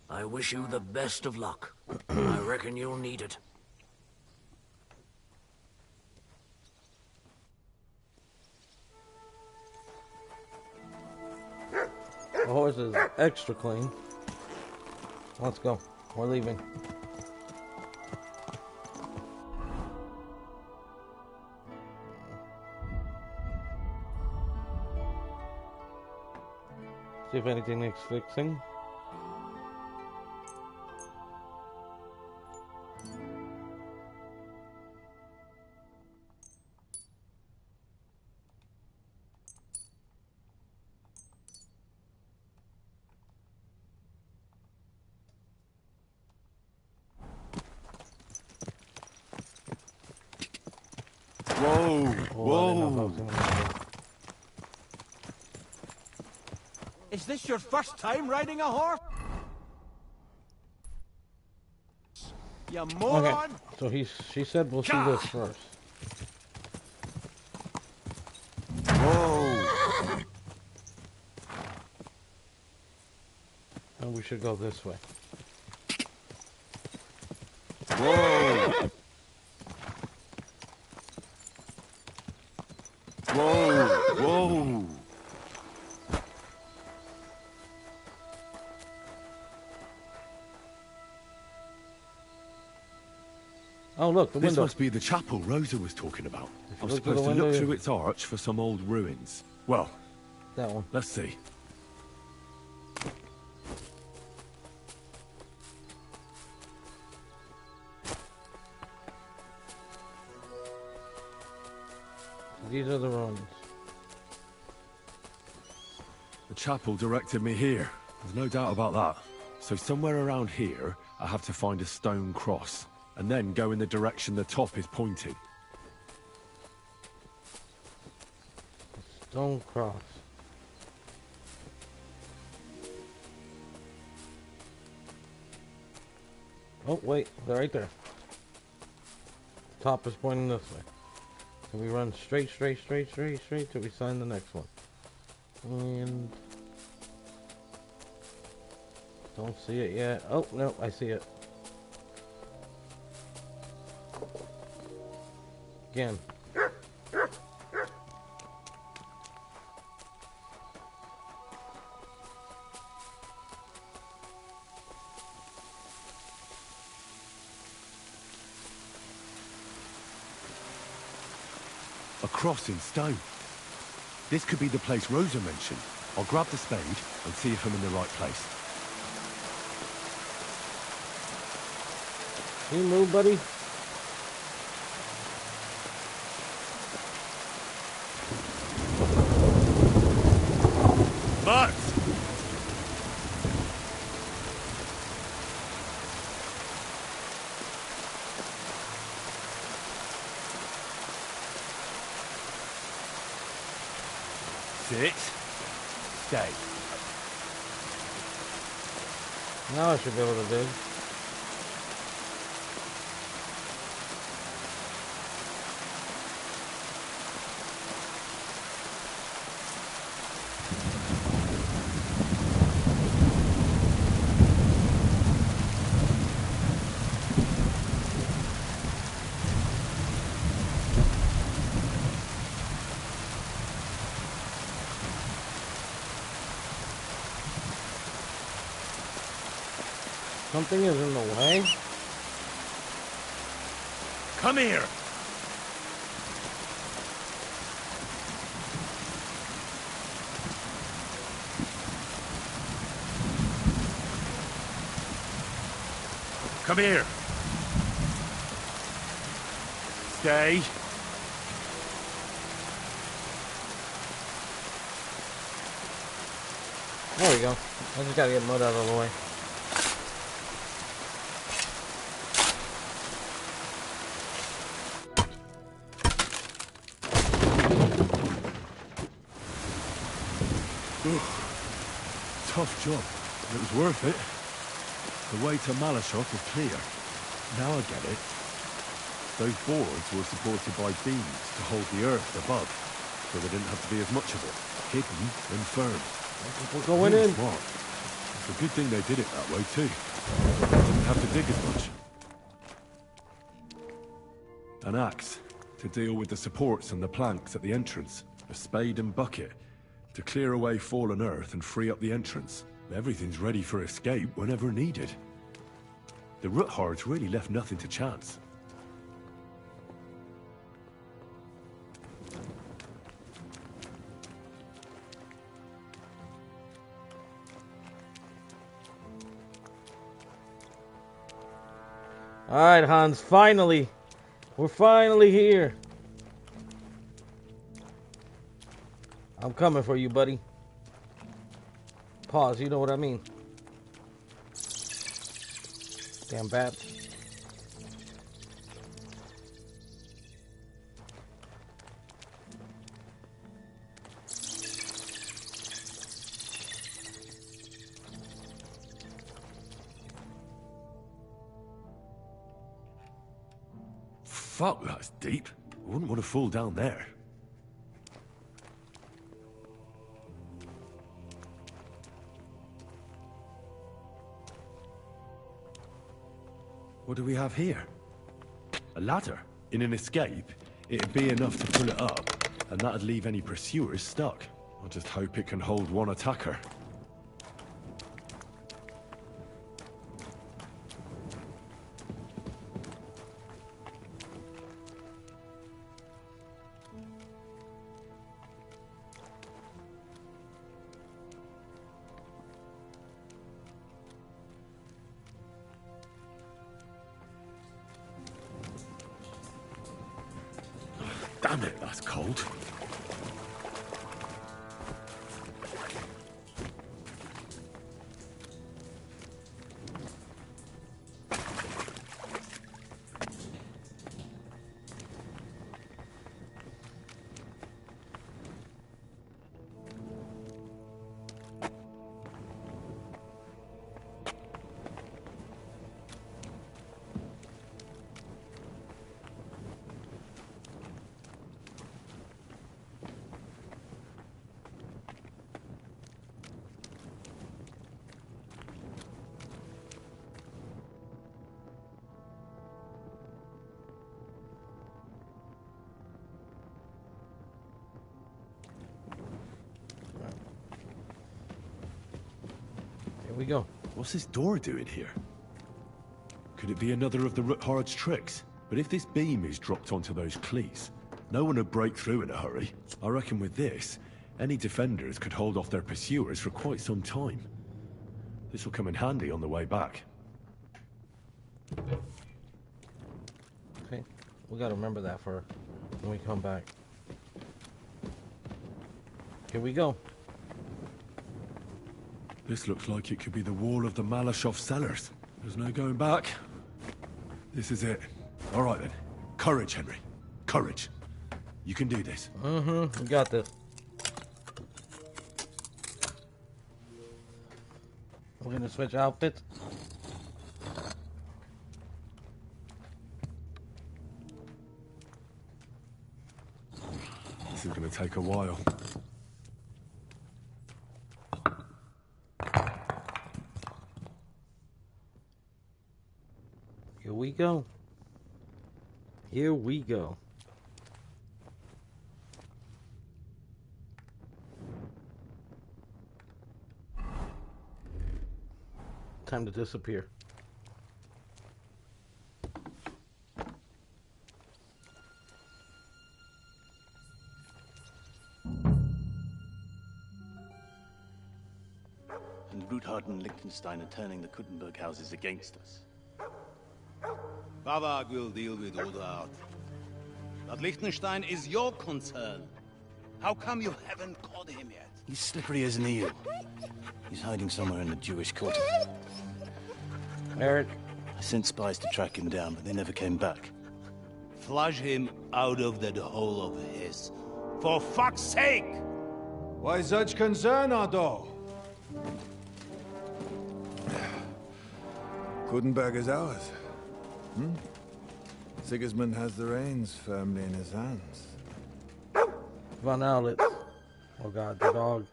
I wish you the best of luck. I reckon you'll need it. The horse is extra clean. Let's go. We're leaving. See if anything needs fixing. Whoa! Whoa! Is this your first time riding a horse? You moron! Okay, so she said we'll see this first. Whoa! And we should go this way. Whoa! Whoa! Whoa! Oh, look, the This window. must be the chapel Rosa was talking about. I'm look through supposed the to look window, through its arch for some old ruins. Well, that one. Let's see. These are the ruins. The chapel directed me here. There's no doubt about that. So somewhere around here, I have to find a stone cross, and then go in the direction the top is pointing. Stone cross. Oh, wait, they're right there. Top is pointing this way. Can we run straight till we sign the next one? And don't see it yet. Oh, no, I see it. Again. A cross in stone. This could be the place Rosa mentioned. I'll grab the spade and see if I'm in the right place. Can you move, buddy? But sit. Stay. Now I should be able to dig. Something is in the way. Come here. Come here. Stay. There we go. I just gotta get mud out of the way. Tough job. It was worth it. The way to Malashov is clear. Now I get it. Those boards were supported by beams to hold the earth above, so there didn't have to be as much of it. Hidden and firm. We're going Really in. smart. It's a good thing they did it that way too. Didn't have to dig as much. An axe to deal with the supports and the planks at the entrance. A spade and bucket to clear away fallen earth and free up the entrance. Everything's ready for escape whenever needed. The root hordes really left nothing to chance. Alright, Hans, finally. We're finally here. I'm coming for you, buddy. Pause, you know what I mean. Damn bats. Fuck, that's deep. I wouldn't want to fall down there. What do we have here? A ladder? In an escape, it'd be enough to pull it up, and that'd leave any pursuers stuck. I'll just hope it can hold one attacker. Damn it, that's cold. Here we go. What's this door doing here? Could it be another of the Root Horde's tricks? But if this beam is dropped onto those cleats, no one would break through in a hurry. I reckon with this, any defenders could hold off their pursuers for quite some time. This will come in handy on the way back. Okay, we gotta remember that for when we come back. Here we go. This looks like it could be the wall of the Malashov cellars. There's no going back. This is it. All right then. Courage, Henry. Courage. You can do this. Mm-hmm. We got this. We're gonna switch outfits. This is gonna take a while. Here we go. Here we go. Time to disappear. And Ruthard and Liechtenstein are turning the Kuttenberg houses against us. Bavag will deal with Ruthard. But Liechtenstein is your concern. How come you haven't caught him yet? He's slippery as an eel. He's hiding somewhere in the Jewish quarter. Eric. I sent spies to track him down, but they never came back. Flush him out of that hole of his. For fuck's sake! Why such concern, Otto? Gutenberg is ours. Sigismund has the reins firmly in his hands. Von Owlitz. Oh god, the dog.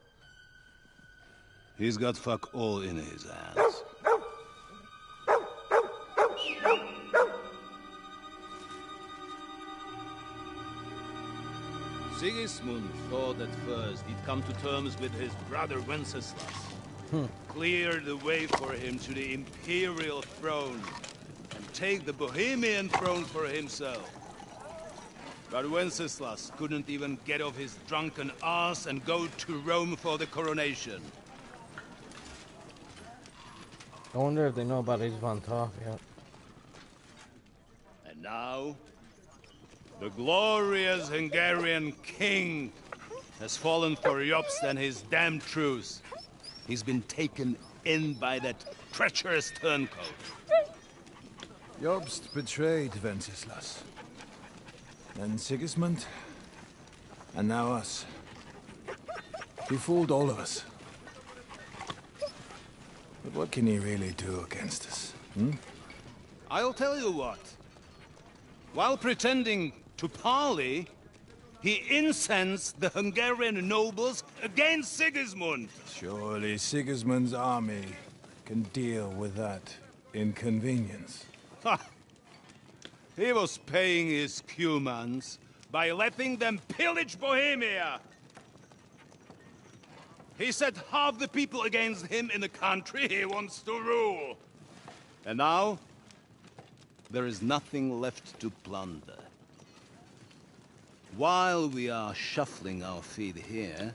He's got fuck all in his hands. Sigismund thought at first he'd come to terms with his brother Wenceslas. Clear the way for him to the imperial throne and take the Bohemian throne for himself. But Wenceslas couldn't even get off his drunken ass and go to Rome for the coronation. I wonder if they know about Ace von Toff yet. And now, the glorious Hungarian king has fallen for Jobst and his damn truce. He's been taken in by that treacherous turncoat. Jobst betrayed Wenceslas. Then Sigismund. And now us. He fooled all of us. But what can he really do against us? I'll tell you what. While pretending to parley, he incensed the Hungarian nobles against Sigismund. Surely Sigismund's army can deal with that inconvenience. Ha! He was paying his Cumans by letting them pillage Bohemia. He set half the people against him in the country he wants to rule. And now, there is nothing left to plunder. While we are shuffling our feet here,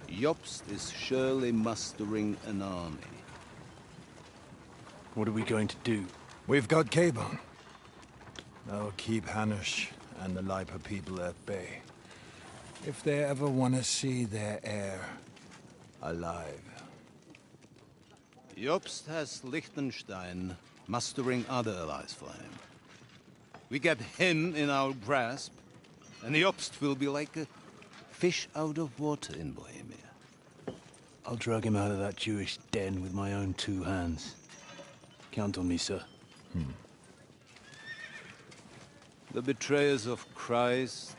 Jobst is surely mustering an army. What are we going to do? We've got Cabon. That'll keep Hanush and the Leipa people at bay. If they ever want to see their heir alive. Jobst has Liechtenstein mustering other allies for him. We get him in our grasp, and Jobst will be like a fish out of water in Bohemia. I'll drag him out of that Jewish den with my own two hands. Count on me, sir. The betrayers of Christ,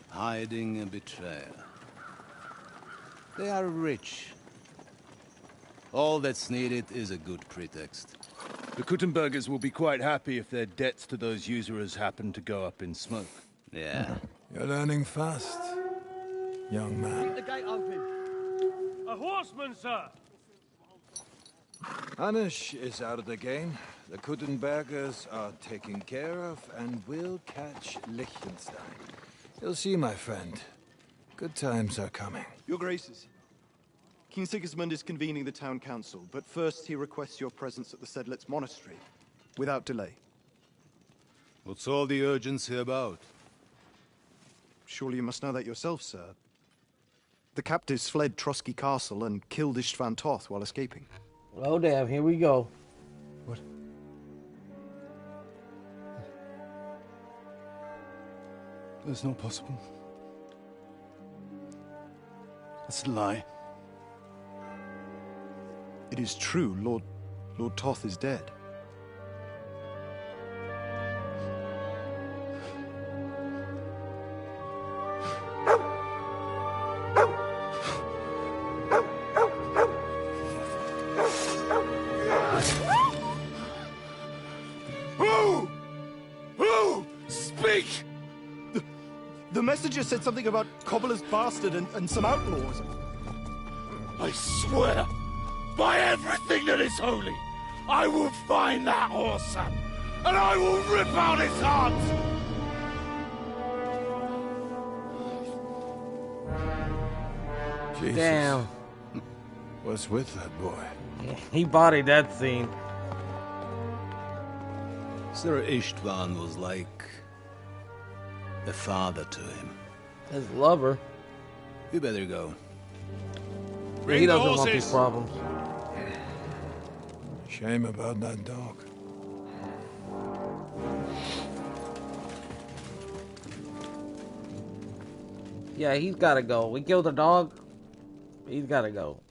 hiding a betrayer. They are rich. All that's needed is a good pretext. The Kuttenbergers will be quite happy if their debts to those usurers happen to go up in smoke. Yeah. You're learning fast, young man. Keep the gate open. A horseman, sir! Hanush is out of the game. The Kuttenbergers are taken care of, and we'll catch Liechtenstein. You'll see, my friend. Good times are coming. Your Graces, King Sigismund is convening the town council, but first he requests your presence at the Sedlitz monastery, without delay. What's all the urgency about? Surely you must know that yourself, sir. The captives fled Trotsky Castle and killed Istvan Toth while escaping. Oh damn, here we go. What? That's not possible. That's a lie. It is true, Lord Toth is dead. Who? Speak! The messenger said something about Cobbler's bastard and some outlaws. I swear, by everything that is holy, I will find that whoreson, and I will rip out his heart! Jesus. Damn. What's with that boy? He bodied that scene. Sir Istvan was like a father to him. His lover. You better go. He doesn't want these problems. Shame about that dog. Yeah, he's gotta go. We killed a dog. He's gotta go.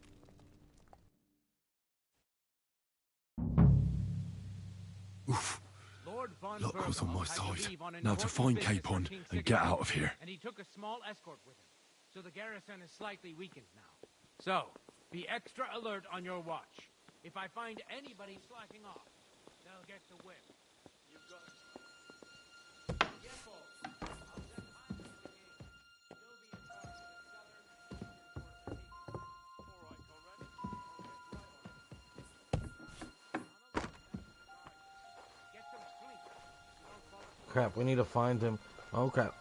was on my side. Now to find Capon and get out of here. And he took a small escort with him, so the garrison is slightly weakened now. So, be extra alert on your watch. If I find anybody slacking off, they'll get the whip. You've got... Crap, we need to find him. Oh crap.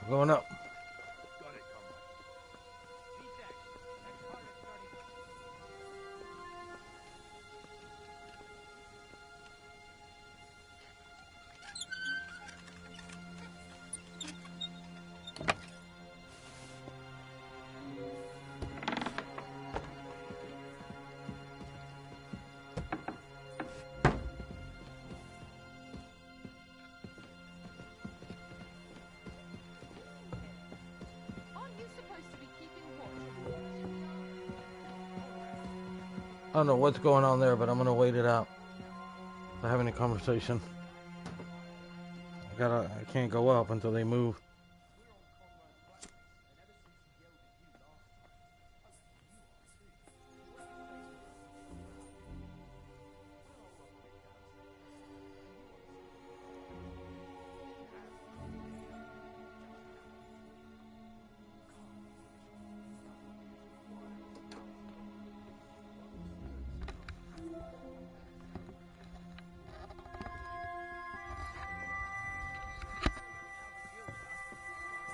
We're going up. I don't know what's going on there, but I'm gonna wait it out. They're having a conversation. I can't go up until they move.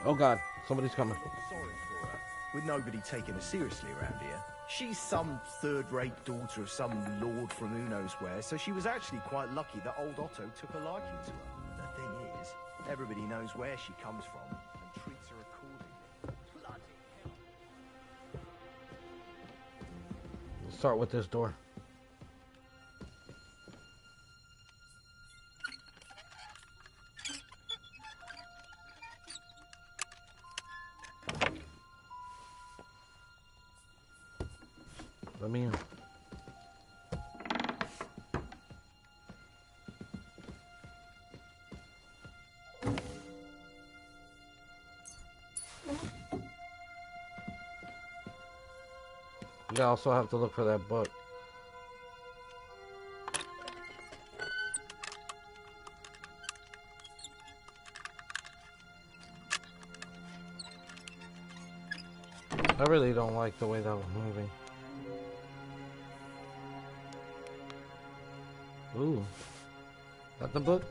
Oh god, somebody's coming. Sorry for her. With nobody taking her seriously around here. She's some third-rate daughter of some lord from who knows where, so she was actually quite lucky that old Otto took a liking to her. The thing is, everybody knows where she comes from and treats her accordingly. Bloody hell. Let's start with this door. Let me in. You also have to look for that book. I really don't like the way that was moving. Ooh. That the book?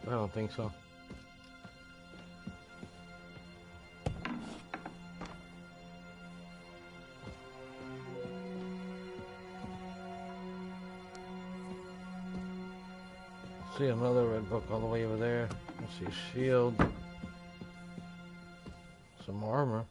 I don't think so. See another red book all the way over there. I see a shield. Some armor.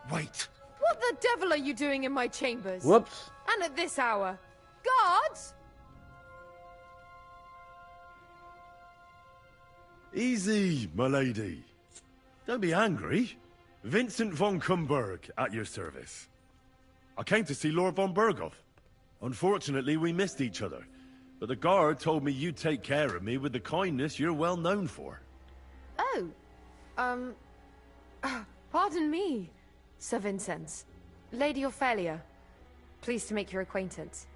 Wait! What the devil are you doing in my chambers? Whoops. And at this hour? Guards! Easy, my lady. Don't be angry. Vincent von Kumberg, at your service. I came to see Lord von Berghoff. Unfortunately, we missed each other. But the guard told me you'd take care of me with the kindness you're well known for. Oh. Pardon me, Sir Vincent. Lady Ophelia. Pleased to make your acquaintance.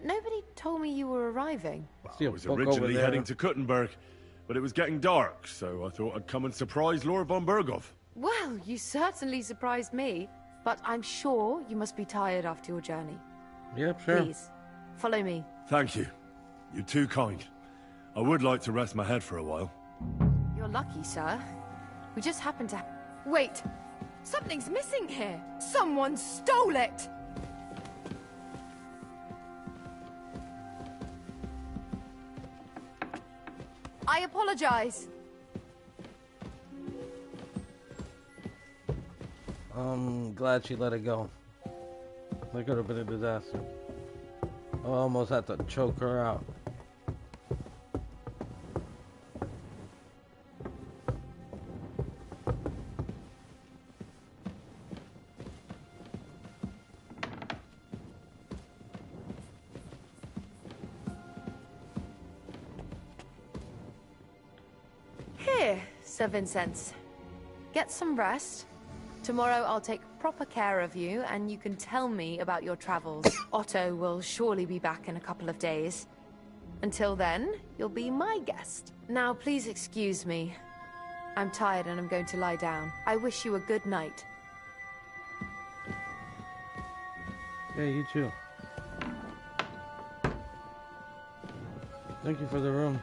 Nobody told me you were arriving. I was originally heading to Kuttenberg, but it was getting dark, so I thought I'd come and surprise Lord von Berghoff. Well, you certainly surprised me, but I'm sure you must be tired after your journey. Yep, sure. Please, follow me. Thank you. You're too kind. I would like to rest my head for a while. You're lucky, sir. We just happened to... Wait! Something's missing here! Someone stole it! I apologize. I'm glad she let it go. That could have been a disaster. I almost had to choke her out. Here, Sir Vincent. Get some rest. Tomorrow I'll take proper care of you, and you can tell me about your travels. Otto will surely be back in a couple of days. Until then, you'll be my guest. Now, please excuse me. I'm tired and I'm going to lie down. I wish you a good night. Yeah, you too. Thank you for the room.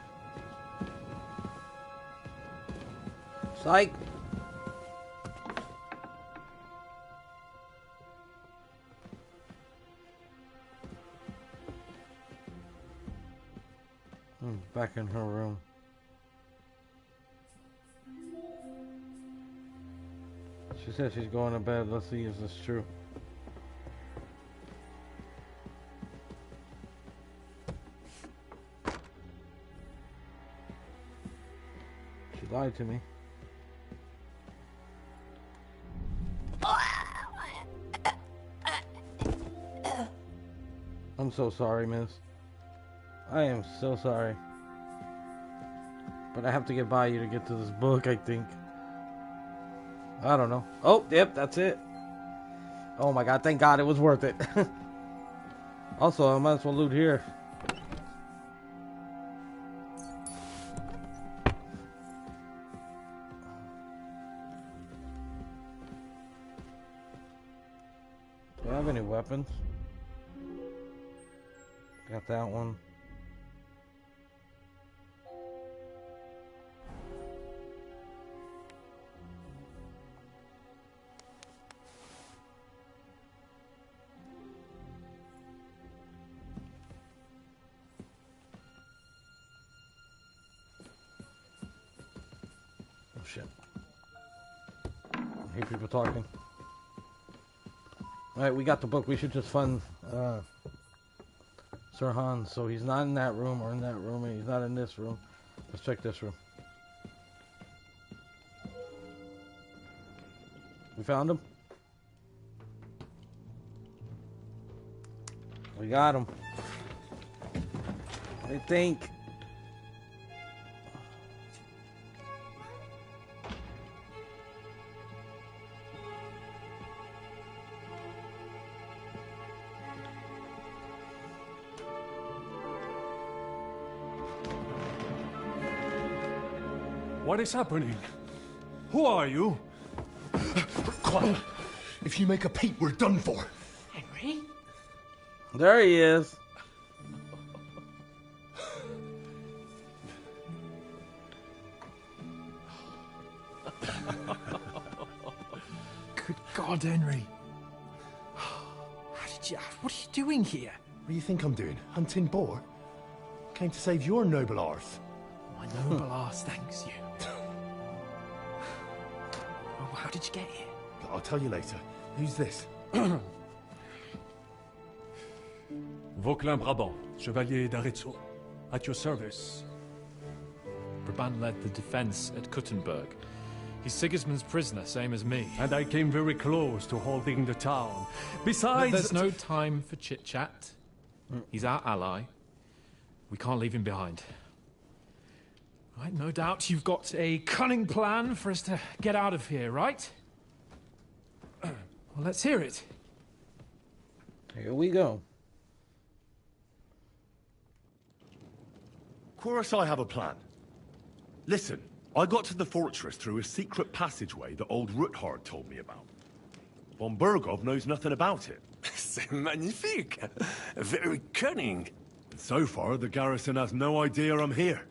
Psych! Back in her room. She said she's going to bed. Let's see if this is true. She lied to me. I'm so sorry, miss. I am so sorry. But I have to get by you to get to this book, I think. I don't know. Oh, yep, that's it. Oh my god, thank god it was worth it. Also, I might as well loot here. Do I have any weapons? Got that one. Oh shit. I hear people talking. Alright, we got the book. We should just fund Sir Hans. So he's not in that room or in that room, and he's not in this room. Let's check this room. We found him? We got him. I think. What is happening? Who are you? Quiet. If you make a peep, we're done for. Henry? There he is. Good God, Henry. What are you doing here? What do you think I'm doing? Hunting boar? Came to save your noble arse. My noble arse thanks you. Oh, how did you get here? I'll tell you later. Who's this? Vauquelin Brabant, Chevalier d'Aretzo. At your service. Brabant led the defense at Kuttenberg. He's Sigismund's prisoner, same as me. And I came very close to holding the town. Besides... There's no time for chit-chat. He's our ally. We can't leave him behind. Right, no doubt you've got a cunning plan for us to get out of here, right? Well, let's hear it. Here we go. Of course I have a plan. Listen, I got to the fortress through a secret passageway that old Ruthard told me about. Von Bergov knows nothing about it. C'est magnifique! Very cunning. And so far, the garrison has no idea I'm here.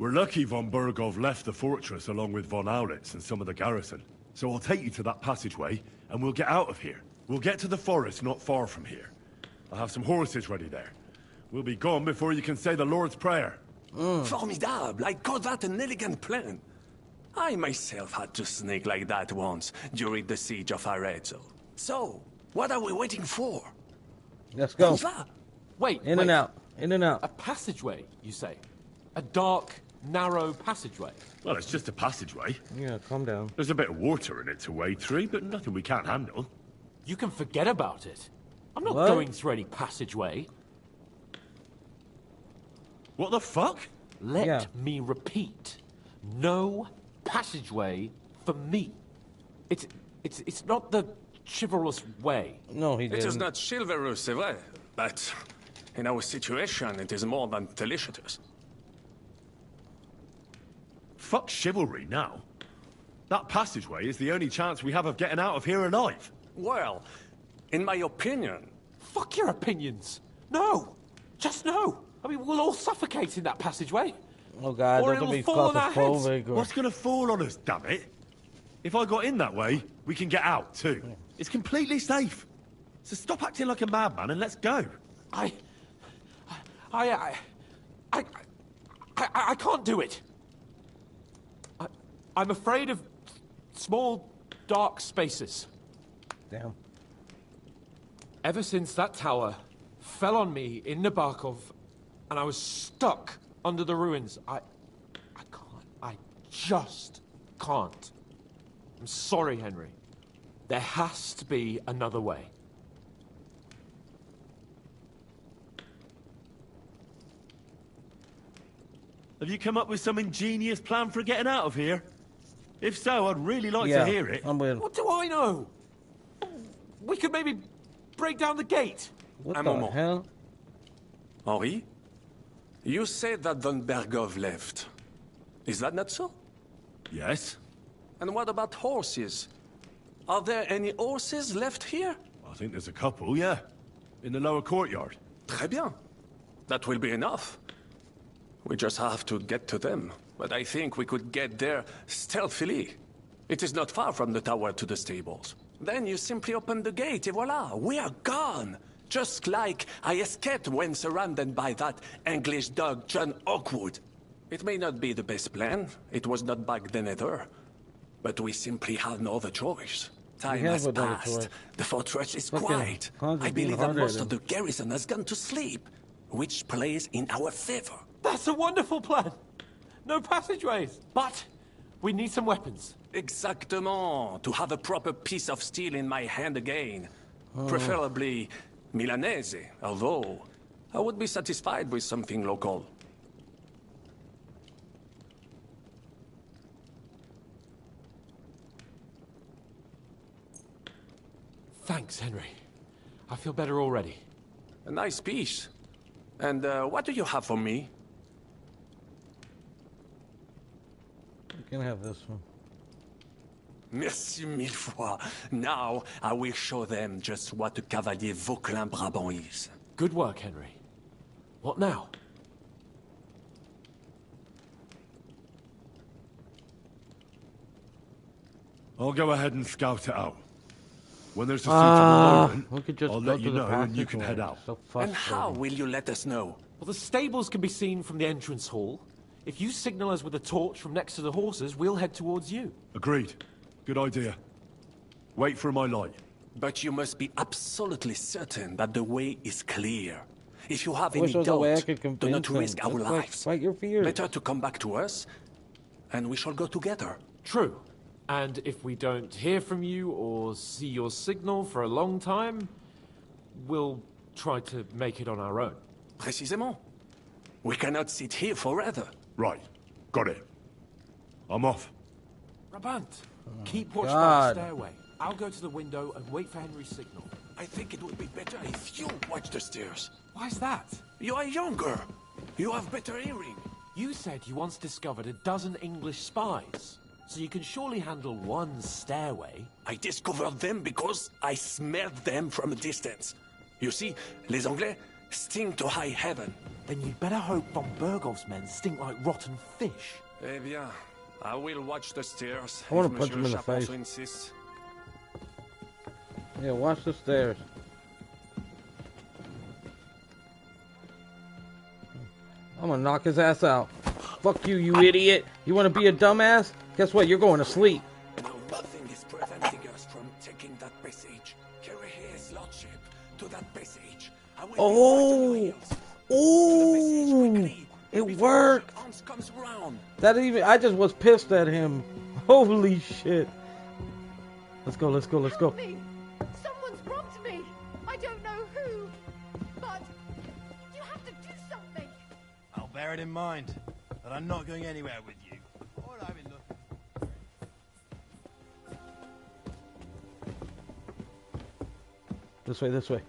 We're lucky von Burgov left the fortress along with von Aulitz and some of the garrison. So I'll take you to that passageway, and we'll get out of here. We'll get to the forest not far from here. I'll have some horses ready there. We'll be gone before you can say the Lord's Prayer. Formidable! I call that an elegant plan. I myself had to sneak like that once, during the siege of Arezzo. So, what are we waiting for? Let's go. Wait, In and out. In and out. A passageway, you say? A dark, narrow passageway? Well, it's just a passageway. Yeah, calm down. There's a bit of water in it to wade through, but nothing we can't handle. You can forget about it. I'm not What? going through any passageway. What the fuck? Let me repeat. No passageway for me. It's not the chivalrous way. No, he It is not chivalrous, c'est vrai, but in our situation, it is more than delicious. Fuck chivalry now. That passageway is the only chance we have of getting out of here alive. Well, in my opinion... Fuck your opinions. No. Just no. I mean, we'll all suffocate in that passageway. Oh God, Or don't it'll be fall on our heads. claustrophobic. Or... What's gonna fall on us, damn it? If I got in that way, we can get out too. It's completely safe. So stop acting like a madman and let's go. I can't do it. I'm afraid of small, dark spaces. Damn. Ever since that tower fell on me in Nabokov, and I was stuck under the ruins, I can't. I just can't. I'm sorry, Henry. There has to be another way. Have you come up with some ingenious plan for getting out of here? If so, I'd really like to hear it. I'm with. What do I know? We could maybe break down the gate. What Un the moment. hell? Henri? You said that von Bergov left. Is that not so? Yes. And what about horses? Are there any horses left here? I think there's a couple, yeah. In the lower courtyard. Très bien. That will be enough. We just have to get to them. But I think we could get there stealthily. It is not far from the tower to the stables. Then you simply open the gate, et voila, we are gone. Just like I escaped when surrounded by that English dog, John Oakwood. It may not be the best plan. It was not back then either. But we simply have no other choice. Time has passed. The fortress is quiet. I believe that most of the garrison has gone to sleep, which plays in our favor. That's a wonderful plan. No passageways. But we need some weapons. Exactement. To have a proper piece of steel in my hand again. Preferably Milanese, although I would be satisfied with something local. Thanks, Henry. I feel better already. A nice piece. And what do you have for me? You can have this one. Merci mille fois. Now, I will show them just what a Cavalier Vauquelin-Brabant is. Good work, Henry. What now? I'll go ahead and scout it out. When there's a suitable moment, we could just I'll go let you to the know and you can passageway. head out. So And how will you let us know? Well, the stables can be seen from the entrance hall. If you signal us with a torch from next to the horses, we'll head towards you. Agreed. Good idea. Wait for my light. But you must be absolutely certain that the way is clear. If you have I wish any there was a way I doubt, could do convince not them. risk our Just, like, lives. fight your fears. Better to come back to us, and we shall go together. True. And if we don't hear from you or see your signal for a long time, we'll try to make it on our own. Précisément. We cannot sit here forever. Right. Got it. I'm off. Rabant, keep watch by God. the stairway. I'll go to the window and wait for Henry's signal. I think it would be better if you watch the stairs. Why's that? You are younger. You have better hearing. You said you once discovered a dozen English spies. So you can surely handle one stairway. I discovered them because I smelled them from a distance. You see, les Anglais sting to high heaven. then you'd better hope von Bergov's men stink like rotten fish. Eh bien, I will watch the stairs. I want if to punch him in the Monsieur face. Chaposo insists. Yeah, watch the stairs. I'm gonna knock his ass out. Fuck you, you idiot. You wanna be a dumbass? Guess what? You're going to sleep. Now nothing is preventing us from taking that passage. Carry his lordship to that passage. I will Oh! Oh! It worked! Hans comes around. That even I just was pissed at him. Holy shit. Let's go, let's go, let's go. Help me! Someone's robbed me! I don't know who, but you have to do something! I'll bear it in mind, but I'm not going anywhere with you. All I've been looking. This way, this way.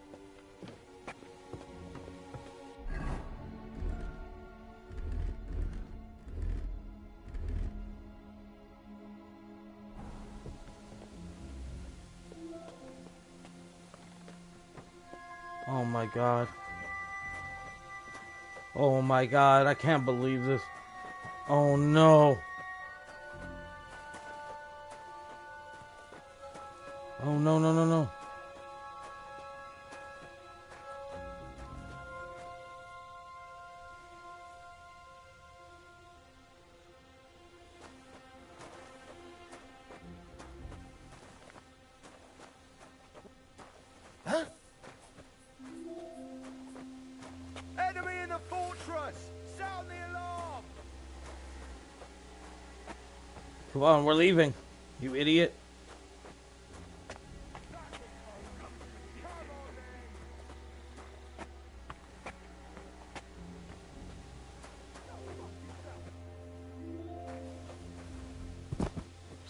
Oh my god. Oh my god, I can't believe this. Oh no. Oh no, no, no, no. Huh? Enemy in the fortress! Sound the alarm! Come on, we're leaving. You idiot.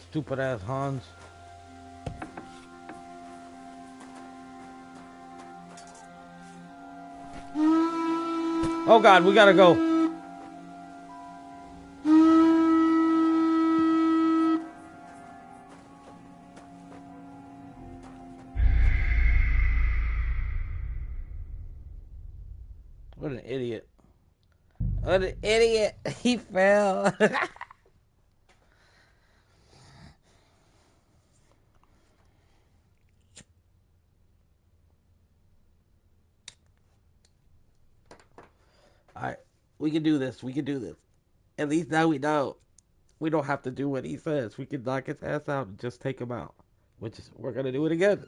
Stupid ass Hans. Oh god, we gotta go. What an idiot. What an idiot. He fell. Alright, we can do this. We can do this. At least now we know. We don't have to do what he says. We can knock his ass out and just take him out. Which is, we're gonna do it again.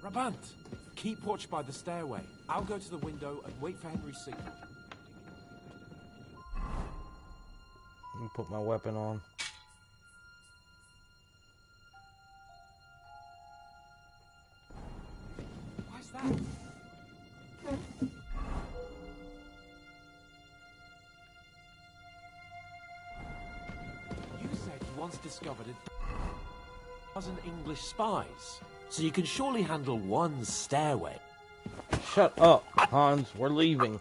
Rabant, keep watch by the stairway. I'll go to the window and wait for Henry's signal. Let me put my weapon on. Why's that? You said you once discovered a dozen English spies, so you can surely handle one stairway. Shut up, Hans. We're leaving.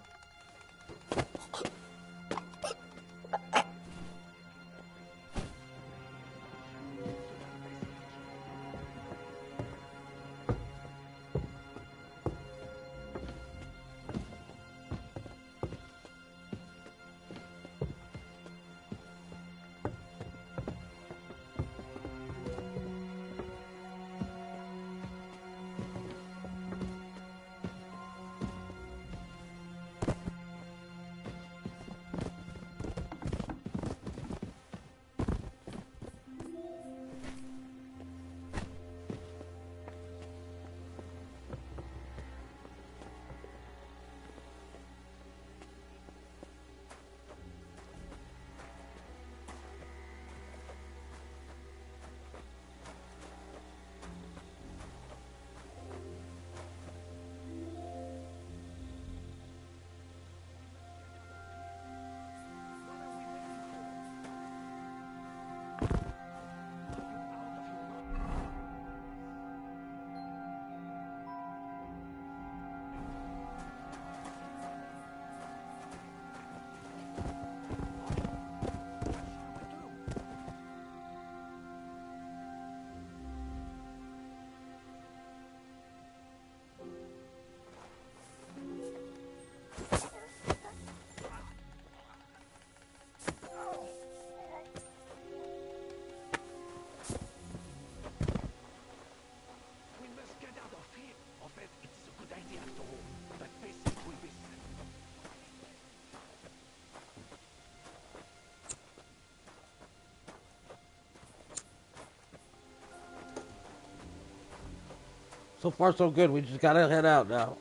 So far, so good. We just gotta head out now.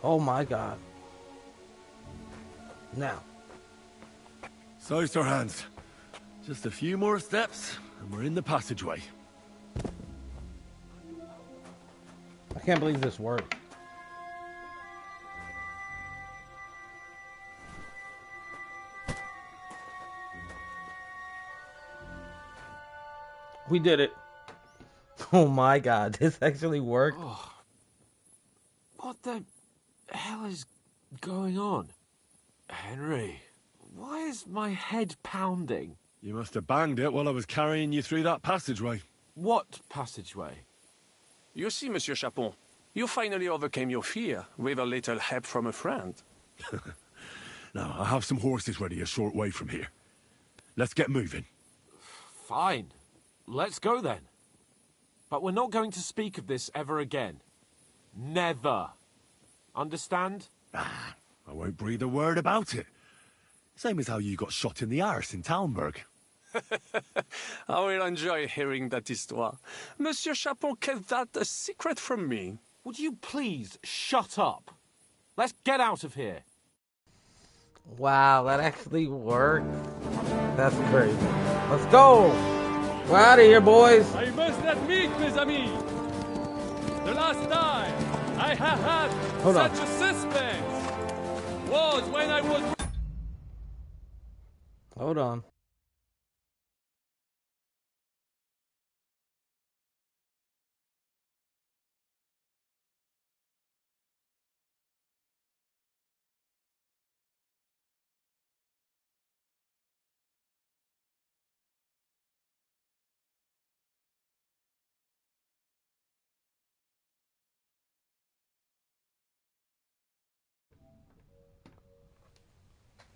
Oh my god. Now. So, Sir Hans. Just a few more steps, and we're in the passageway. I can't believe this worked. We did it. Oh my god, this actually worked. Oh. What the hell is going on? Henry, why is my head pounding? You must have banged it while I was carrying you through that passageway. What passageway? You see, Monsieur Chapon, you finally overcame your fear with a little help from a friend. Now, I have some horses ready a short way from here. Let's get moving. Fine. Let's go then. But we're not going to speak of this ever again. Never. Understand? I won't breathe a word about it. Same as how you got shot in the arse in Talmberg. I will enjoy hearing that histoire. Monsieur Chapon kept that a secret from me. Would you please shut up? Let's get out of here. Wow, that actually worked. That's crazy. Let's go. We're out of here, boys. I must admit, mes amis, the last time I have had such a suspense was when I was... Hold on.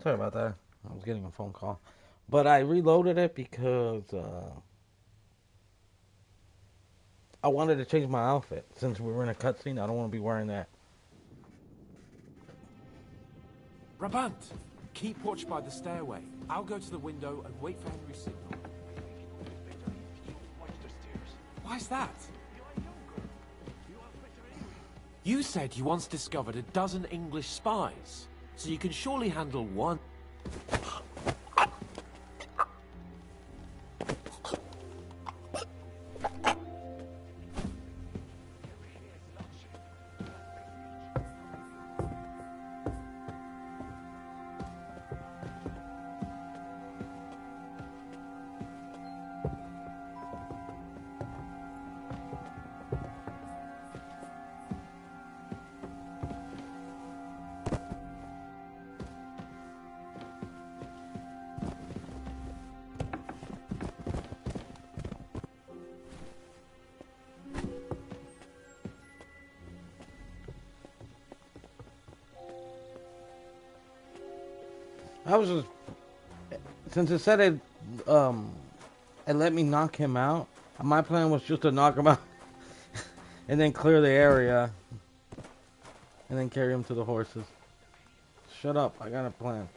Sorry about that. I was getting a phone call. But I reloaded it because I wanted to change my outfit. Since we were in a cutscene, I don't want to be wearing that. Brabant, keep watch by the stairway. I'll go to the window and wait for Henry's signal. Why's that? You said you once discovered a dozen English spies, so you can surely handle one. I was just, since it said it let me knock him out. My plan was just to knock him out and then clear the area and then carry him to the horses. Shut up! I got a plan.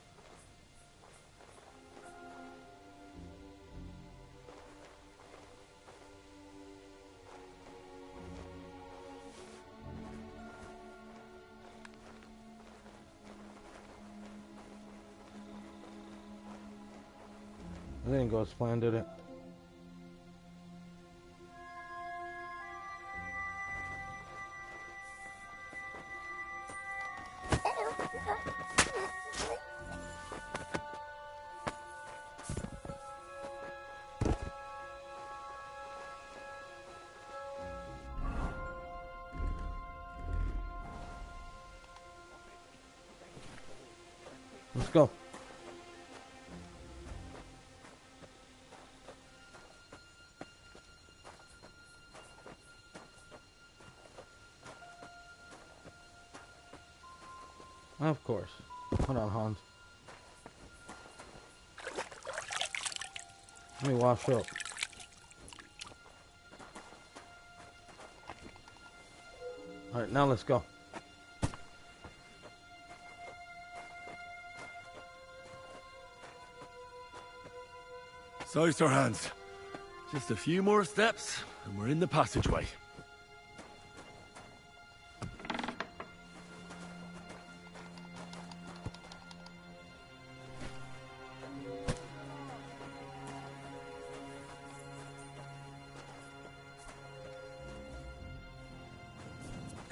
It didn't go as planned, did it? Let's go. Of course. Hold on, Hans. Let me wash up. Alright, now let's go. So, Sir Hans, just a few more steps, and we're in the passageway.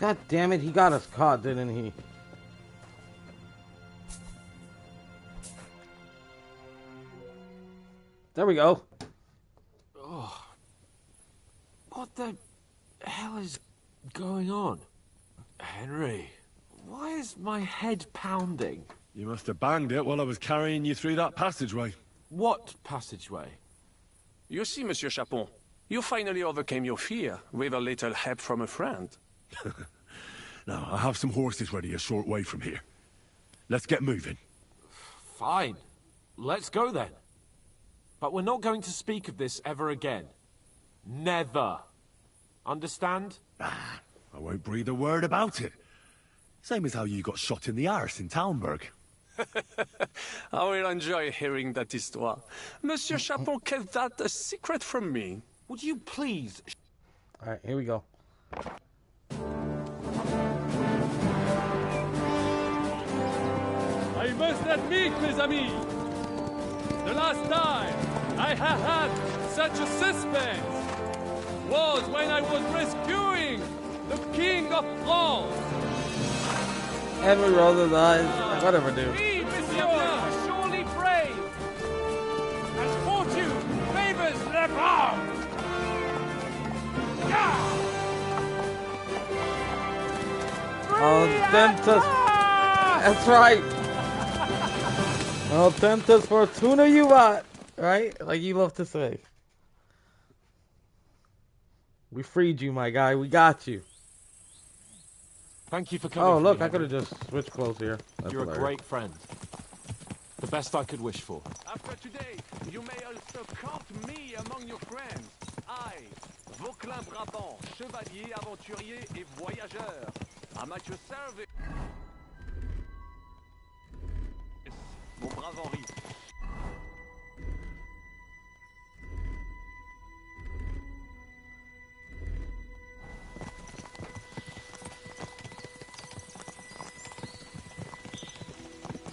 God damn it, he got us caught, didn't he? There we go. Oh. What the hell is going on? Henry, why is my head pounding? You must have banged it while I was carrying you through that passageway. What passageway? You see, Monsieur Chapon, you finally overcame your fear with a little help from a friend. Now, I have some horses ready a short way from here. Let's get moving. Fine. Let's go then. But we're not going to speak of this ever again. Never. Understand? I won't breathe a word about it. Same as how you got shot in the arse in Talmberg. I will enjoy hearing that histoire. Monsieur Chapon kept that a secret from me. Would you please? Alright, here we go. I must admit, mes amis, the last time I have had such a suspense was when I was rescuing the King of France. And we roll his eyes. Whatever, dude. We, monsieur, are surely brave, as fortune favors the brave. Autentus. That's right. Autentus fortuna juvat. Right? Like you love to say. We freed you, my guy. We got you. Thank you for coming. Oh, look, me, I could have just switched clothes here. That's You're hilarious. a great friend. The best I could wish for. After today, you may also count me among your friends. I, Vauclin Brabant, chevalier, aventurier et voyageur. I'm at your service. Mon brave Henri.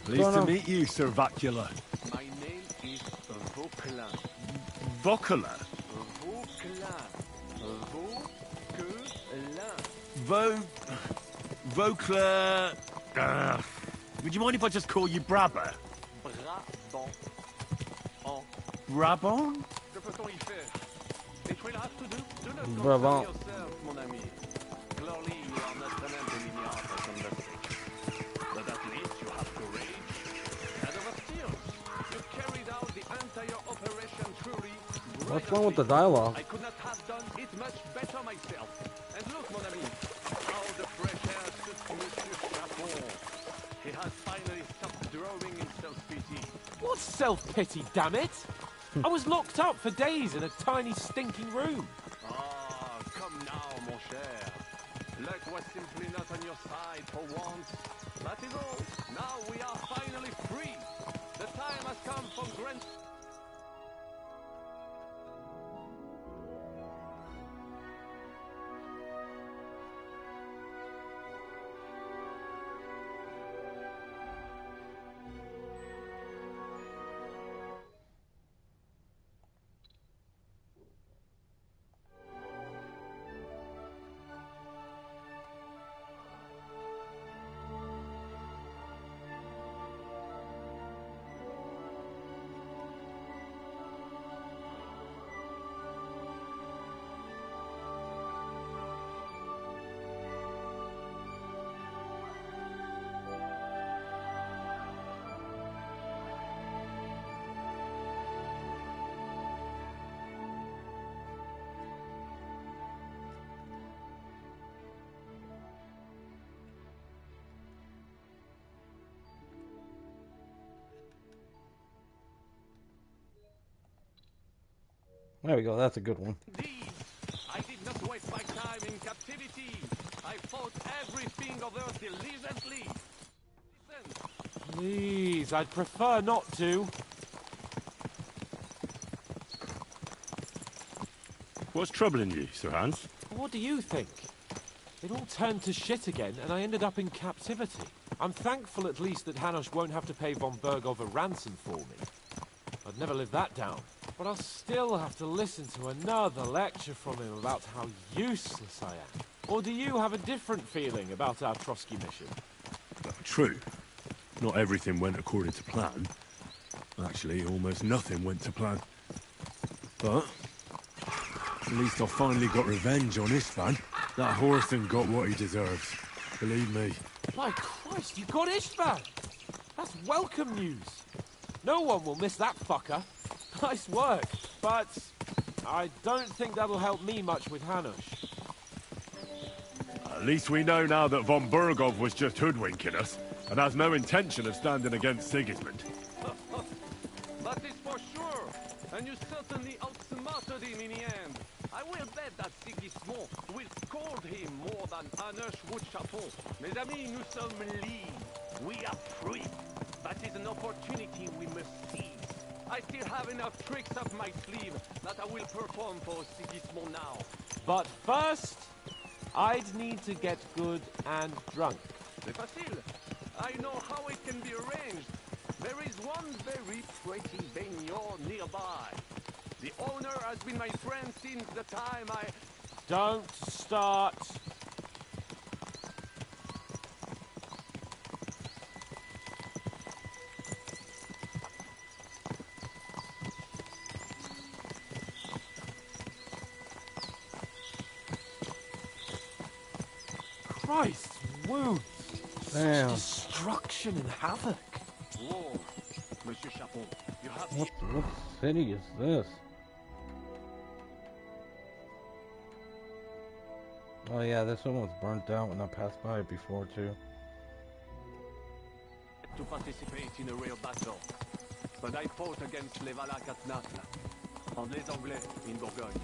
Pleased to meet you, Sir Vacula. My name is Vauclin. Vaucula? Vauclin. Vaucla... would you mind if I just call you Brabber? Brabant. Brabant? Que peut-on y faire? It will have to do. Do not Brabant. concern yourself, mon ami. Clearly, you are not tremendously ignorant from the sick. But at least you have courage. And over still, you carried out the entire operation truly. What's wrong with the dialogue? I could not have done it much better myself. And look, mon ami, how the fresh air suits Monsieur Chapon. He has finally stopped drowning in self-pity. What self-pity, damn it? I was locked up for days in a tiny stinking room. Ah, come now, mon cher. Luck was simply not on your side for once. That is all. Now we are finally free. The time has come for grand... There we go. That's a good one. Indeed, I did not waste my time in captivity. I fought everything of earth diligently. Listen. Please, I'd prefer not to. What's troubling you, Sir Hans? What do you think? It all turned to shit again, and I ended up in captivity. I'm thankful at least that Hanush won't have to pay von Bergov a ransom for me. I'd never live that down. But I'll still have to listen to another lecture from him about how useless I am. Or do you have a different feeling about our Trotsky mission? True. Not everything went according to plan. Actually, almost nothing went to plan. But at least I finally got revenge on Istvan. That Horthan got what he deserves. Believe me. My Christ, you got Istvan! That's welcome news. No one will miss that fucker. Nice work, but I don't think that'll help me much with Hanush. At least we know now that von Burgov was just hoodwinking us, and has no intention of standing against Sigismund. That is for sure, and you certainly outsmarted him in the end. I will bet that Sigismund will scold him more than Hanush would Chapon. Mes amis, nous sommes libres. We are free. That is an opportunity we must seize. I still have enough tricks up my sleeve that I will perform for Sigismund now. But first, I'd need to get good and drunk. C'est facile. I know how it can be arranged. There is one very pretty vineyard nearby. The owner has been my friend since the time I... Don't start. Christ, wounds. Damn. Destruction and havoc. Whoa, Monsieur Chapon, you have... What city is this? Oh yeah, this one was burnt out when I passed by it before too. To participate in a real battle, but I fought against les Valaques at Naples, and les Anglais in Bourgogne.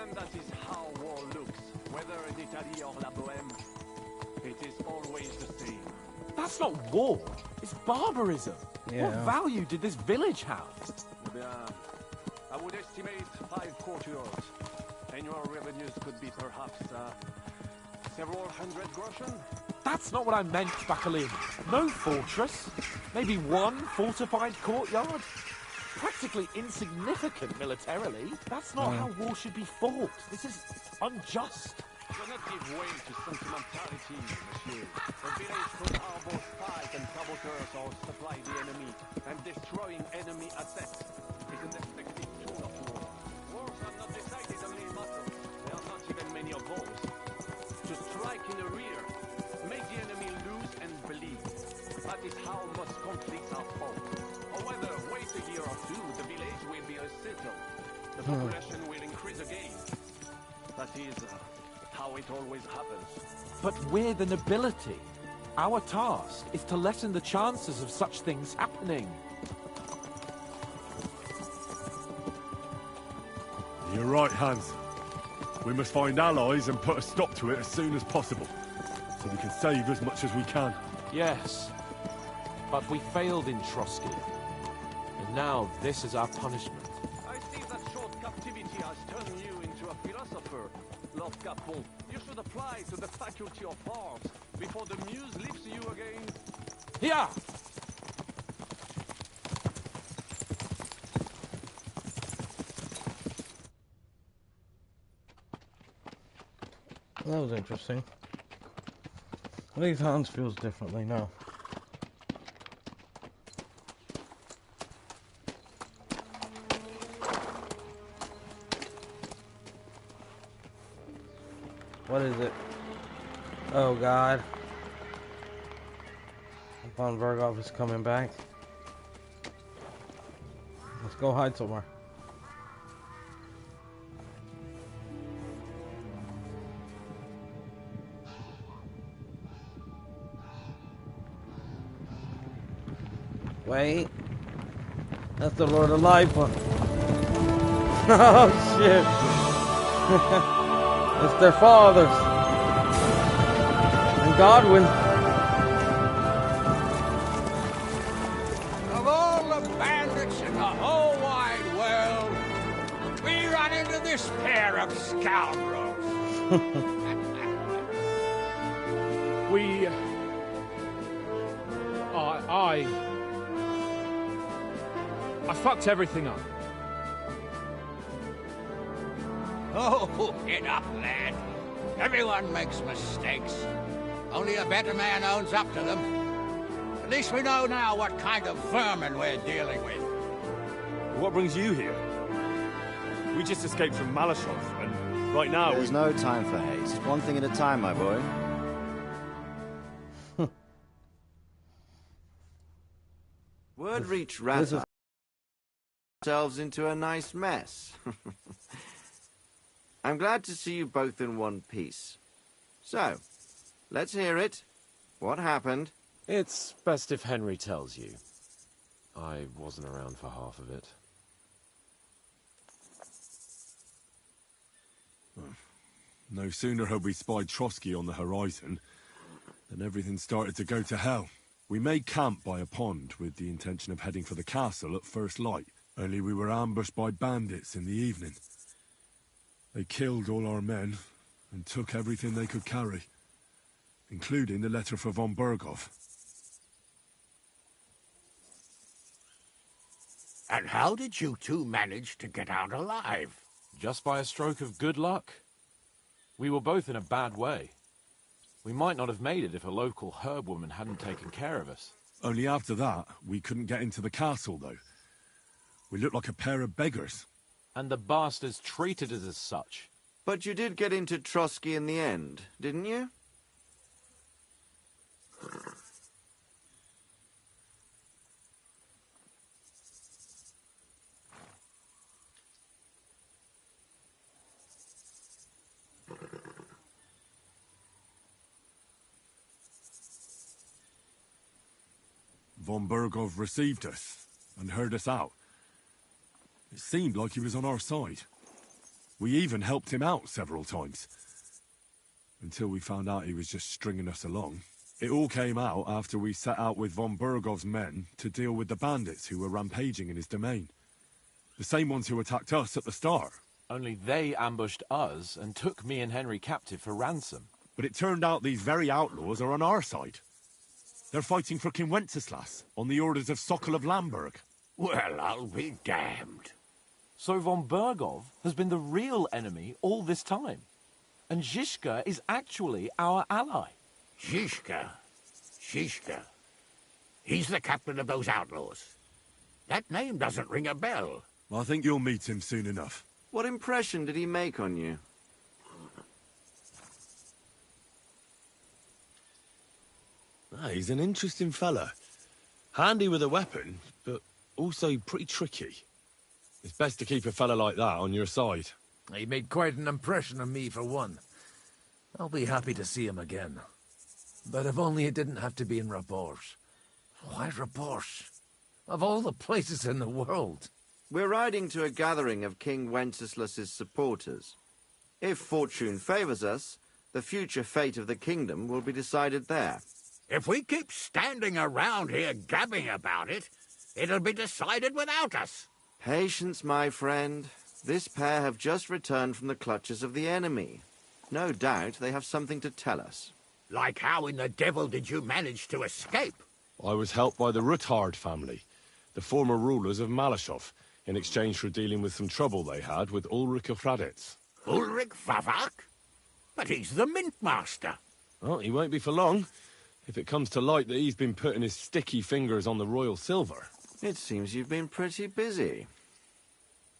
And that is how war looks, whether in Italy or La Bohème. It is always the same. That's not war. It's barbarism. Yeah. What value did this village have? Bien, I would estimate 5 courtiers. Annual revenues could be perhaps several hundred groschen. That's not what I meant, Bakalin. No fortress. Maybe one fortified courtyard. Practically insignificant militarily. That's not how war should be fought. This is unjust. Do not give way to sentimentality, monsieur. A village could harbor spies and saboteurs or supply the enemy, and destroying enemy assets is an effective tool of war. Wars are not decided only in battles. There are not even many of those. To strike in the rear, make the enemy lose and bleed. That is how most conflicts are fought. However, wait a year or two, the village will be settled. The population will increase again. That is... how it always happens. But we're the nobility. Our task is to lessen the chances of such things happening. You're right, Hans. We must find allies and put a stop to it as soon as possible, so we can save as much as we can. Yes, but we failed in Trotsky. And now this is our punishment. I see that short captivity has turned you into a philosopher, Lord Capon. You should apply to the Faculty of Arts before the muse lifts you again. Yeah! That was interesting. At least Hans feels differently now. What is it? Oh God. Von Burgov is coming back. Let's go hide somewhere. Wait. That's the Lord of Life one. Oh shit. It's their fathers. And Godwin. Of all the bandits in the whole wide world, we run into this pair of scoundrels. I fucked everything up. Oh, get up, lad. Everyone makes mistakes. Only a better man owns up to them. At least we know now what kind of vermin we're dealing with. What brings you here? We just escaped from Malashov, and right now There's no time for haste. One thing at a time, my boy. Word reached Rathar. Ourselves into a nice mess. I'm glad to see you both in one piece. So, let's hear it. What happened? It's best if Henry tells you. I wasn't around for half of it. no sooner had we spied Trotsky on the horizon than everything started to go to hell. We made camp by a pond with the intention of heading for the castle at first light, only we were ambushed by bandits in the evening. They killed all our men and took everything they could carry, including the letter for von Berghoff. And how did you two manage to get out alive? Just by a stroke of good luck. We were both in a bad way. We might not have made it if a local herb woman hadn't taken care of us. Only after that, we couldn't get into the castle, though. We looked like a pair of beggars. And the bastards treated us as such. But you did get into Trotsky in the end, didn't you? Von Berghoff received us and heard us out. It seemed like he was on our side. We even helped him out several times. Until we found out he was just stringing us along. It all came out after we set out with von Berghoff's men to deal with the bandits who were rampaging in his domain. The same ones who attacked us at the start. Only they ambushed us and took me and Henry captive for ransom. But it turned out these very outlaws are on our side. They're fighting for King Wenceslas on the orders of Sokol of Lamberg. Well, I'll be damned. So von Berghoff has been the real enemy all this time. And Zizka is actually our ally. Zizka? Zizka? He's the captain of those outlaws. That name doesn't ring a bell. I think you'll meet him soon enough. What impression did he make on you? He's an interesting fella. Handy with a weapon, but also pretty tricky. It's best to keep a fella like that on your side. He made quite an impression on me, for one. I'll be happy to see him again. But if only it didn't have to be in Rabosh. Why Rabosh? Of all the places in the world. We're riding to a gathering of King Wenceslas's supporters. If fortune favors us, the future fate of the kingdom will be decided there. If we keep standing around here gabbing about it, it'll be decided without us. Patience, my friend. This pair have just returned from the clutches of the enemy. No doubt they have something to tell us. Like how in the devil did you manage to escape? I was helped by the Ruthard family, the former rulers of Malashov, in exchange for dealing with some trouble they had with Ulrich of Raditz. Ulrich Vavak? But he's the mint master. Well, he won't be for long, if it comes to light that he's been putting his sticky fingers on the royal silver. It seems you've been pretty busy.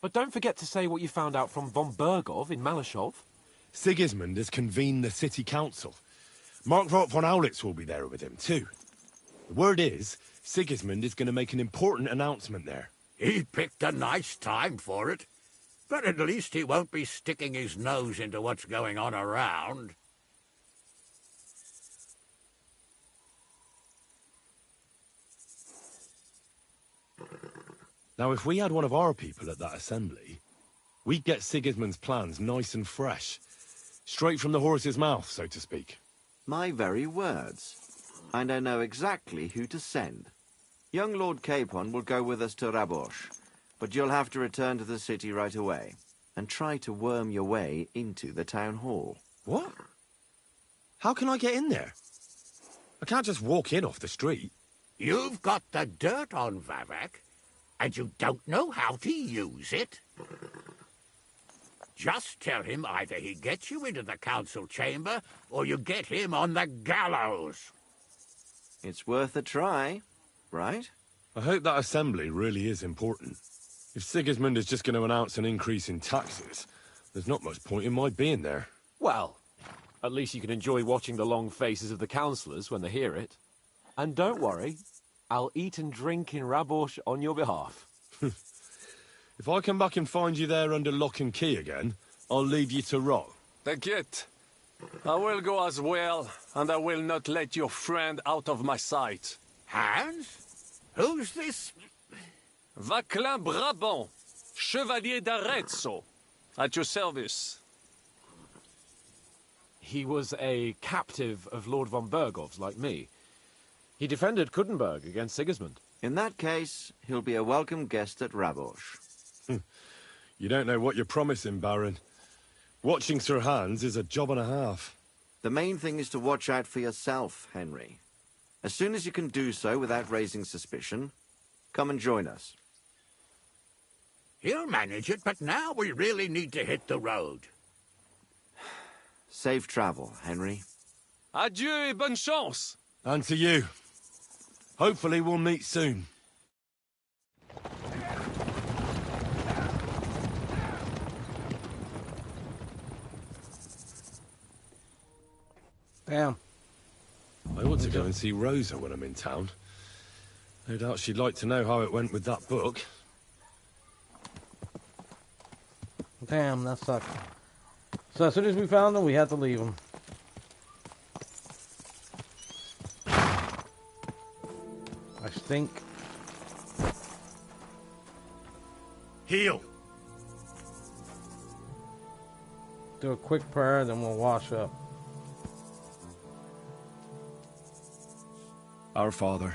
But don't forget to say what you found out from von Berghoff in Malashov. Sigismund has convened the city council. Markvart von Aulitz will be there with him, too. The word is, Sigismund is going to make an important announcement there. He picked a nice time for it. But at least he won't be sticking his nose into what's going on around. Now, if we had one of our people at that assembly, we'd get Sigismund's plans nice and fresh. Straight from the horse's mouth, so to speak. My very words. And I know exactly who to send. Young Lord Capon will go with us to Rabosh, but you'll have to return to the city right away, and try to worm your way into the town hall. What? How can I get in there? I can't just walk in off the street. You've got the dirt on Vavak, and you don't know how to use it? Just tell him either he gets you into the council chamber, or you get him on the gallows. It's worth a try, right? I hope that assembly really is important. If Sigismund is just going to announce an increase in taxes, there's not much point in my being there. Well, at least you can enjoy watching the long faces of the councillors when they hear it. And don't worry, I'll eat and drink in Rabosh on your behalf. If I come back and find you there under lock and key again, I'll leave you to rot. Take it. I will go as well, and I will not let your friend out of my sight. Hans? Who's this? Vaclin Brabant, Chevalier d'Arezzo, at your service. He was a captive of Lord von Bergov's, like me. He defended Kuddenberg against Sigismund. In that case, he'll be a welcome guest at Rabosh. You don't know what you're promising, Baron. Watching Sir Hans is a job and a half. The main thing is to watch out for yourself, Henry. As soon as you can do so without raising suspicion, come and join us. He'll manage it, but now we really need to hit the road. Safe travel, Henry. Adieu et bonne chance. And to you. Hopefully we'll meet soon. Damn. I ought to go and see Rosa when I'm in town. No doubt she'd like to know how it went with that book. Damn, that sucked. So as soon as we found them, we had to leave them. I stink. Heal. Do a quick prayer, then we'll wash up. Our Father,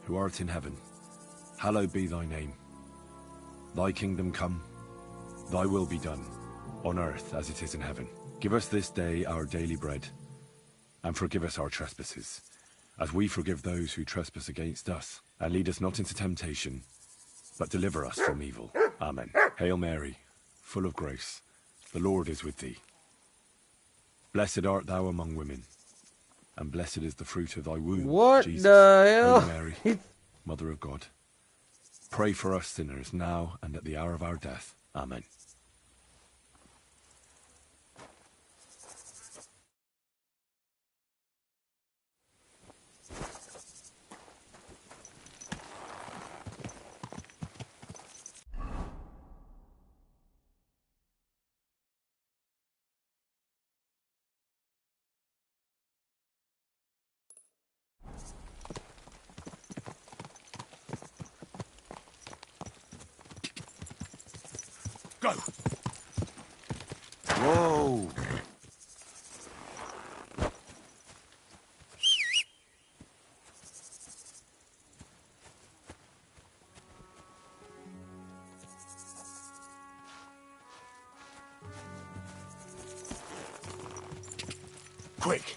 who art in heaven, hallowed be thy name. Thy kingdom come, thy will be done, on earth as it is in heaven. Give us this day our daily bread, and forgive us our trespasses, as we forgive those who trespass against us. And lead us not into temptation, but deliver us from evil. Amen. Hail Mary, full of grace, the Lord is with thee. Blessed art thou among women, and blessed is the fruit of thy womb, What Jesus. the hell? Holy Mary, Mother of God, pray for us sinners now and at the hour of our death. Amen. Go! Whoa! Quick!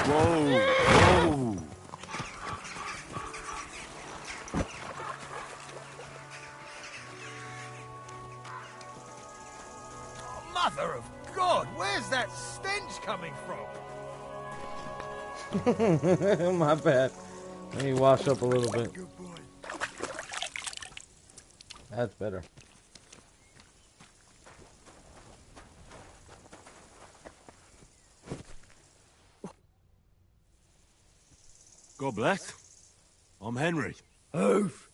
Whoa! Whoa! Mother of God, where's that stench coming from? My bad. Let me wash up a little bit. That's better. God bless. I'm Henry. Hoof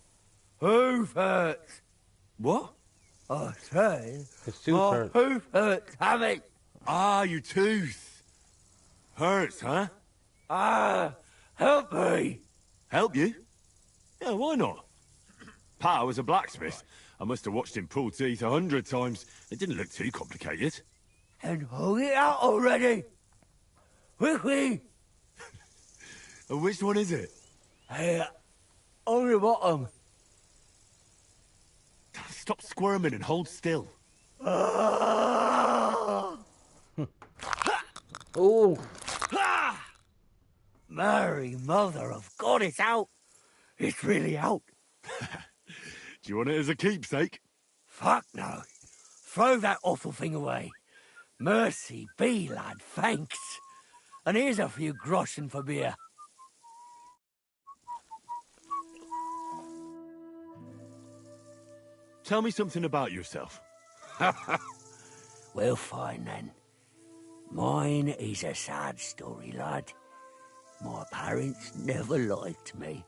hurts. What? I say, His tooth my hurts. hoof hurts, Hammy. Ah, your tooth. Hurts, huh? Help me. Help you? Yeah, why not? Pa was a blacksmith. I must have watched him pull teeth 100 times. It didn't look too complicated. And hold it out already. Quickly. And which one is it? Hey, on the bottom. Stop squirming and hold still. Oh. Mary, Mother of God, it's out. It's really out. Do you want it as a keepsake? Fuck no. Throw that awful thing away. Mercy be, lad, thanks. And here's a few groschen for beer. Tell me something about yourself. Well, fine then. Mine is a sad story, lad. My parents never liked me.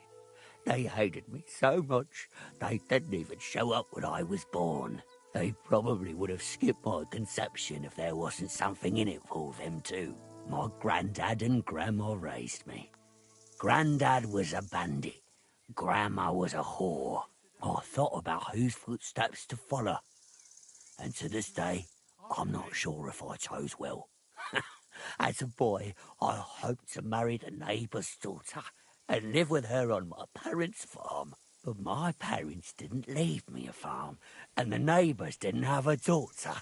They hated me so much, they didn't even show up when I was born. They probably would have skipped my conception if there wasn't something in it for them too. My granddad and grandma raised me. Granddad was a bandit. Grandma was a whore. I thought about whose footsteps to follow. And to this day, I'm not sure if I chose well. As a boy, I hoped to marry the neighbour's daughter and live with her on my parents' farm. But my parents didn't leave me a farm, and the neighbours didn't have a daughter.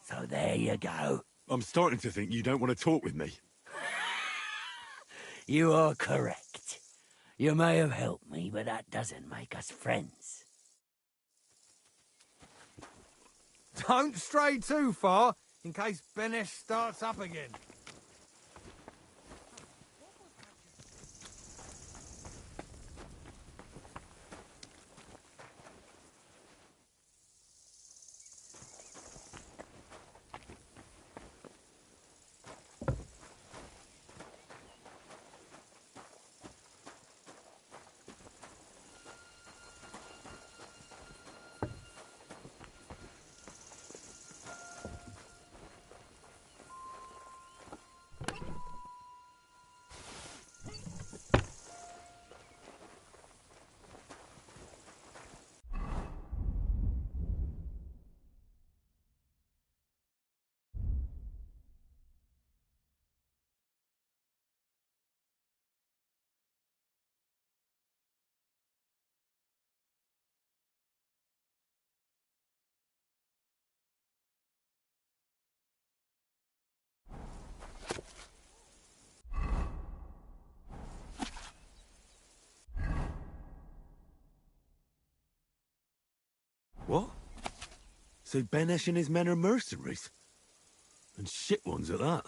So there you go. I'm starting to think you don't want to talk with me. You are correct. You may have helped me, but that doesn't make us friends. Don't stray too far, in case Benesh starts up again. What? So Benesh and his men are mercenaries? And shit ones at that.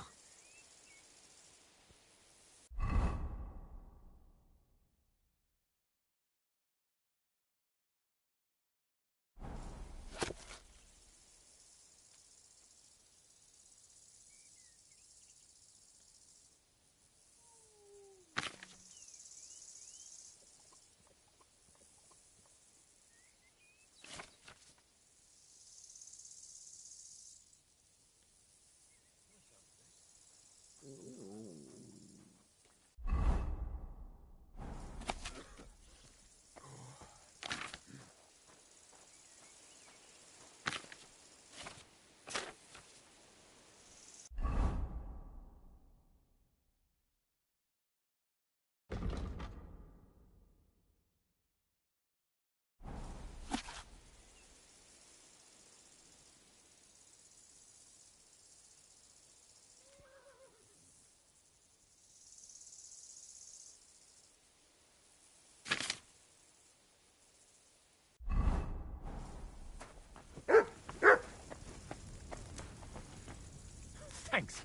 Thanks.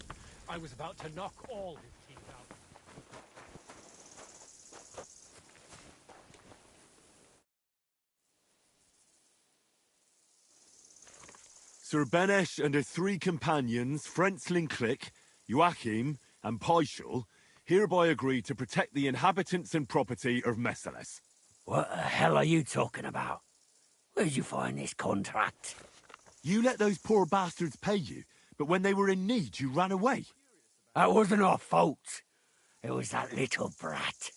I was about to knock all his teeth out. Sir Benesh and his 3 companions, Frenzlin Click, Joachim, and Paishal, hereby agree to protect the inhabitants and property of Messalis. What the hell are you talking about? Where'd you find this contract? You let those poor bastards pay you, but when they were in need, you ran away. That wasn't our fault. It was that little brat.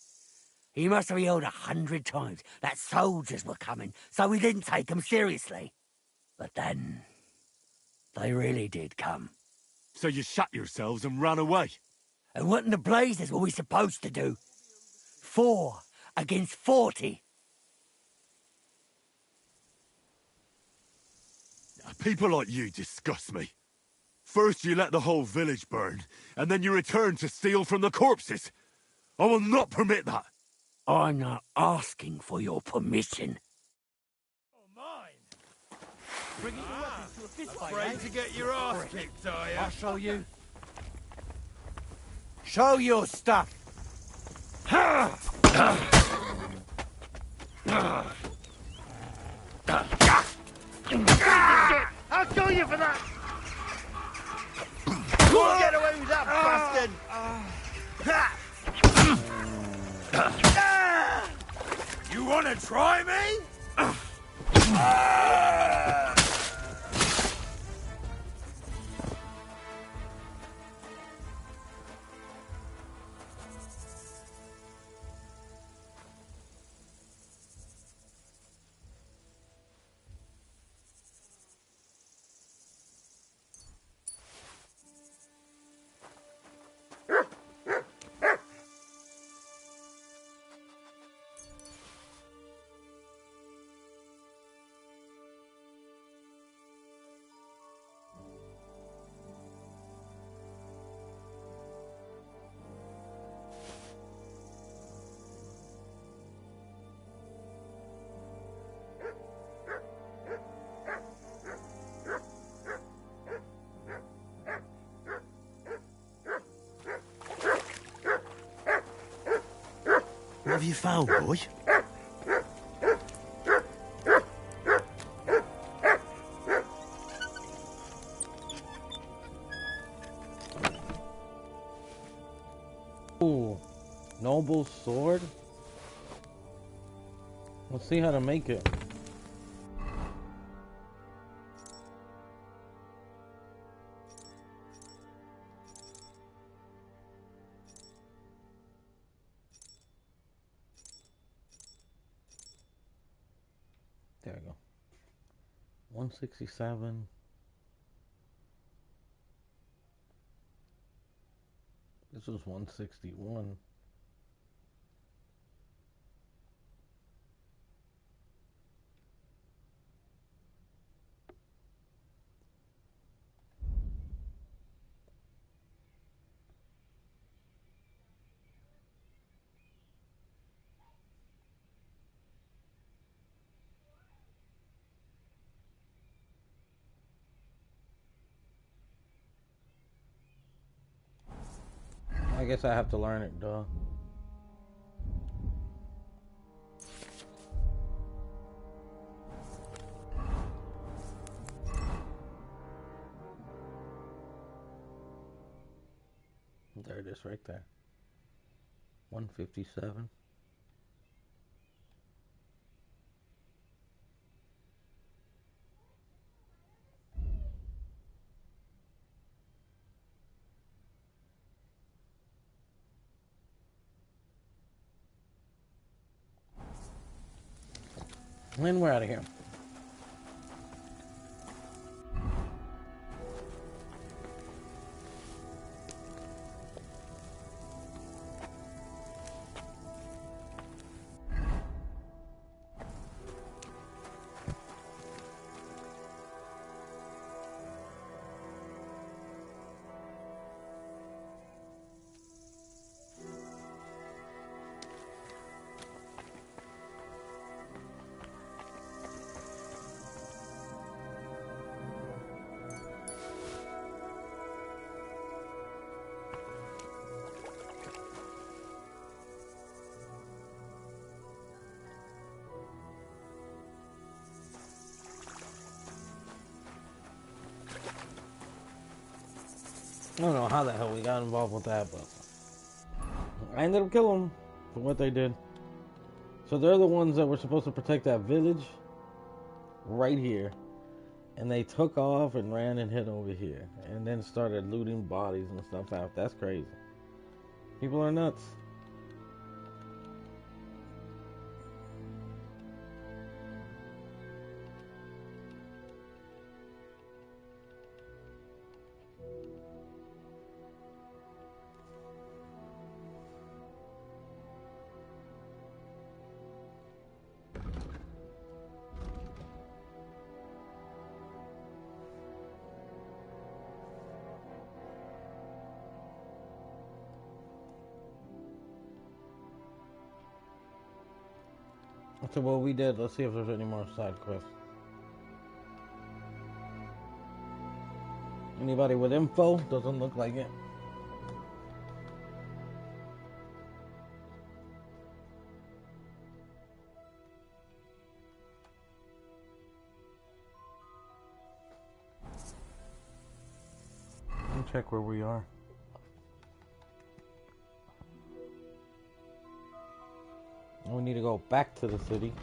He must have yelled 100 times that soldiers were coming, so we didn't take them seriously. But then, they really did come. So you shut yourselves and ran away? And what in the blazes were we supposed to do? 4 against 40. People like you disgust me. First you let the whole village burn, and then you return to steal from the corpses. I will not permit that. I'm not asking for your permission. bringing your weapons to a fist fight, Afraid to get your ass Prick. kicked, are you? I'll show you. Show your stuff! I'll kill you for that! You won't get away with that, bastard! You wanna try me? What have you found, boy? Ooh, noble sword. Let's see how to make it. There we go. 167. This was 161. I guess I have to learn it, duh. There it is right there. 157. And we're out of here. I don't know how the hell we got involved with that, but I ended up killing them for what they did. So they're the ones that were supposed to protect that village right here. And they took off and ran and hid over here. And then started looting bodies and stuff out. That's crazy. People are nuts. So what we did, let's see if there's any more side quests. Anybody with info? Doesn't look like it. Let me check where we are. We need to go back to the city.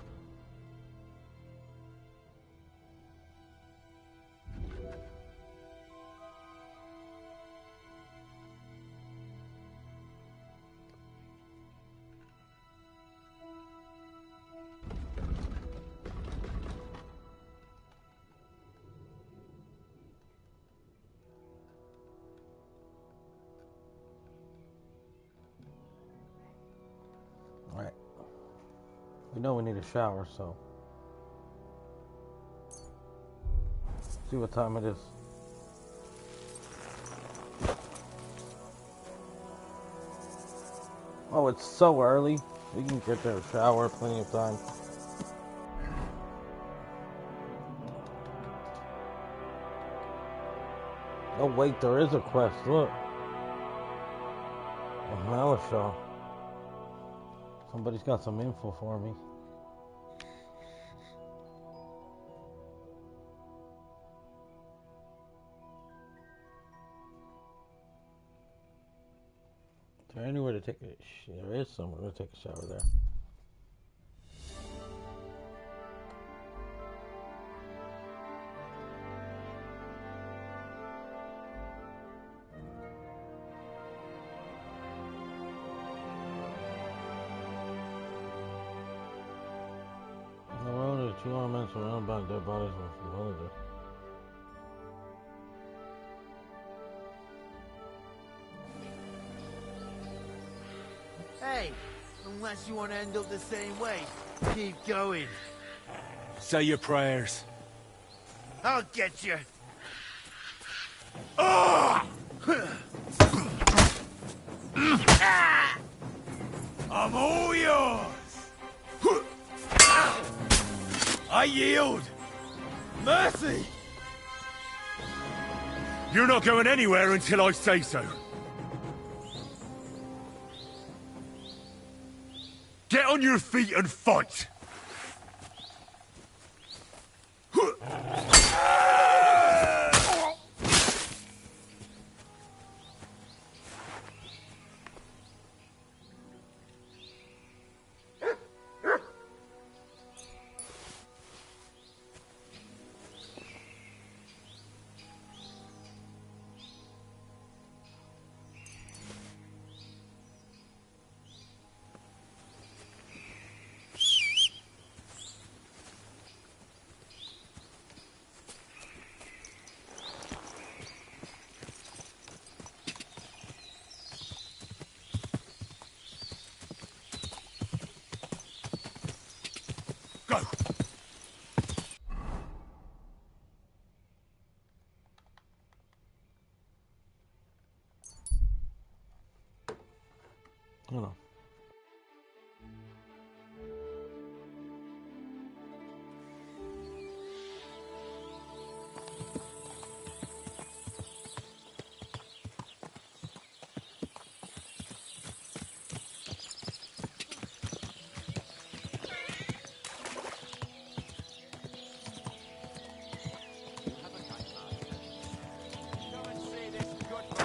Alright. We know we need a shower, so see what time it is. Oh, it's so early. We can get there, shower, plenty of time. Oh wait, there is a quest. Look, a Malashaw. Somebody's got some info for me. Is there anywhere to take a there is somewhere to take a shower there. On the road, the two armed men surrounded by dead bodies of villagers. Hey, unless you want to end up the same way, keep going. Say your prayers. I'll get you. I'm all yours! I yield! Mercy! You're not going anywhere until I say so. Get on your feet and fight! Go! Hold on.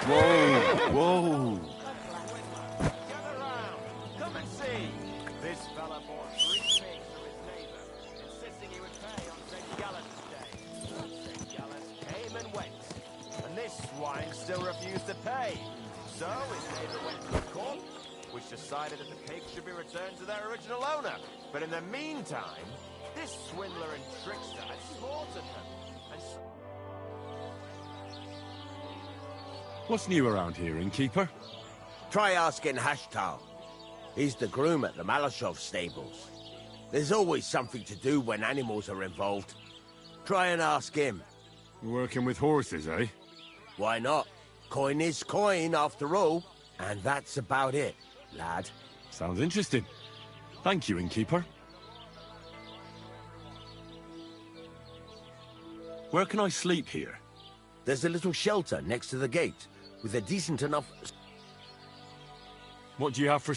Whoa, whoa. Come and see. This fella bought 3 pigs from his neighbor, insisting he would pay on St. Gallus's day. But St. Gallus came and went, and this swine still refused to pay. So his neighbor went to the court, which decided that the pigs should be returned to their original owner. But in the meantime, this swindler and trickster had slaughtered them. And so What's new around here, innkeeper? Try asking Hashtal. He's the groom at the Malashov stables. There's always something to do when animals are involved. Try and ask him. Working with horses, eh? Why not? Coin is coin, after all. And that's about it, lad. Sounds interesting. Thank you, innkeeper. Where can I sleep here? There's a little shelter next to the gate, with a decent enough... What do you have for...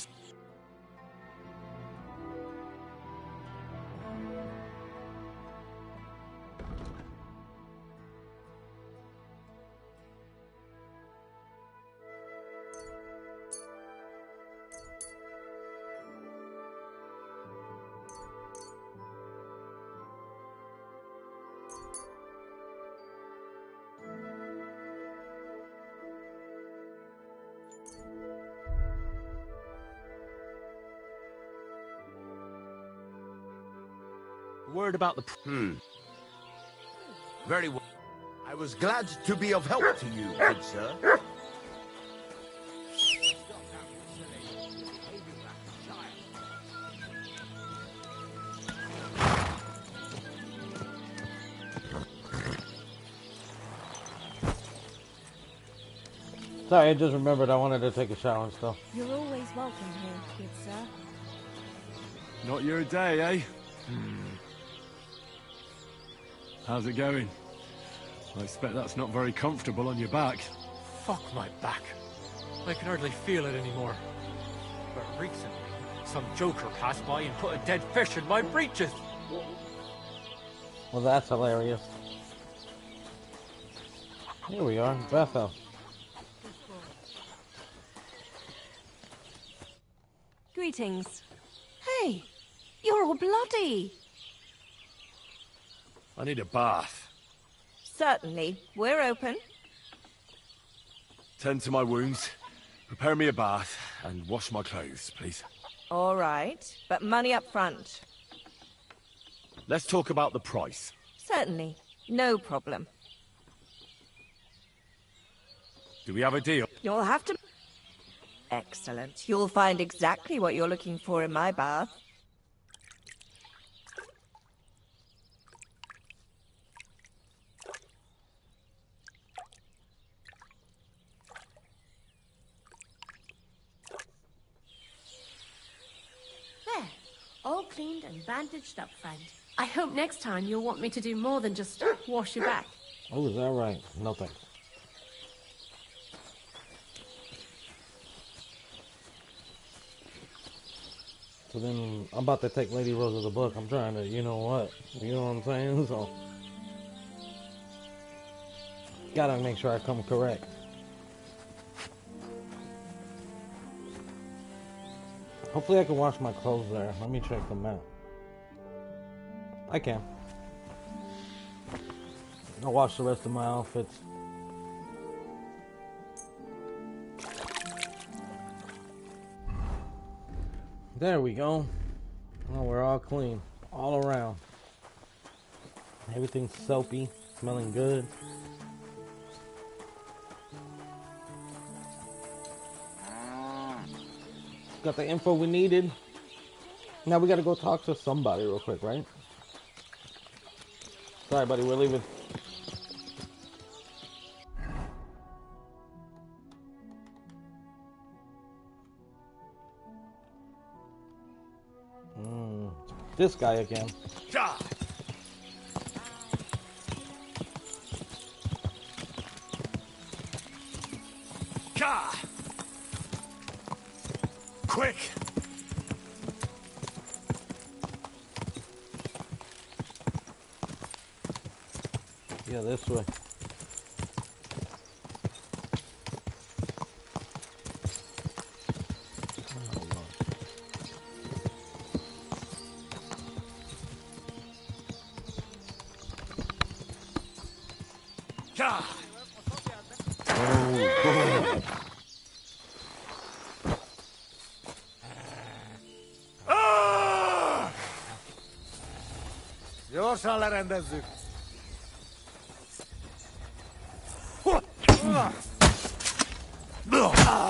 Word about the... Very well. I was glad to be of help to you, good sir. Sorry, I just remembered I wanted to take a shower and stuff. You're always welcome here, good sir. Not your day, eh? How's it going? I expect that's not very comfortable on your back. Fuck my back. I can hardly feel it anymore. But recently, some joker passed by and put a dead fish in my breeches. Well, that's hilarious. Here we are, Bethel. Greetings. Hey, you're all bloody. I need a bath. Certainly. We're open. Tend to my wounds, prepare me a bath, and wash my clothes, please. All right, but money up front. Let's talk about the price. Certainly. No problem. Do we have a deal? You'll have to... Excellent. You'll find exactly what you're looking for in my bath. There. All cleaned and bandaged up, friend. I hope next time you'll want me to do more than just wash your back. Oh, is that right? No thanks. So then, I'm about to take Lady Rose of the book. I'm trying to, you know what? You know what I'm saying? So, gotta make sure I come correct. Hopefully I can wash my clothes there. Let me check them out. I can. I'll wash the rest of my outfits. There we go. Now we're all clean. All around. Everything's soapy. Smelling good. Got the info we needed. Now we gotta go talk to somebody real quick, right? Sorry, buddy, we're leaving. This guy again. Quick! Yeah, this way. Gyorsan lerendezzük!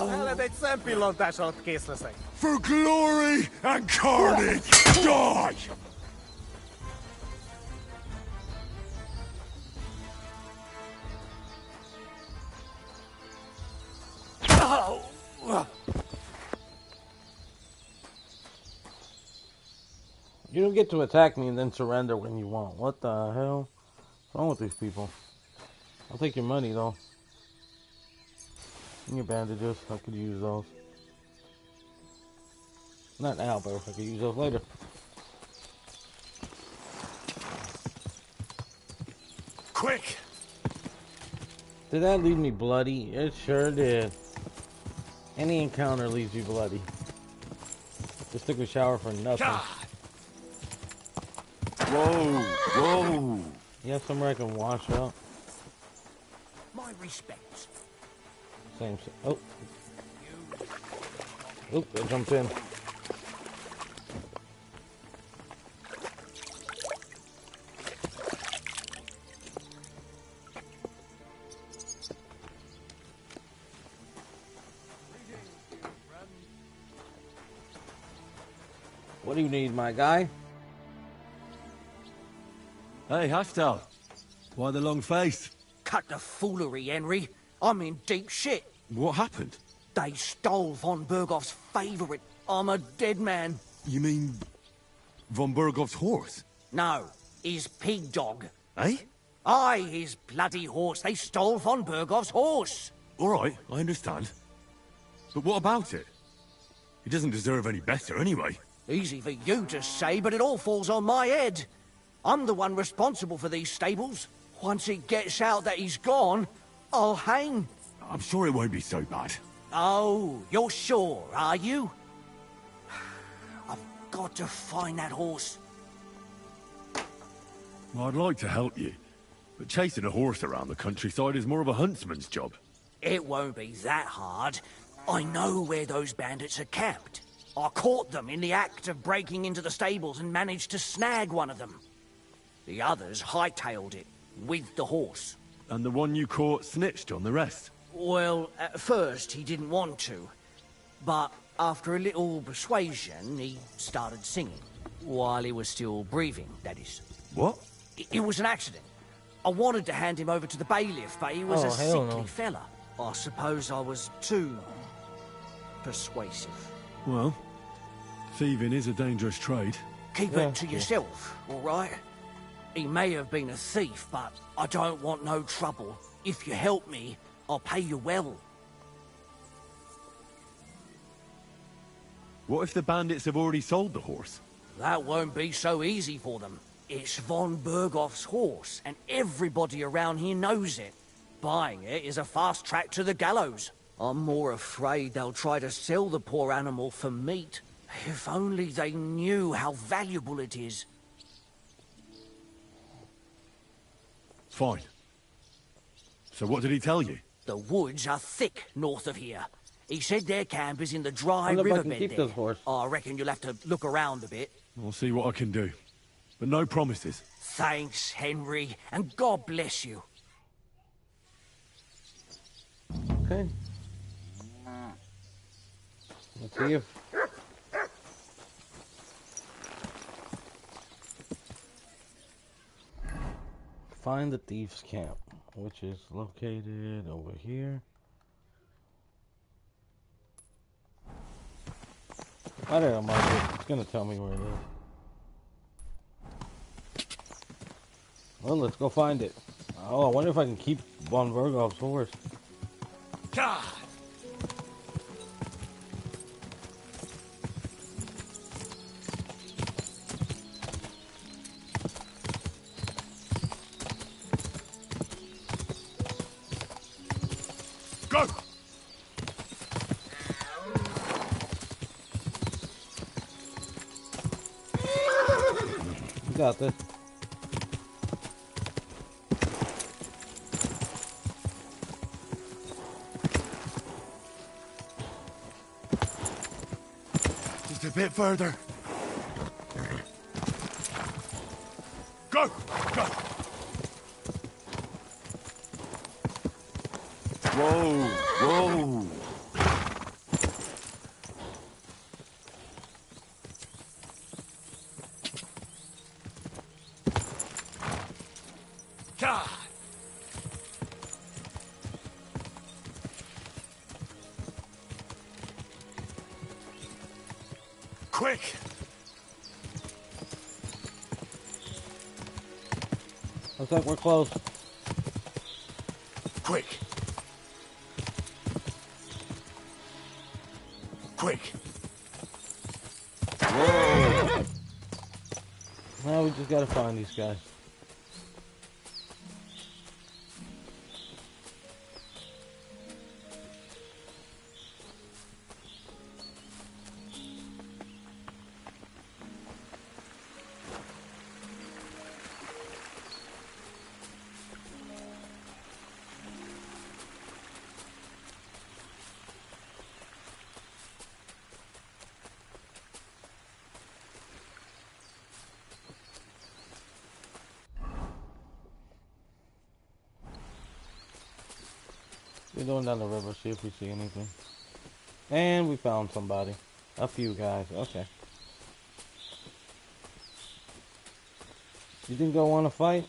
Veled egy szempillantás alatt kész leszek. For glory and carnage, die! You don't get to attack me and then surrender when you want. What the hell? What's wrong with these people? I'll take your money, though. And your bandages. I could use those. Not now, but I could use those later. Quick! Did that leave me bloody? It sure did. Any encounter leaves you bloody. Just took a shower for nothing. God. Whoa! Whoa! You have somewhere I can wash up? My respects. Same. Oh. Oh, I jumped in. What do you need, my guy? Hey, Haftal. Why the long face? Cut the foolery, Henry. I'm in deep shit. What happened? They stole von Bergoff's favourite. I'm a dead man. You mean von Bergoff's horse? No, his pig dog. Eh? Aye, his bloody horse. They stole von Bergoff's horse. All right, I understand. But what about it? He doesn't deserve any better anyway. Easy for you to say, but it all falls on my head. I'm the one responsible for these stables. Once it gets out that he's gone, I'll hang. I'm sure it won't be so bad. Oh, you're sure, are you? I've got to find that horse. Well, I'd like to help you, but chasing a horse around the countryside is more of a huntsman's job. It won't be that hard. I know where those bandits are camped. I caught them in the act of breaking into the stables and managed to snag one of them. The others hightailed it, with the horse. And the one you caught snitched on the rest? Well, at first he didn't want to. But after a little persuasion, he started singing. While he was still breathing, that is. What? It was an accident. I wanted to hand him over to the bailiff, but he was a sickly no. fella. I suppose I was too persuasive. Well, thieving is a dangerous trade. Keep it to yourself, all right? He may have been a thief, but I don't want no trouble. If you help me, I'll pay you well. What if the bandits have already sold the horse? That won't be so easy for them. It's von Bergoff's horse, and everybody around here knows it. Buying it is a fast track to the gallows. I'm more afraid they'll try to sell the poor animal for meat. If only they knew how valuable it is. Fine. So what did he tell you? The woods are thick north of here. He said their camp is in the dry I wonder if I can riverbed keep there. this horse. I reckon you'll have to look around a bit. I'll see what I can do. But no promises. Thanks, Henry, and God bless you. Okay. Let's see if... Find the thief's camp, which is located over here. I don't know, Mark. It's gonna tell me where it is. Well, let's go find it. Oh, I wonder if I can keep von Bergoff's horse. God! Go! You got this. Just a bit further. Go! Go! Whoa! Whoa! God! Quick! Looks like we're close. Quick! Quick! Whoa! Now we just gotta find these guys. We're going down the river, see if we see anything. And we found somebody. A few guys, okay. You think they'll want to fight?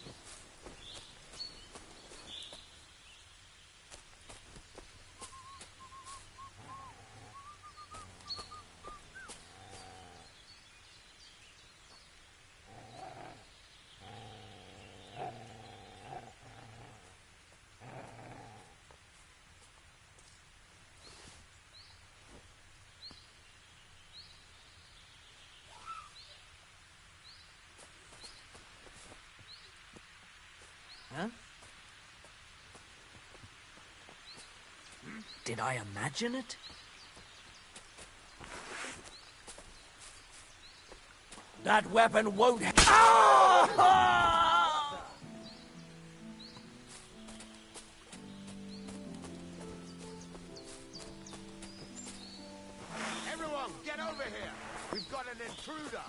Huh? Did I imagine it? That weapon won't... Everyone, get over here! We've got an intruder!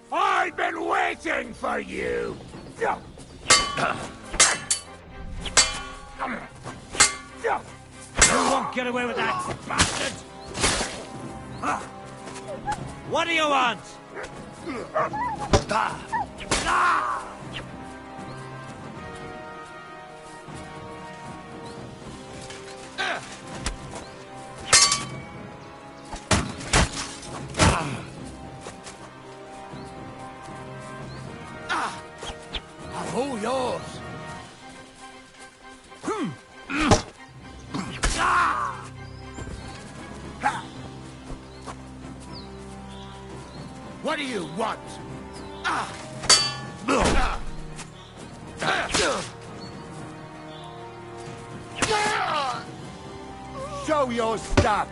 I've been waiting for you! You won't get away with that, bastard! What do you want? All yours! What do you want? Show your stuff!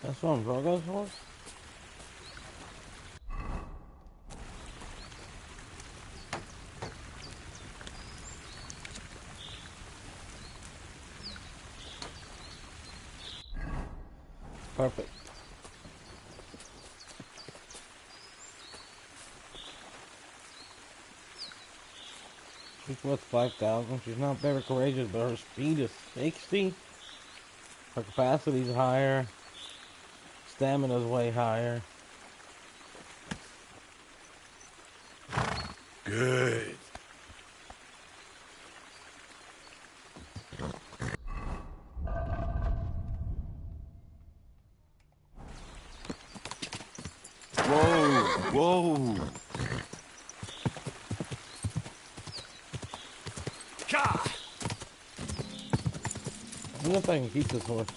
That's on Drogo's horse? Perfect. She's worth 5,000. She's not very courageous, but her speed is 60. Her capacity is higher. Stamina's way higher. Good. Whoa! I wonder if I can keep this horse.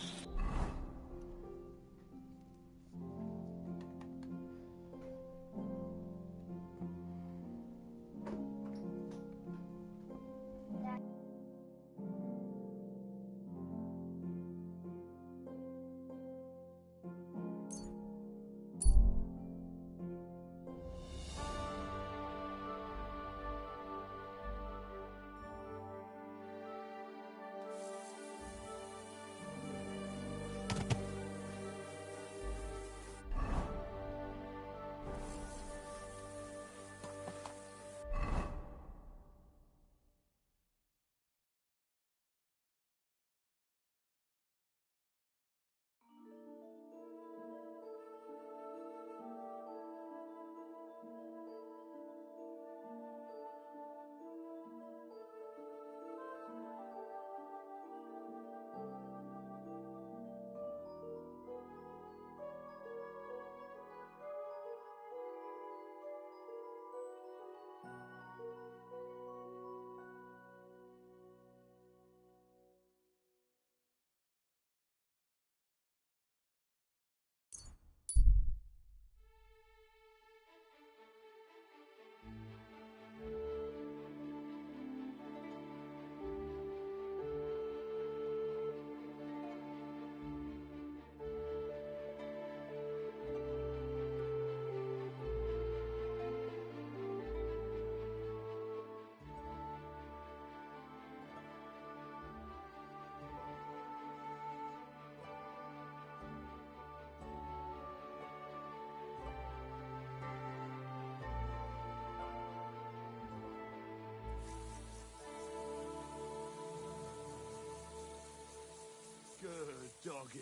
doggy.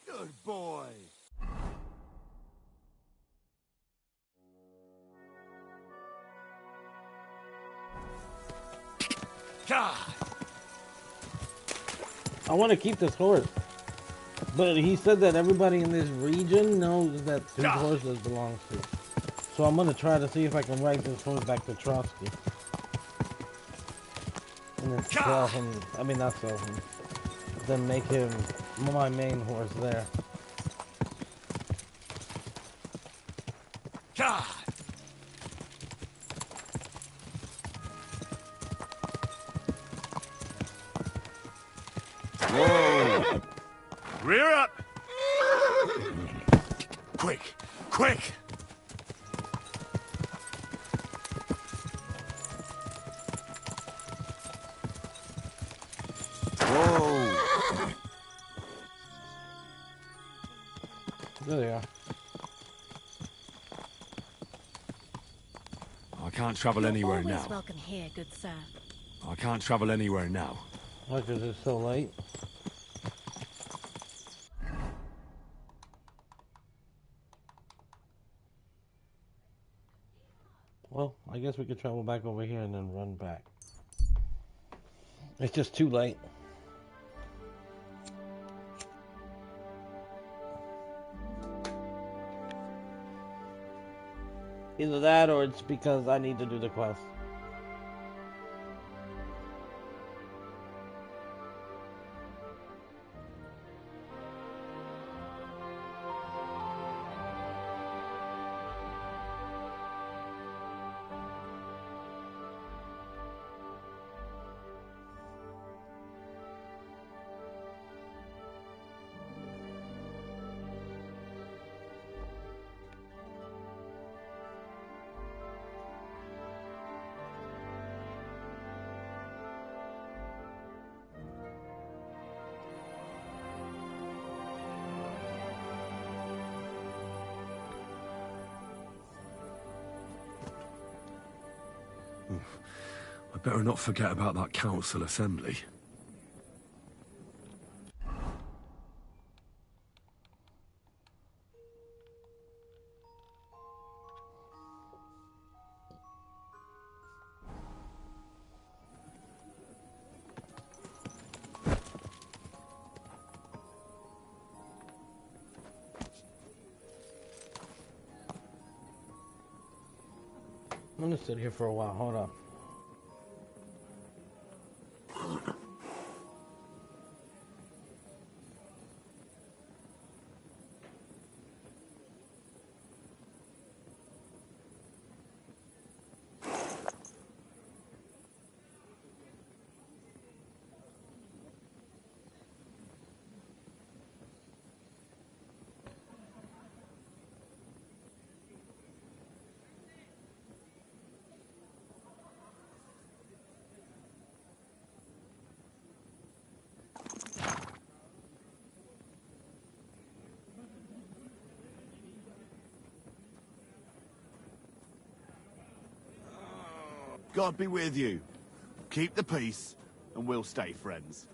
Good boy. God. I want to keep this horse. But he said that everybody in this region knows that whose horse this belongs to. So I'm going to try to see if I can ride this horse back to Trotsky. And then sell him, I mean not sell him, then make him my main horse there. God. Whoa! Rear up! Quick! Quick! Whoa! There they are. I can't travel anywhere Always now. welcome here, good sir. I can't travel anywhere now. Why, because it's so late? Well, I guess we could travel back over here and then run back. It's just too late. Either that or it's because I need to do the quest. I better not forget about that council assembly. I'm gonna sit here for a while. Hold on. God be with you. Keep the peace, and we'll stay friends.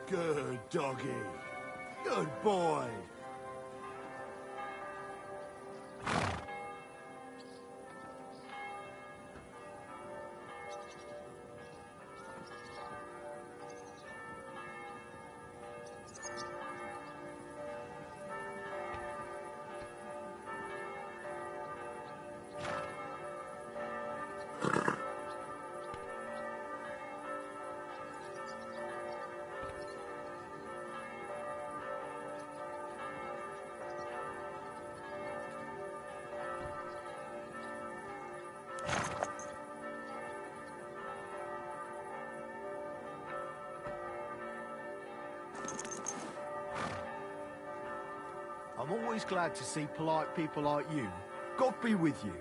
Good doggy. Good boy. I'm always glad to see polite people like you. God be with you.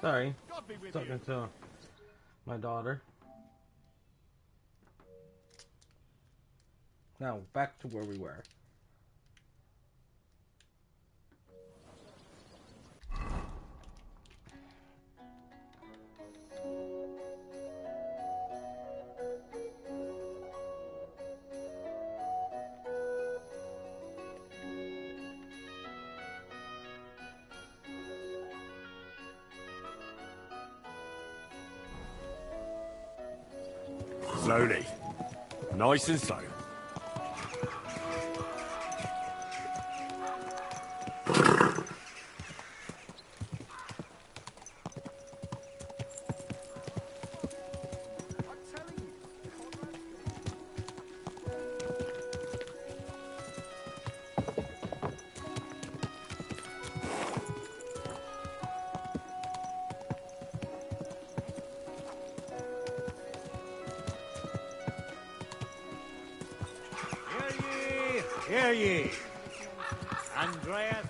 Sorry, talking to my daughter. Now, back to where we were. Slowly. Nice and slow. Hear ye! Andreas,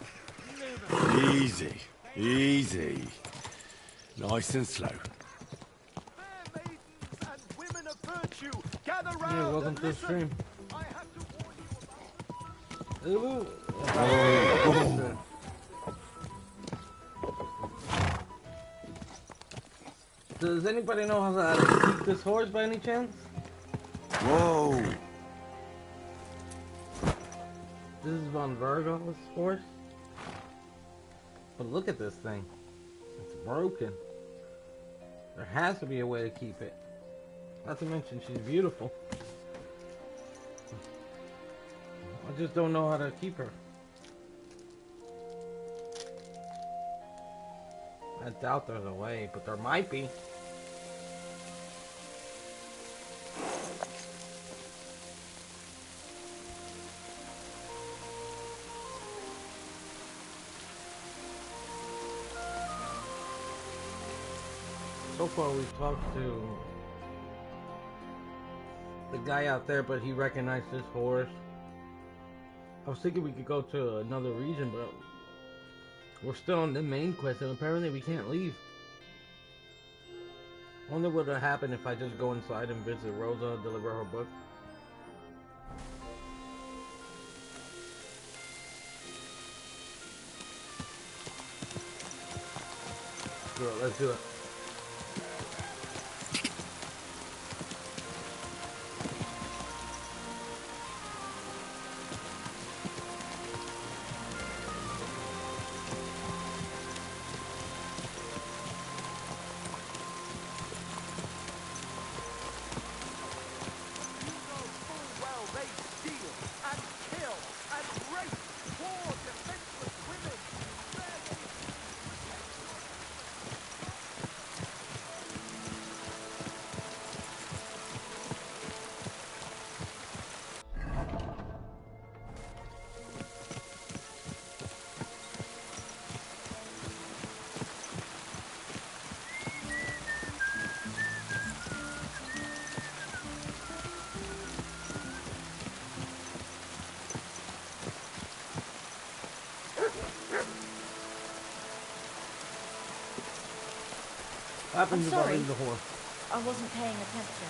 Easy. Easy. Nice and slow. Yeah, welcome to the stream. Ooh. Oh. Does anybody know how to keep this horse by any chance? Whoa. This is Von Virgo's horse. But look at this thing. It's broken. There has to be a way to keep it. Not to mention she's beautiful. I just don't know how to keep her. I doubt there's a way, but there might be. So far we've talked to the guy out there, but he recognized this horse. I was thinking we could go to another region, but we're still on the main quest, and apparently we can't leave. I wonder what would happen if I just go inside and visit Rosa, deliver her book. Girl, let's do it. What happens if I leave the horse? I wasn't paying attention.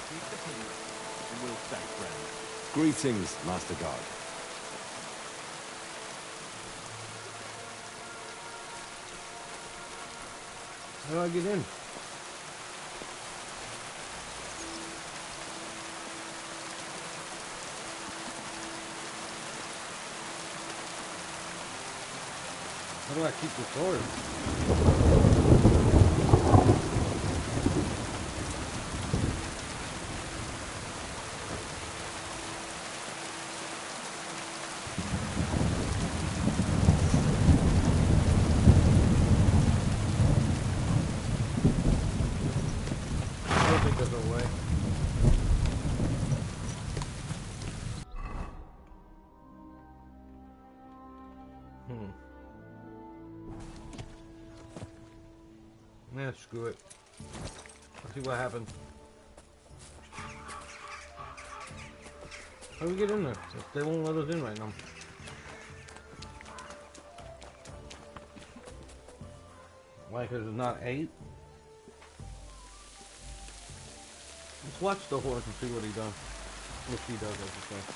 Keep the peace, and we'll stay friends. Greetings, Master Guard. How do I get in? How do I keep the sword? I don't think there's a way. Yeah, screw it. Let's see what happens. How do we get in there? They won't let us in right now. Why, because it's not 8? Let's watch the horse and see what he does. If he does, I should say.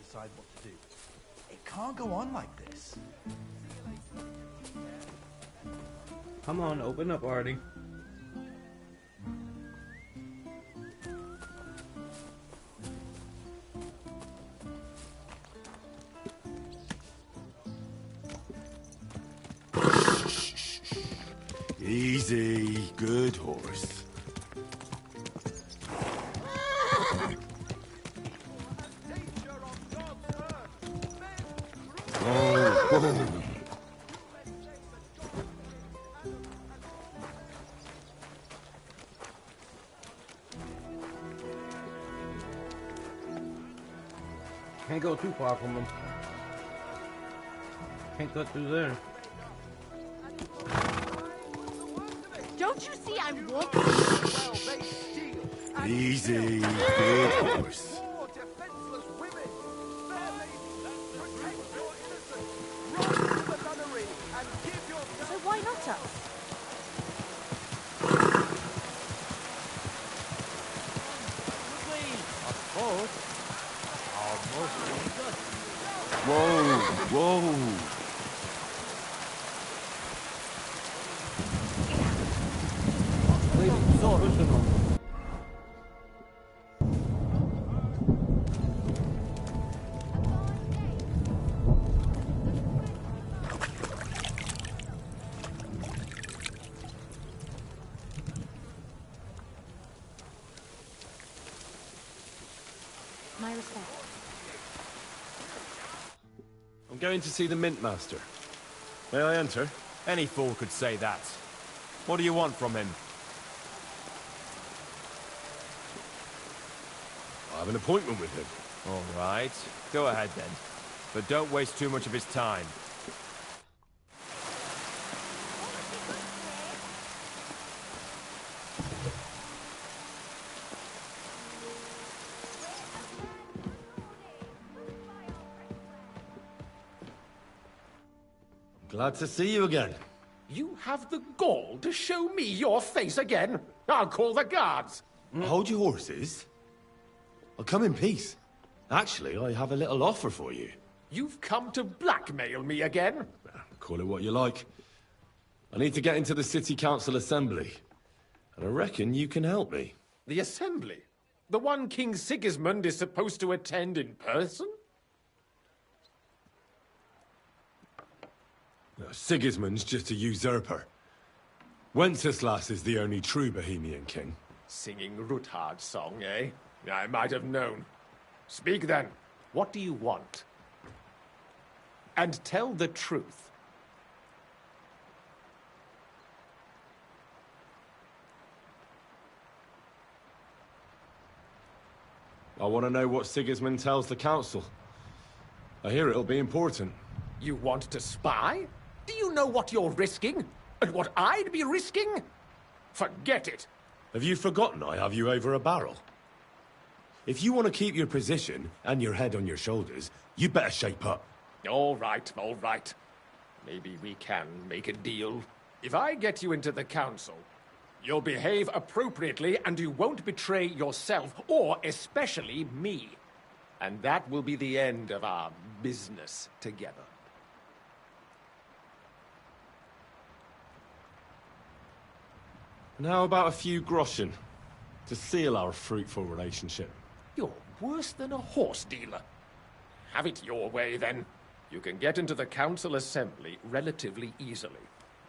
Decide what to do. It can't go on like this. Come on, open up, Artie. Easy, good horse. Can't go too far from him. Can't cut through there. Don't you see I'm walking? Easy, good horse. So why not us? Whoa, whoa. Pushing him. My respect. I'm going to see the Mint Master. May I enter? Any fool could say that. What do you want from him? I have an appointment with him. All right. Go ahead then. But don't waste too much of his time. Glad to see you again. You have the gall to show me your face again? I'll call the guards. Hold your horses. I'll come in peace. Actually, I have a little offer for you. You've come to blackmail me again? Call it what you like. I need to get into the City Council Assembly. And I reckon you can help me. The Assembly? The one King Sigismund is supposed to attend in person? No, Sigismund's just a usurper. Wenceslas is the only true Bohemian king. Singing Ruthard's song, eh? I might have known. Speak then. What do you want? And tell the truth. I want to know what Sigismund tells the council. I hear it'll be important. You want to spy? Do you know what you're risking? And what I'd be risking? Forget it. Have you forgotten I have you over a barrel? If you want to keep your position and your head on your shoulders, you better shape up. All right, all right. Maybe we can make a deal. If I get you into the council, you'll behave appropriately and you won't betray yourself, or especially me. And that will be the end of our business together. And how about a few groschen to seal our fruitful relationship? You're worse than a horse dealer. Have it your way, then. You can get into the council assembly relatively easily.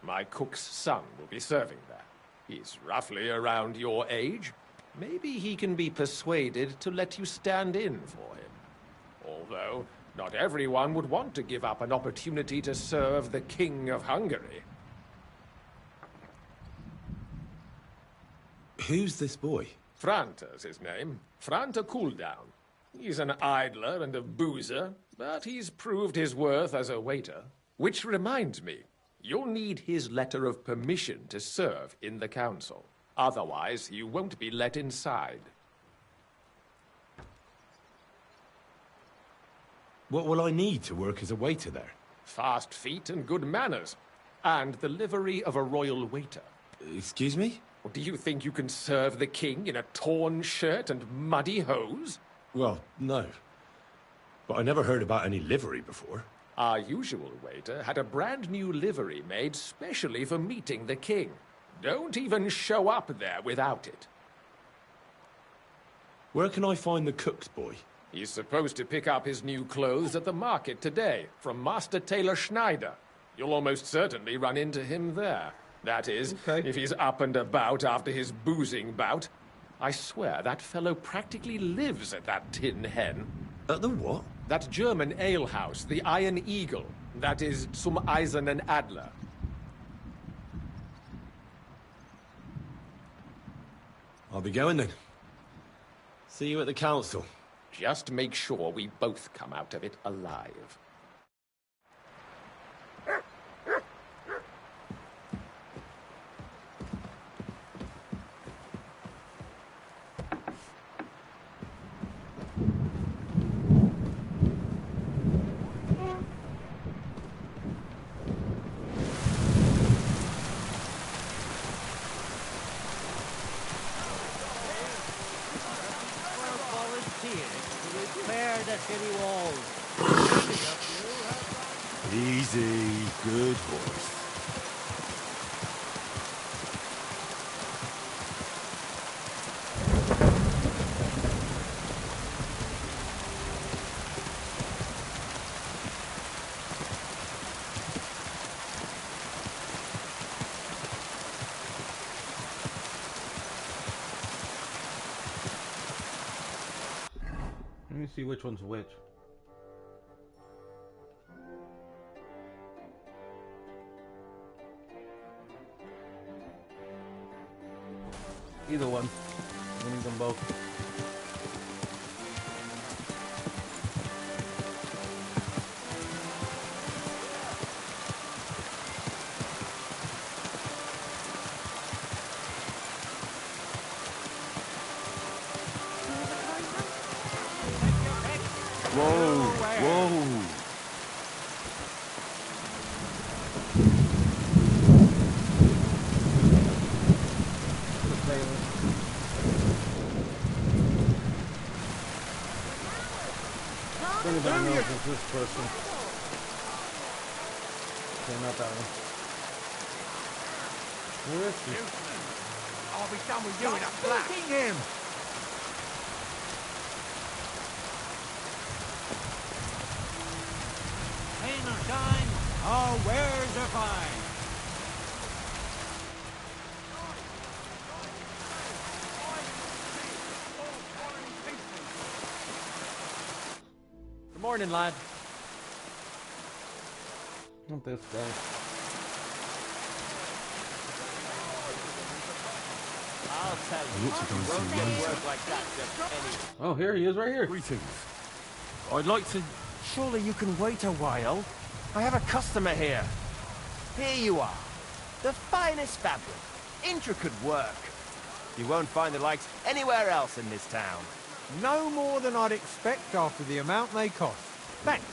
My cook's son will be serving there. He's roughly around your age. Maybe he can be persuaded to let you stand in for him. Although, not everyone would want to give up an opportunity to serve the King of Hungary. Who's this boy? Franta's his name. Franta Cooldown. He's an idler and a boozer, but he's proved his worth as a waiter. Which reminds me, you'll need his letter of permission to serve in the council. Otherwise, you won't be let inside. What will I need to work as a waiter there? Fast feet and good manners. And the livery of a royal waiter. Excuse me? Do you think you can serve the king in a torn shirt and muddy hose? Well, no. But I never heard about any livery before. Our usual waiter had a brand new livery made specially for meeting the king. Don't even show up there without it. Where can I find the cook's boy? He's supposed to pick up his new clothes at the market today, from Master Tailor Schneider. You'll almost certainly run into him there. That is, if he's up and about after his boozing bout. I swear that fellow practically lives at that Tin Hen. At the what? That German alehouse, the Iron Eagle. That is Zum Eisernen Adler. I'll be going then. See you at the council. Just make sure we both come out of it alive. Easy, good horse. Let me see which one's which. Either one. We need them both. Whoa, whoa. Anybody knows it's this person. Okay, not that one. Where is he? I'll be done with you in a flash. Him. Rain or shine, our wares are fine. Good morning, lad. Not this guy. I'll tell you, Looks like I'm won't seeing get Lanza. work like that just any. Oh, here he is, right here. Greetings. I'd like to... Surely you can wait a while. I have a customer here. Here you are. The finest fabric. Intricate work. You won't find the likes anywhere else in this town. No more than I'd expect after the amount they cost. Thanks.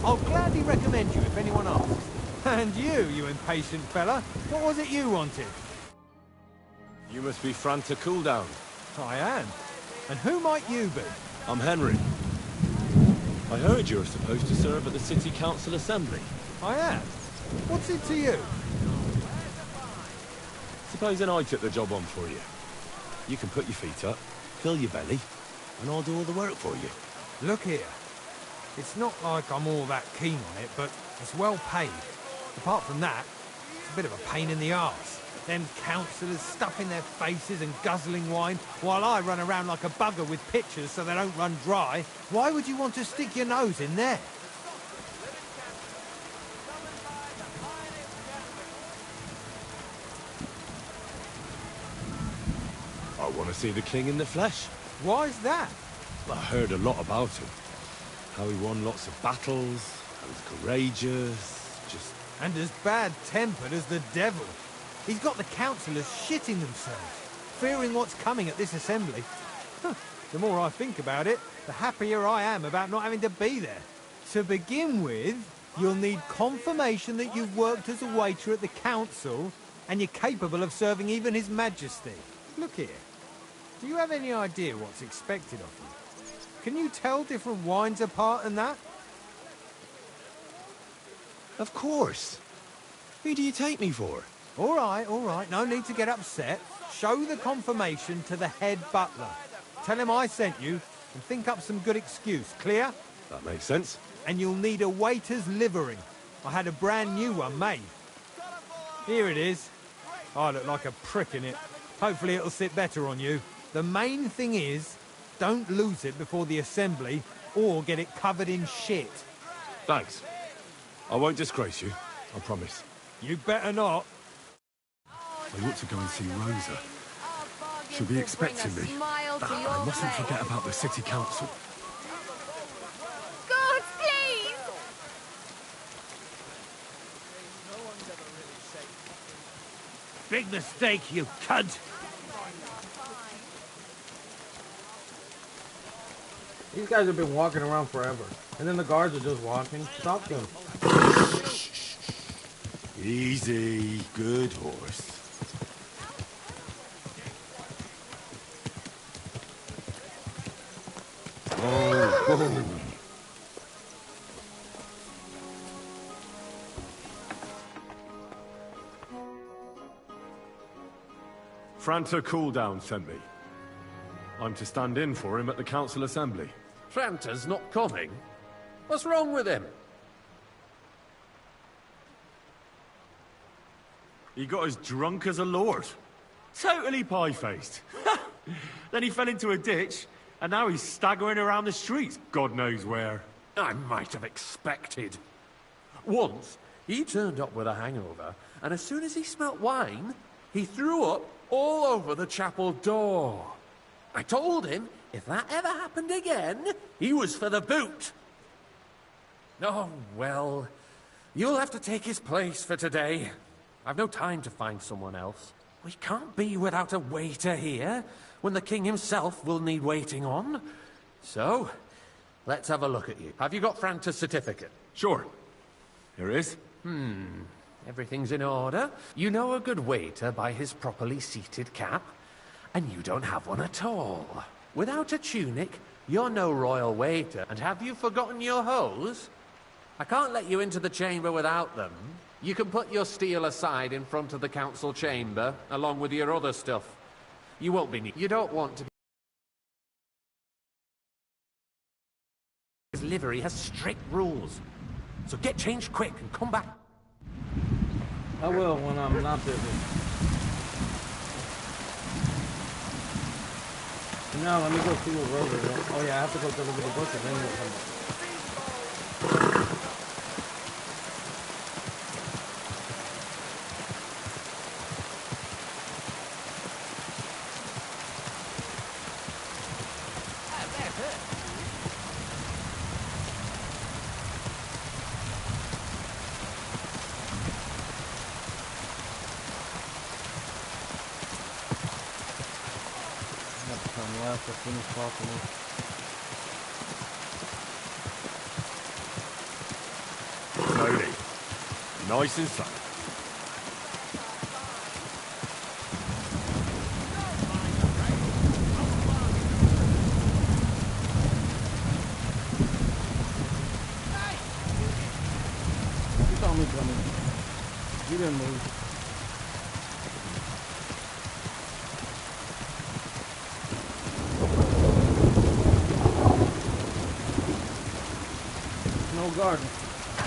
I'll gladly recommend you if anyone asks. And you impatient fella, what was it you wanted? You must be Franta Cooldown. I am. And who might you be? I'm Henry. I heard you're supposed to serve at the City Council Assembly. I am. What's it to you? Supposing I took the job on for you. You can put your feet up, fill your belly, and I'll do all the work for you. Look here. It's not like I'm all that keen on it, but it's well paid. Apart from that, it's a bit of a pain in the arse. Them councillors stuffing their faces and guzzling wine, while I run around like a bugger with pitchers so they don't run dry. Why would you want to stick your nose in there? I want to see the king in the flesh. Why's that? I heard a lot about him. How he won lots of battles, how he's courageous, just... And as bad-tempered as the devil. He's got the councillors shitting themselves, fearing what's coming at this assembly. The more I think about it, the happier I am about not having to be there. To begin with, you'll need confirmation that you've worked as a waiter at the council and you're capable of serving even His Majesty. Look here. Do you have any idea what's expected of you? Can you tell different wines apart and that? Of course. Who do you take me for? All right. No need to get upset. Show the confirmation to the head butler. Tell him I sent you and think up some good excuse. Clear? That makes sense. And you'll need a waiter's livery. I had a brand new one made. Here it is. I look like a prick in it. Hopefully it'll sit better on you. The main thing is, don't lose it before the assembly or get it covered in shit. Thanks. I won't disgrace you, I promise. You better not. I ought to go and see Rosa. She'll be expecting me. I mustn't forget about the city council. God, please! Big mistake, you cunt! These guys have been walking around forever. And then the guards are just walking. Stop them. Easy. Good horse. Oh. Franta Cooldown sent me. I'm to stand in for him at the council assembly. Franta's not coming? What's wrong with him? He got as drunk as a lord. Totally pie-faced. Then he fell into a ditch, and now he's staggering around the streets, God knows where. I might have expected. Once, he turned up with a hangover, and as soon as he smelt wine, he threw up all over the chapel door. I told him if that ever happened again, he was for the boot. Oh, well, you'll have to take his place for today. I've no time to find someone else. We can't be without a waiter here, when the king himself will need waiting on. So, let's have a look at you. Have you got Franta's certificate? Sure. Here it is. Everything's in order. You know a good waiter by his properly seated cap, and you don't have one at all. Without a tunic, you're no royal waiter. And have you forgotten your hose? I can't let you into the chamber without them. You can put your steel aside in front of the council chamber, along with your other stuff. You won't be You don't want to be... His livery has strict rules. So get changed quick and come back. I will when I'm not busy. And now let me go see what Rosa is. Oh yeah, I have to go deliver the book and then we'll come back. As soon as possible. Slowly. Nice and slow. You saw me coming. You didn't move. whole garden.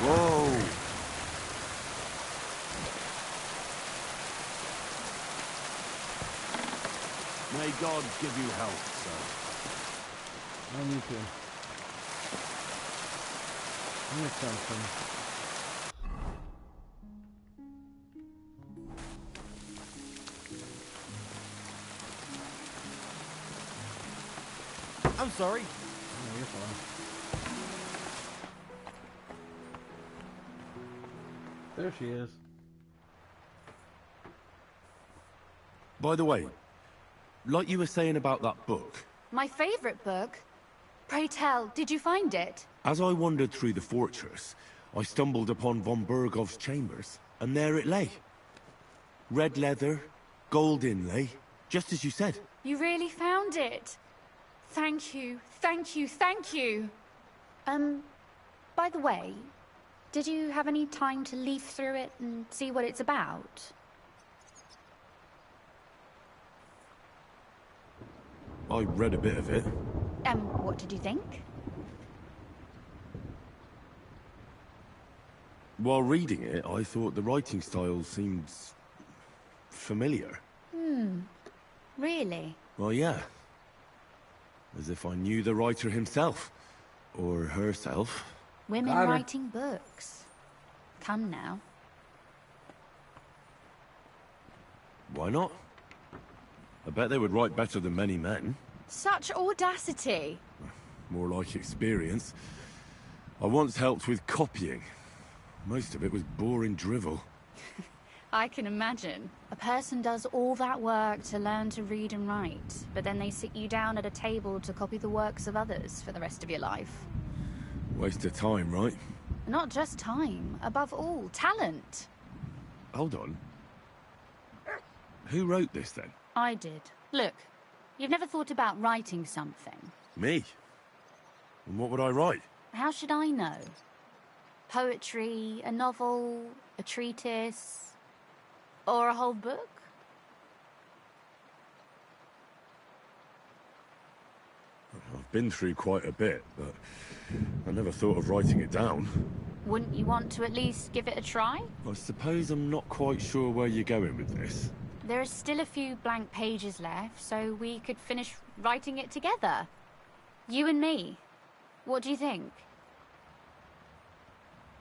Whoa! May God give you health, sir. And you too. Here's something. I'm sorry. Oh, you're fine. There she is. By the way, like you were saying about that book, My favorite book? Pray tell, did you find it? as I wandered through the fortress, I stumbled upon von Burgov's chambers, and there it lay. Red leather, gold inlay, just as you said. You really found it? Thank you, thank you, thank you. By the way, did you have any time to leaf through it and see what it's about? I read a bit of it. What did you think? While reading it, I thought the writing style seemed familiar. Really? Well, yeah. As if I knew the writer himself. Or herself. Women Got her. writing books. Come now. Why not? I bet they would write better than many men. Such audacity. More like experience. I once helped with copying. Most of it was boring drivel. I can imagine. A person does all that work to learn to read and write, but then they sit you down at a table to copy the works of others for the rest of your life. Waste of time, right? Not just time, above all, talent. Hold on. Who wrote this, then? I did. Look, you've never thought about writing something. Me? And what would I write? How should I know? Poetry, a novel, a treatise, or a whole book? I've been through quite a bit, but I never thought of writing it down. Wouldn't you want to at least give it a try? I suppose I'm not quite sure where you're going with this. There are still a few blank pages left, so we could finish writing it together. You and me. What do you think?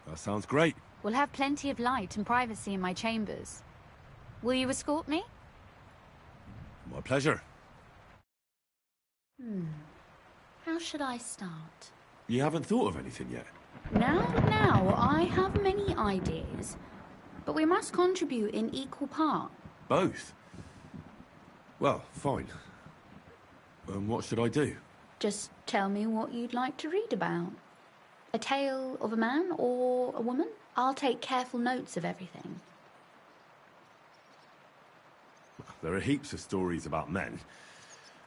That sounds great. We'll have plenty of light and privacy in my chambers. Will you escort me? My pleasure. How should I start? You haven't thought of anything yet? Now, I have many ideas, but we must contribute in equal part. Both? Well, fine. And what should I do? Just tell me what you'd like to read about. A tale of a man or a woman? I'll take careful notes of everything. There are heaps of stories about men.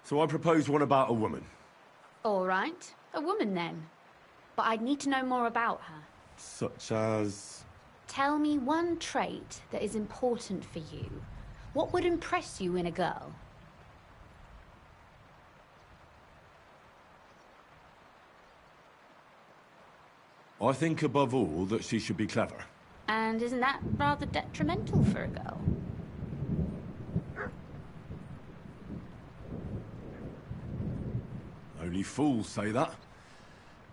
So I propose one about a woman. All right, a woman then. But I'd need to know more about her. Such as... Tell me one trait that is important for you. What would impress you in a girl? I think above all that she should be clever. And isn't that rather detrimental for a girl? Only fools say that.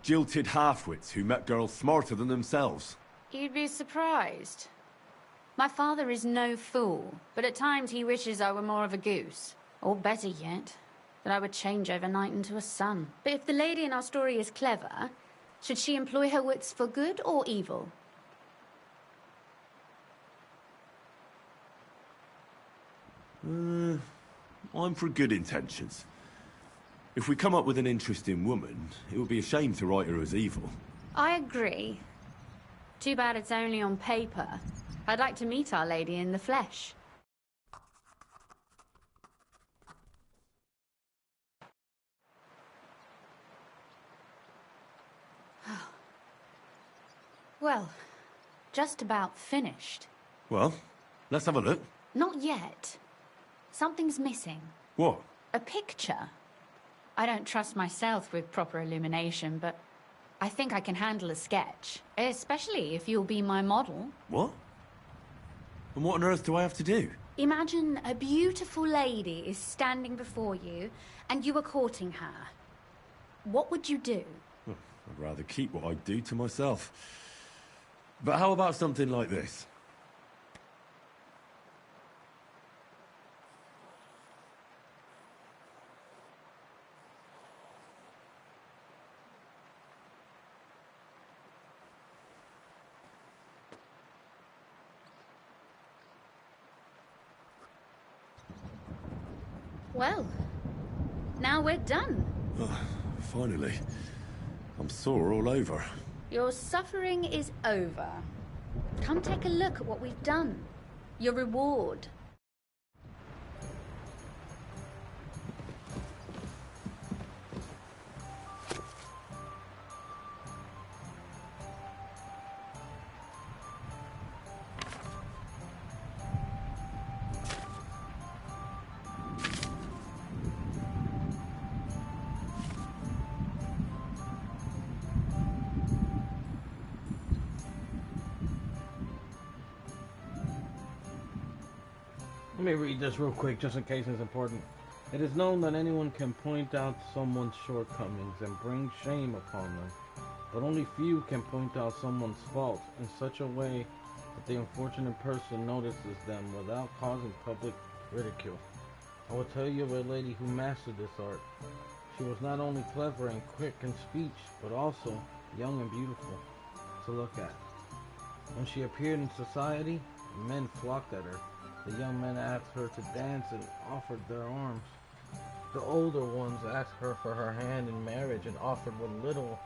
Jilted half-wits who met girls smarter than themselves. You'd be surprised. My father is no fool, but at times he wishes I were more of a goose. Or better yet, that I would change overnight into a sun. But if the lady in our story is clever, should she employ her wits for good or evil? I'm for good intentions. If we come up with an interesting woman, it would be a shame to write her as evil. I agree. Too bad it's only on paper. I'd like to meet Our Lady in the flesh. Well, just about finished. Well, let's have a look. Not yet. Something's missing. What? A picture. I don't trust myself with proper illumination, but I think I can handle a sketch, especially if you'll be my model. What? And what on earth do I have to do? Imagine a beautiful lady is standing before you, and you are courting her. What would you do? Well, I'd rather keep what I do to myself. But how about something like this? Well, now we're done. Oh, finally. I'm sore all over. Your suffering is over. Come take a look at what we've done. Your reward. Let me read this real quick, just in case it's important. It is known that anyone can point out someone's shortcomings and bring shame upon them, but only few can point out someone's faults in such a way that the unfortunate person notices them without causing public ridicule. I will tell you of a lady who mastered this art. She was not only clever and quick in speech, but also young and beautiful to look at. When she appeared in society, men flocked at her. The young men asked her to dance and offered their arms. The older ones asked her for her hand in marriage and offered what little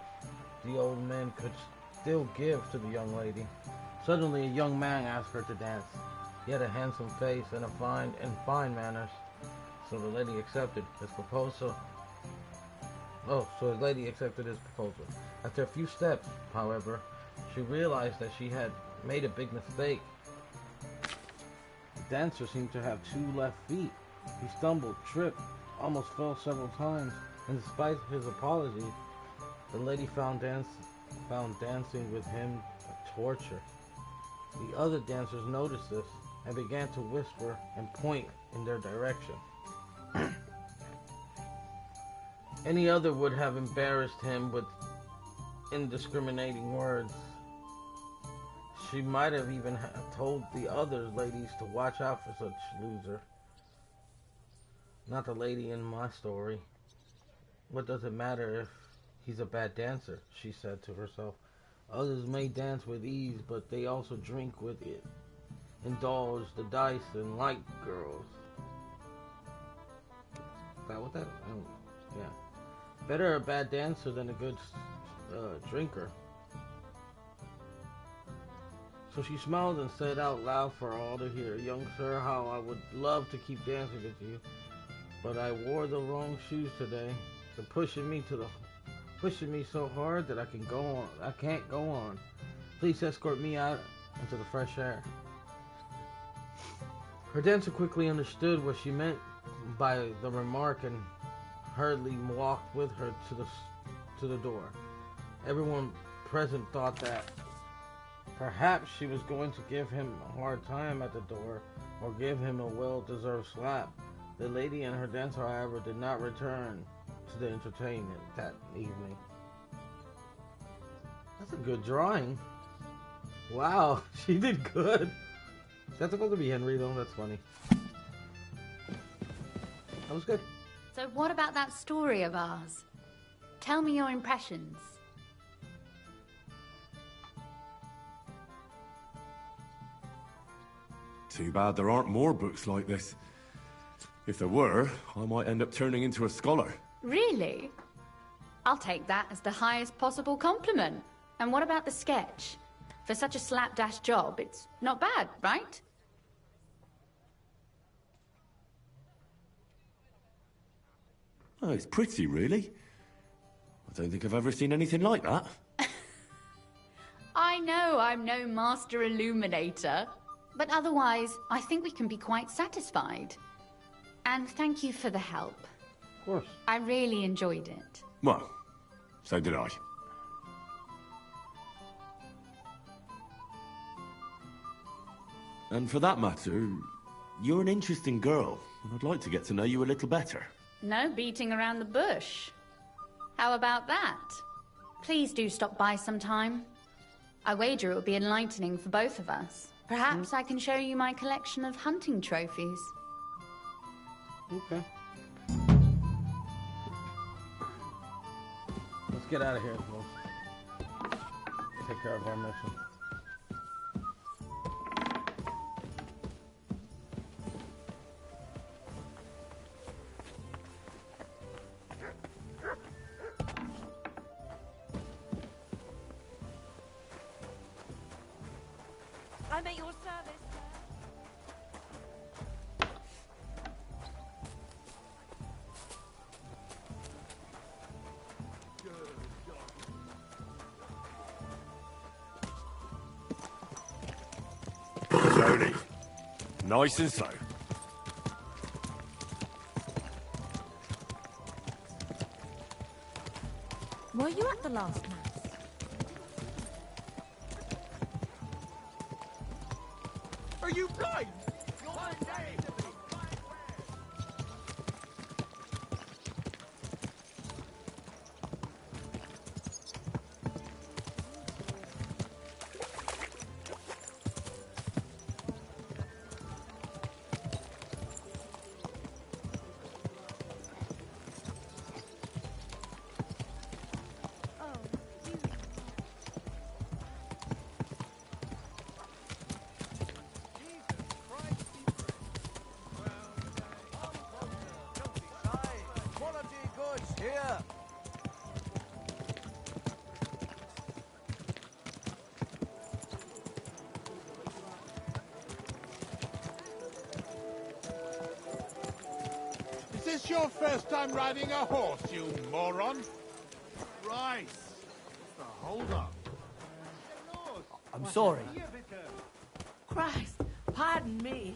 the old men could still give to the young lady. Suddenly, a young man asked her to dance. He had a handsome face and fine manners, so the lady accepted his proposal. After a few steps, however, she realized that she had made a big mistake. The dancer seemed to have 2 left feet. He stumbled, tripped, almost fell several times, and despite his apology, the lady found dancing with him a torture. The other dancers noticed this and began to whisper and point in their direction. Any other would have embarrassed him with indiscriminating words. She might have even told the other ladies to watch out for such loser. Not the lady in my story. What does it matter if he's a bad dancer, she said to herself. Others may dance with ease, but they also drink with it, indulge the dice, and like girls. Is that what that? Yeah. Better a bad dancer than a good drinker. So she smiled and said out loud for all to hear, "Young sir, how I would love to keep dancing with you, but I wore the wrong shoes today. They're pushing me so hard that I can't go on. Please escort me out into the fresh air." Her dancer quickly understood what she meant by the remark and hurriedly walked with her to the door. Everyone present thought that perhaps she was going to give him a hard time at the door or give him a well-deserved slap. The lady and her dancer, however, did not return to the entertainment that evening. That's a good drawing. Wow, she did good. That's supposed to be Henry, though. That's funny. That was good. So what about that story of ours? Tell me your impressions. Too bad there aren't more books like this. If there were, I might end up turning into a scholar. Really? I'll take that as the highest possible compliment. And what about the sketch? For such a slapdash job, it's not bad, right? Oh, it's pretty, really. I don't think I've ever seen anything like that. I know I'm no master illuminator, but otherwise, I think we can be quite satisfied. And thank you for the help. Of course. I really enjoyed it. Well, so did I. And for that matter, you're an interesting girl, and I'd like to get to know you a little better. No beating around the bush. How about that? Please do stop by sometime. I wager it will be enlightening for both of us. Perhaps I can show you my collection of hunting trophies. Okay. Let's get out of here, folks. Take care of our mission. I'm at your service, sir. Slowly. Nice and slow. Were you at the last mass? Are you blind? Here! Is this your first time riding a horse, you moron? Right. What's the hold up? I'm sorry. Christ, pardon me.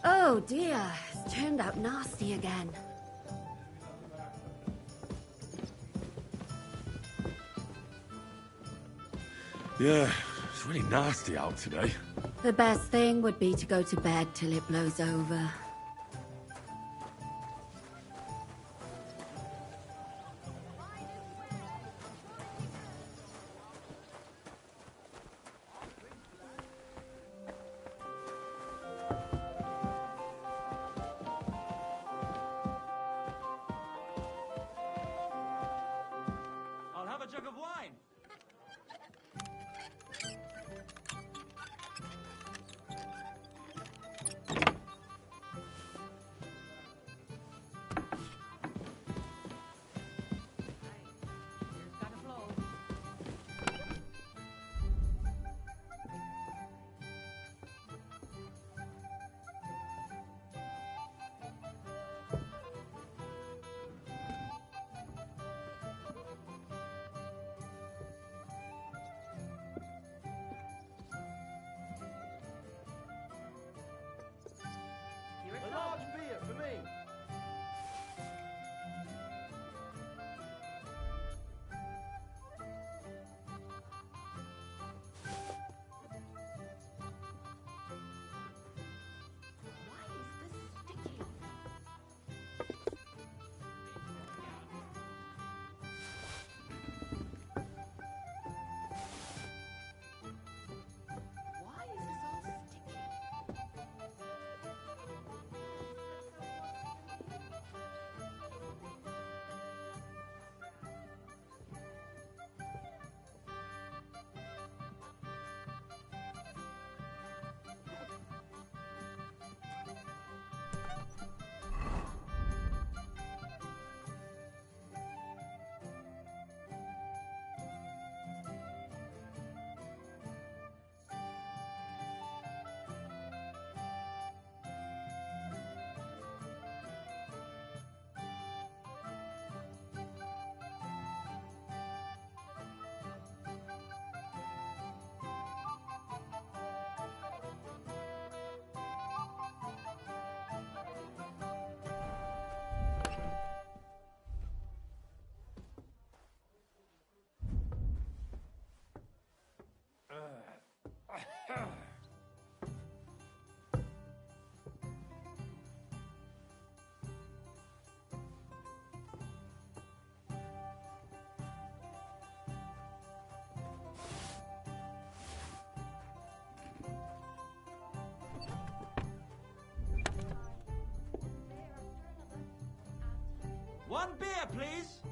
Oh dear, it's turned out nasty again. Yeah, it's really nasty out today. The best thing would be to go to bed till it blows over. I'll have a jug of wine. One beer, please.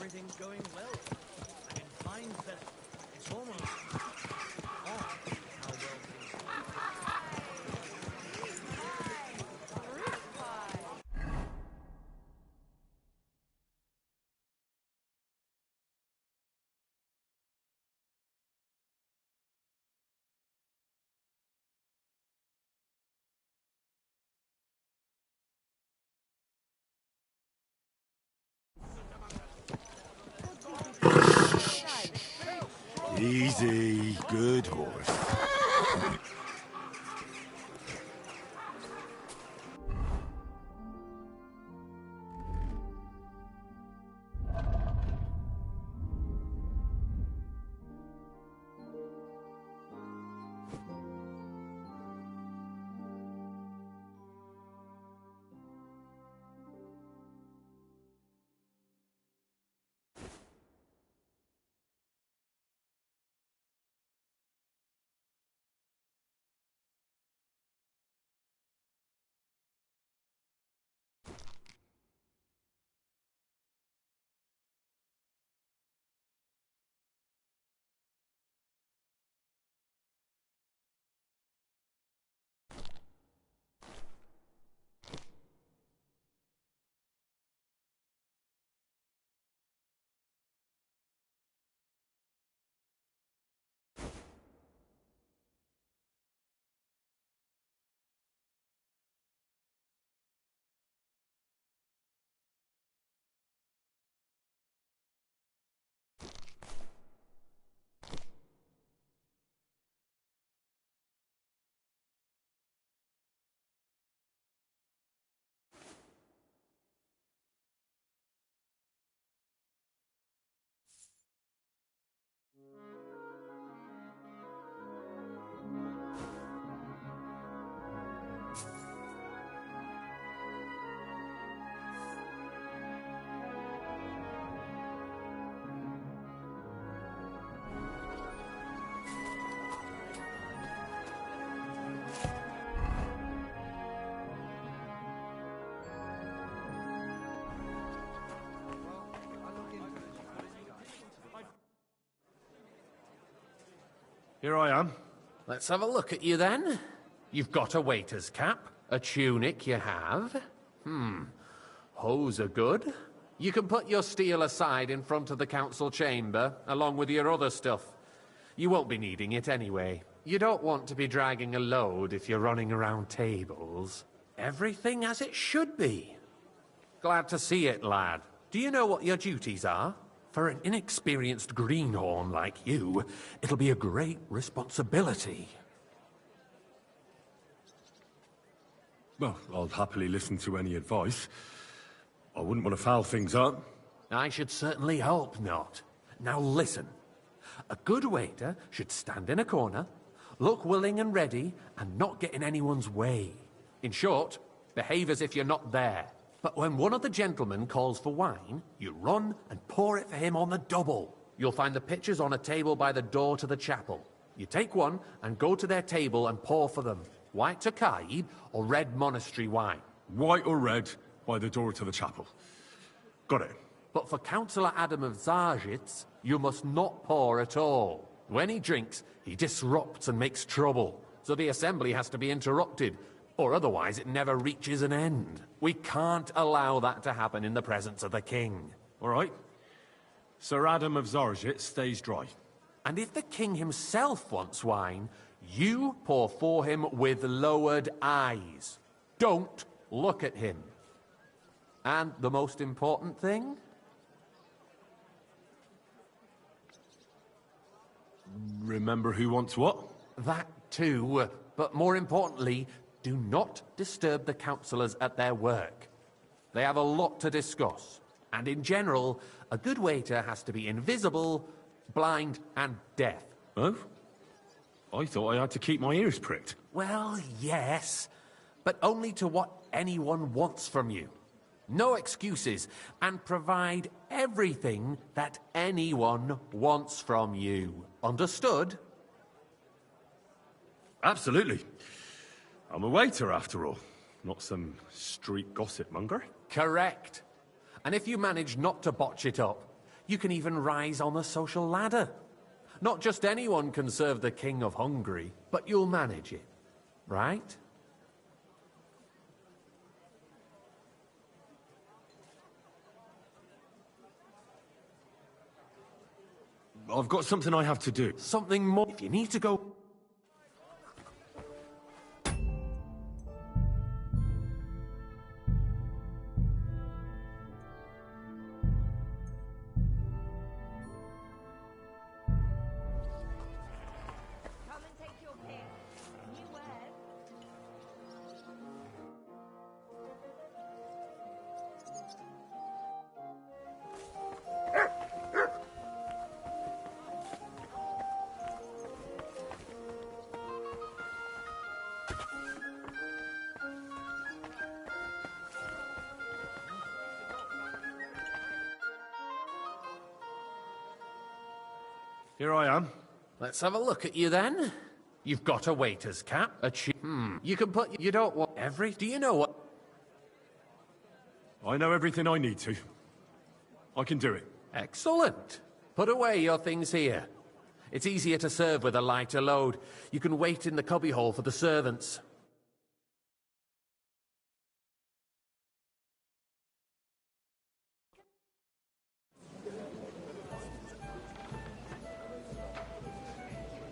Everything's going well. I'm in fine feather. It's almost odd how well things Easy, good horse. Here I am. Let's have a look at you then. You've got a waiter's cap, a tunic you have. Hose are good. You can put your steel aside in front of the council chamber, along with your other stuff. You won't be needing it anyway. You don't want to be dragging a load if you're running around tables. Everything as it should be. Glad to see it, lad. Do you know what your duties are? For an inexperienced greenhorn like you, it'll be a great responsibility. Well, I'll happily listen to any advice. I wouldn't want to foul things up. I should certainly hope not. Now listen. A good waiter should stand in a corner, look willing and ready, and not get in anyone's way. In short, behave as if you're not there. But when one of the gentlemen calls for wine, you run and pour it for him on the double. You'll find the pitchers on a table by the door to the chapel. You take one and go to their table and pour for them. White Tokaib or red monastery wine. White or red, by the door to the chapel. Got it. But for Councillor Adam of Zarzhitz, you must not pour at all. When he drinks, he disrupts and makes trouble. So the assembly has to be interrupted, or otherwise it never reaches an end. We can't allow that to happen in the presence of the king. All right. Sir Adam of Zarzhitz stays dry. And if the king himself wants wine, you pour for him with lowered eyes. Don't look at him. And the most important thing? Remember who wants what? That too, but more importantly, do not disturb the councillors at their work. They have a lot to discuss, and in general, a good waiter has to be invisible, blind, and deaf. Oh? I thought I had to keep my ears pricked. Well, yes, but only to what anyone wants from you. No excuses, and provide everything that anyone wants from you. Understood? Absolutely. I'm a waiter, after all. Not some street gossip monger. Correct. And if you manage not to botch it up, you can even rise on the social ladder. Not just anyone can serve the King of Hungary, but you'll manage it. Right? I've got something I have to do. Something more. If you need to go... Here I am. Let's have a look at you then. You've got a waiter's cap, a You can put... You don't want every... Do you know what... I know everything I need to. I can do it. Excellent. Put away your things here. It's easier to serve with a lighter load. You can wait in the cubbyhole for the servants.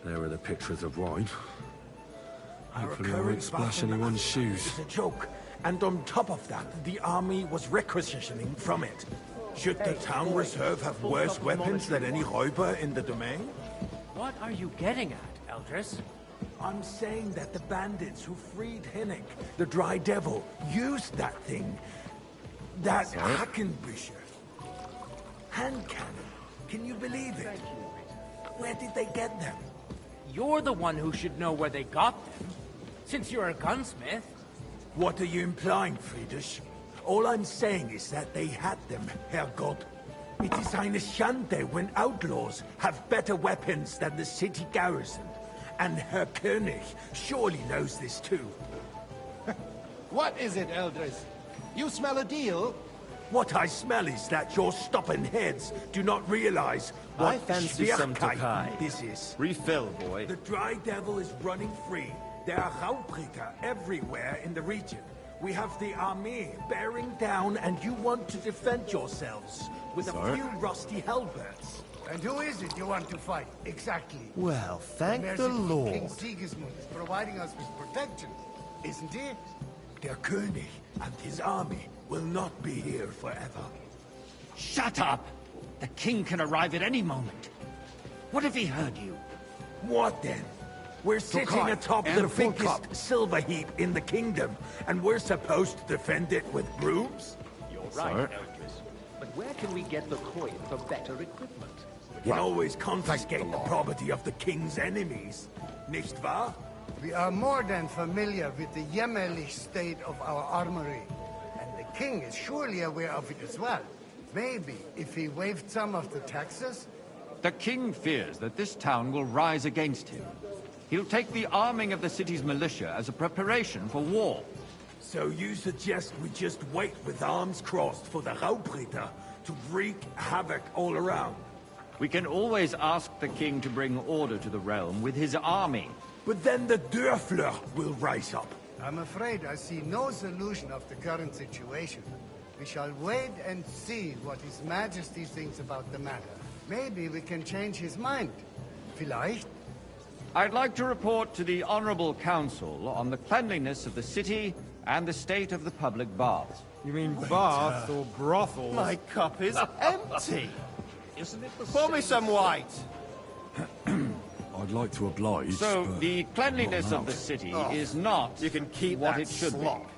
There are the pictures of wine. Our Hopefully I current won't splash battle anyone's shoes. is a joke, and on top of that, the army was requisitioning from it. Should the town reserve have worse weapons than any Räuber in the domain? What are you getting at, Eldris? I'm saying that the bandits who freed Hennig, the Dry Devil, used that thing. That Hackenbücher. Hand cannon. Can you believe it? Where did they get them? You're the one who should know where they got them, since you're a gunsmith. What are you implying, Friedrich? All I'm saying is that they had them, Herrgott. It is eine Schande when outlaws have better weapons than the city garrison. And Herr König surely knows this too. What is it, Eldris? You smell a deal? What I smell is that your stubborn heads do not realize what I fancy some Schwierigkeit Tokai. this is. Refill, boy. The Dry Devil is running free. There are Raubritter everywhere in the region. We have the army bearing down, and you want to defend yourselves with a few rusty halberds. And who is it you want to fight, exactly? Well, thank the Merciful Lord. King Sigismund is providing us with protection, isn't he? Der König and his army will not be here forever. Shut up! The king can arrive at any moment. What if he heard you? What then? We're sitting Tokai atop and the a full biggest cup. silver heap in the kingdom, and we're supposed to defend it with brooms? You're right, Eldris. But where can we get the coin for better equipment? We can always confiscate the property of the king's enemies, nicht wahr? We are more than familiar with the jämmerlich state of our armory. And the king is surely aware of it as well. Maybe if he waived some of the taxes? The king fears that this town will rise against him. He'll take the arming of the city's militia as a preparation for war. So you suggest we just wait with arms crossed for the Raubritter to wreak havoc all around? We can always ask the king to bring order to the realm with his army. But then the Dörfler will rise up. I'm afraid I see no solution of the current situation. We shall wait and see what His Majesty thinks about the matter. Maybe we can change his mind. vielleicht? I'd like to report to the Honorable Council on the cleanliness of the city and the state of the public baths. You mean baths or brothels? My cup is empty. Isn't it the Pour me some white. I'd like to oblige. So, but the cleanliness not of the allowed. city Oh, is not you can keep what that it should slop. be.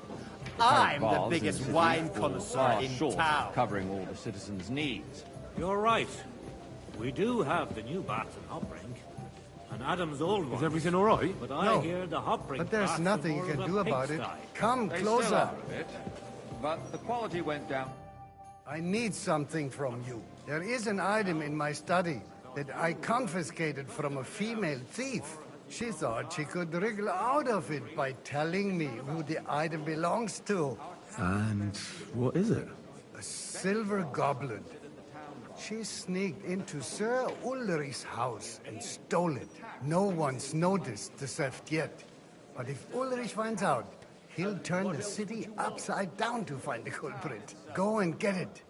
I'm the Baths biggest in the wine city connoisseur fall in short of town. covering all the citizens' needs. You're right. We do have the new bath and hop rink. And Adam's old one. Is everything all right? But I No. hear the hop rink But there's baths are nothing you more can of a do about it. pigsty. Come They closer. still are a bit, but the quality went down. I need something from you. There is an item in my study that I confiscated from a female thief. She thought she could wriggle out of it by telling me who the item belongs to. And what is it? A silver goblet. She sneaked into Sir Ulrich's house and stole it. No one's noticed the theft yet. But if Ulrich finds out, he'll turn the city upside down to find the culprit. Go and get it.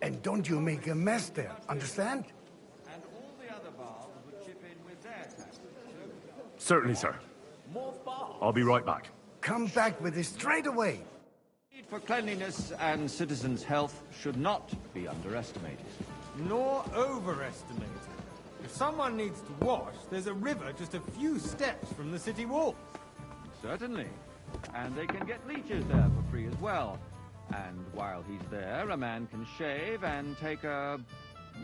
And don't you make a mess there, understand? And all the other baths would chip in with their taxes too. Certainly, sir. I'll be right back. Come back with it straight away. The need for cleanliness and citizens' health should not be underestimated. Nor overestimated. If someone needs to wash, there's a river just a few steps from the city walls. Certainly. And they can get leeches there for free as well. And while he's there, a man can shave and take a...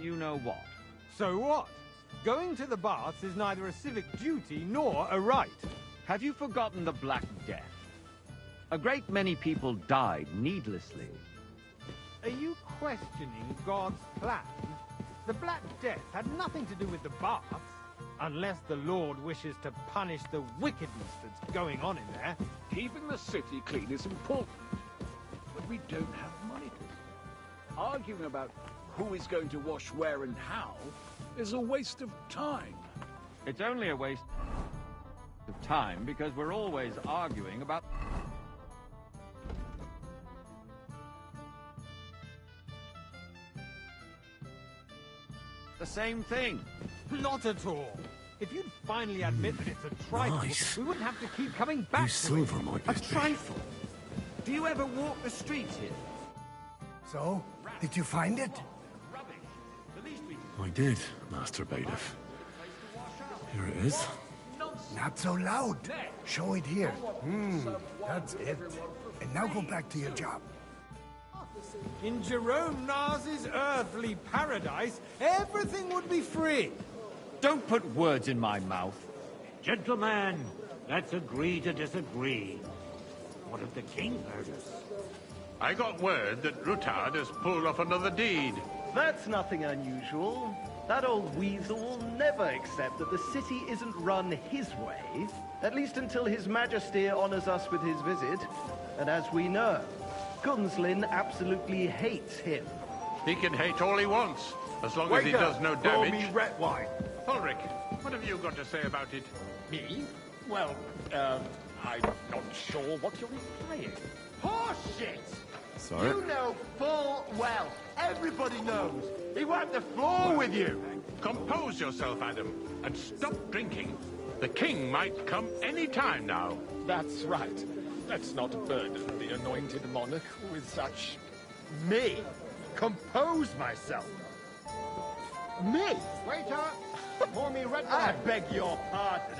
you-know-what. So what? Going to the baths is neither a civic duty nor a right. Have you forgotten the Black Death? A great many people died needlessly. Are you questioning God's plan? The Black Death had nothing to do with the baths, unless the Lord wishes to punish the wickedness that's going on in there. Keeping the city clean is important, but we don't have money. Arguing about who is going to wash where and how is a waste of time. It's only a waste of time because we're always arguing about... the same thing. Not at all. If you'd finally admit that it's a trifle, Nice. we wouldn't have to keep coming back New to silver it. might A be. trifle? Do you ever walk the streets here? So, did you find it? I did, Master Bailiff. Here it is. Not so loud. Show it here. That's it. And now go back to your job. In Jerome Nas's earthly paradise, everything would be free. Don't put words in my mouth. Gentlemen, let's agree to disagree. What if the king heard us? I got word that Rutard has pulled off another deed. That's nothing unusual. That old weasel will never accept that the city isn't run his way, at least until His Majesty honors us with his visit. And as we know, Gunslin absolutely hates him. He can hate all he wants, as long as he Waiter, does no pour damage. me red wine. Ulrich, what have you got to say about it? Me? Well, I'm not sure what you're implying. Horseshit! Sorry. You know full well. Everybody knows. He wiped the floor with you. Compose yourself, Adam, and stop drinking. The king might come any time now. That's right. Let's not burden the anointed monarch with such... Me? Compose myself. Me? Waiter, pour me red I wine. beg your pardon.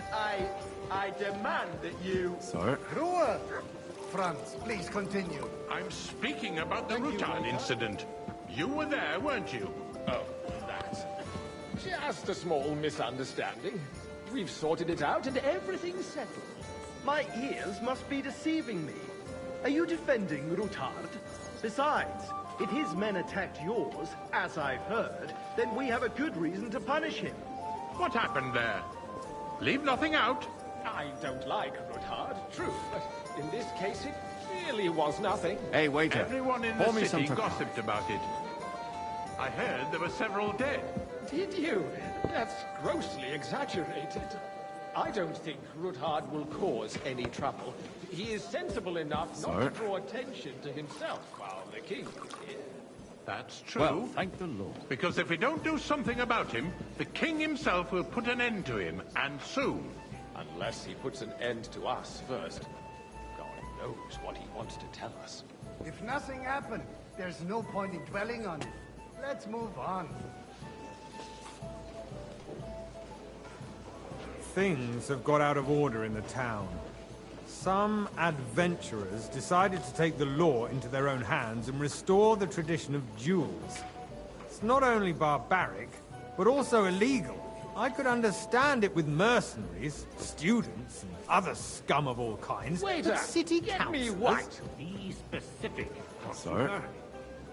I demand that you... Sorry. Ruhe! Franz, please continue. I'm speaking about the Thank you, Rutan Waiter. incident. You were there, weren't you? Oh, that. Just a small misunderstanding. We've sorted it out and everything's settled. My ears must be deceiving me. Are you defending Rutard? Besides, if his men attacked yours, as I've heard, then we have a good reason to punish him. What happened there? Leave nothing out. I don't like Ruthard, true, but in this case it really was nothing. Hey, waiter. Everyone in pour the me some city Tokaj. gossiped about it. I heard there were several dead. Did you? That's grossly exaggerated. I don't think Ruthard will cause any trouble. He is sensible enough not to draw attention to himself while the king is here. That's true. Well, thank the Lord. Because if we don't do something about him, the king himself will put an end to him, and soon. Unless he puts an end to us first. God knows what he wants to tell us. If nothing happened, there's no point in dwelling on it. Let's move on. Things have got out of order in the town. Some adventurers decided to take the law into their own hands and restore the tradition of duels. It's not only barbaric, but also illegal. I could understand it with mercenaries, students, and other scum of all kinds. Waiter, but city get me councillors? white. Be specific. Sir?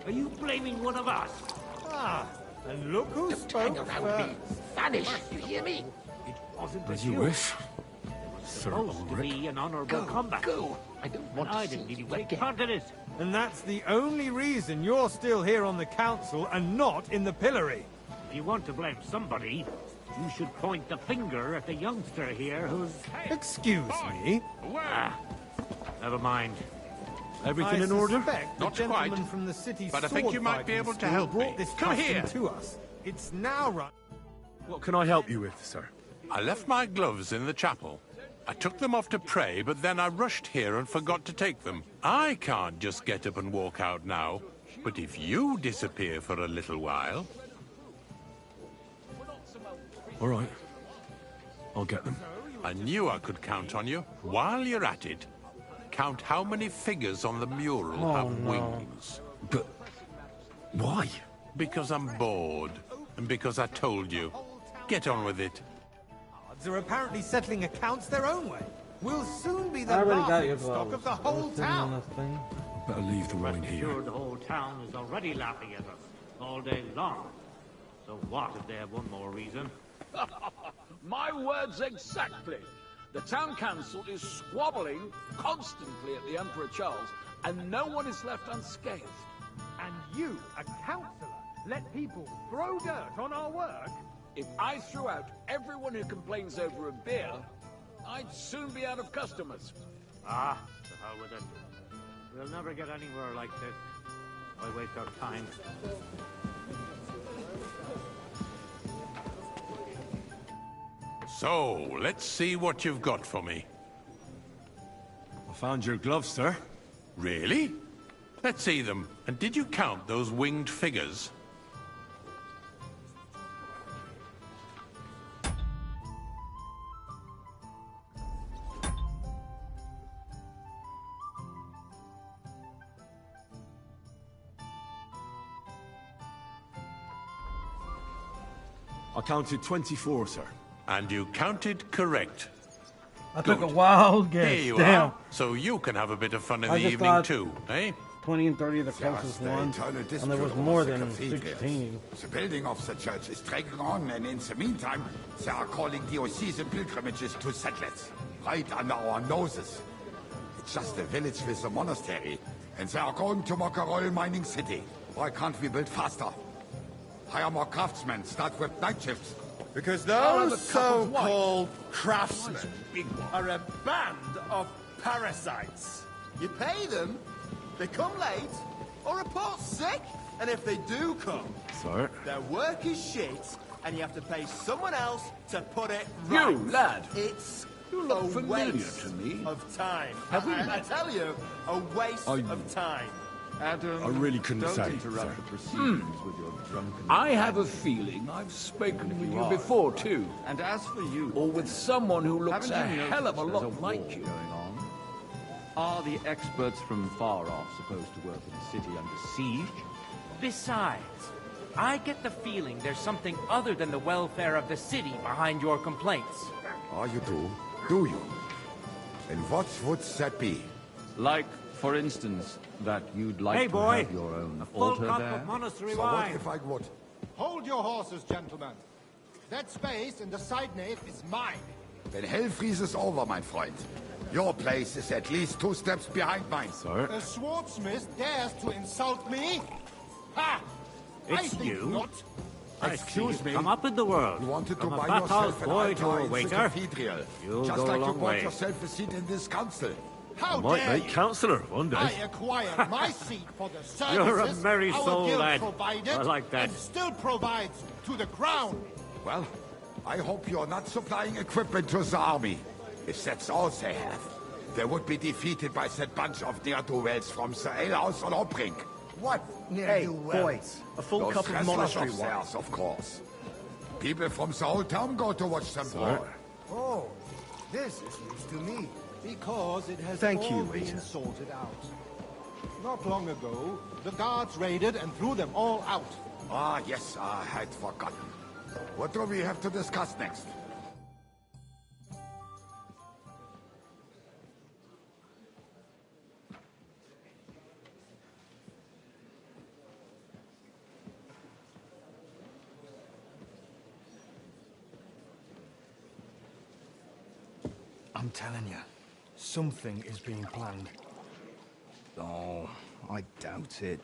Are you blaming one of us? Ah, and look who spoke first. Vanish, you hear me? It wasn't As a you duel. wish, Sir Supposed to be an honorable combat. Go. I don't want to I see didn't you even take again. part in it. And that's the only reason you're still here on the council and not in the pillory. If you want to blame somebody, you should point the finger at the youngster here who's... Excuse me? Ah, never mind. Everything I in order? suspect the Not gentleman quite. from the city's But I think you might be sword-fighting able to school help brought me. this Come custom here. to us. It's now run. What can I help you with, sir? I left my gloves in the chapel. I took them off to pray, but then I rushed here and forgot to take them. I can't just get up and walk out now. But if you disappear for a little while... All right. I'll get them. I knew I could count on you. While you're at it, count how many figures on the mural have wings. But why? Because I'm bored. And because I told you. Get on with it. Are apparently settling accounts their own way. We'll soon be the I already got your laughing stock gloves. of the I whole was sitting town. on this thing. Better leave the wine Rest here. assured the whole town is already laughing at us all day long. So what if they have one more reason? My words exactly. The town council is squabbling constantly at the Emperor Charles, and no one is left unscathed. And you, a councillor, let people throw dirt on our work? If I threw out everyone who complains over a beer, I'd soon be out of customers. Ah, to hell with it. We'll never get anywhere like this. Why waste our time? So, let's see what you've got for me. I found your gloves, sir. Really? Let's see them. And did you count those winged figures? I counted 24, sir. And you counted correct. I took a wild guess. Here you Damn. are. So you can have a bit of fun in I the just evening thought too, eh? 20 and 30 are the closest one, and there was more than cathedral. 16. The building of the church is dragging on, and in the meantime, they are calling diocesan pilgrimages to settlers, right under our noses. It's just a village with a monastery, and they are going to make a royal mining city. Why can't we build faster? Hire more craftsmen, start with night shifts. Because I'll have those a cup of wine. so-called craftsmen are a band of parasites. You pay them, they come late, or report sick, and if they do come, Sir? their work is shit, and you have to pay someone else to put it You, right. lad. It's You look a familiar waste to me. of time. Have we I met? tell you, a waste I- of time. Adam, I really couldn't don't say, interrupt sir. the proceedings with your drunken... I have a feeling I've spoken with you are. before, too. And as for you... Or with someone who looks a haven't you hell of a noticed lot there's like war you. going on? Are the experts from far off supposed to work in a city under siege? Besides, I get the feeling there's something other than the welfare of the city behind your complaints. Oh, you do? Do you? And what would that be? Like, for instance, that you'd like Hey, to boy. have your own Full altar cup there? of monastery So wine. what if I would? Hold your horses, gentlemen. That space in the side nave is mine. Then hell freezes over, my friend. Your place is at least 2 steps behind mine. Sir? A swordsmith dares to insult me? Ha! I It's think you? not. Excuse me. Come up in the world. You wanted to From a buy bathhouse yourself an boy altar to a in the waiter. cathedral. You'll Just go a like you long bought way. yourself a seat in this council. How I might dare make you? councillor one day. I acquired my seat for the services You're a merry our soul, guild lad. provided I like that. and still provides to the crown. Well, I hope you're not supplying equipment to the army. If that's all they have, they would be defeated by that bunch of ne'er-do-wells from the alehouse on Obrink. What Hey, boy, a full Those cup of wrestlers monastery of wine. theirs, of course. People from the whole town go to watch them brawl. Oh, this is news to me. Because it has Thank all you, been waiter. sorted out. Not long ago, the guards raided and threw them all out. Ah, yes, I had forgotten. What do we have to discuss next? I'm telling you, something is being planned. Oh, I doubt it.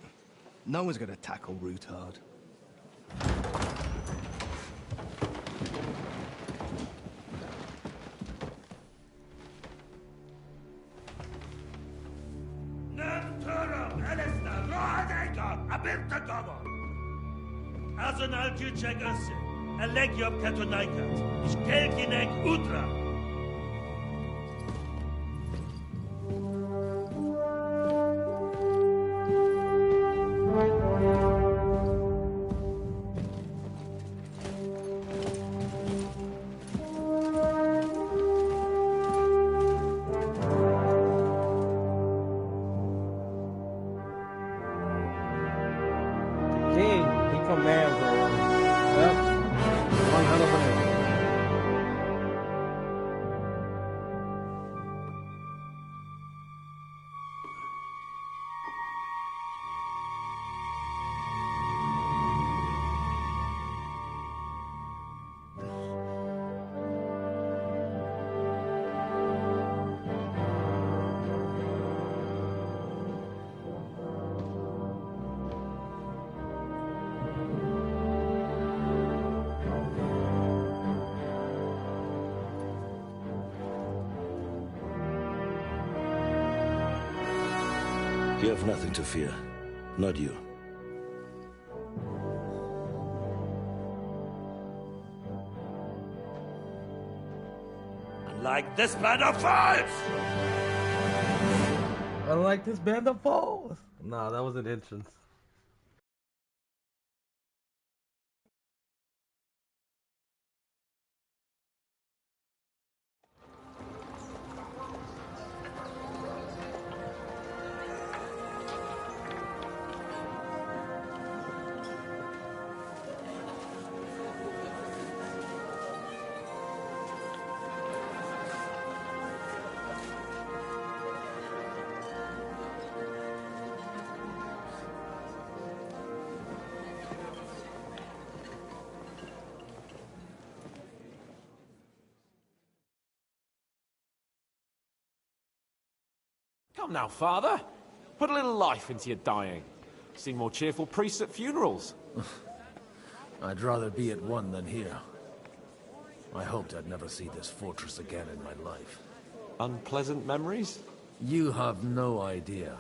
No one's going to tackle Rootard. Azonal Gyurcsek össze, a legjobb katonákat, és kelkinek útra! King, he commands her. Yep. 100%. You have nothing to fear. Not you. Like this band of fools! I like this band of foes. Nah, that was an entrance. Come now, Father. Put a little life into your dying. See more cheerful priests at funerals. I'd rather be at one than here. I hoped I'd never see this fortress again in my life. Unpleasant memories? You have no idea.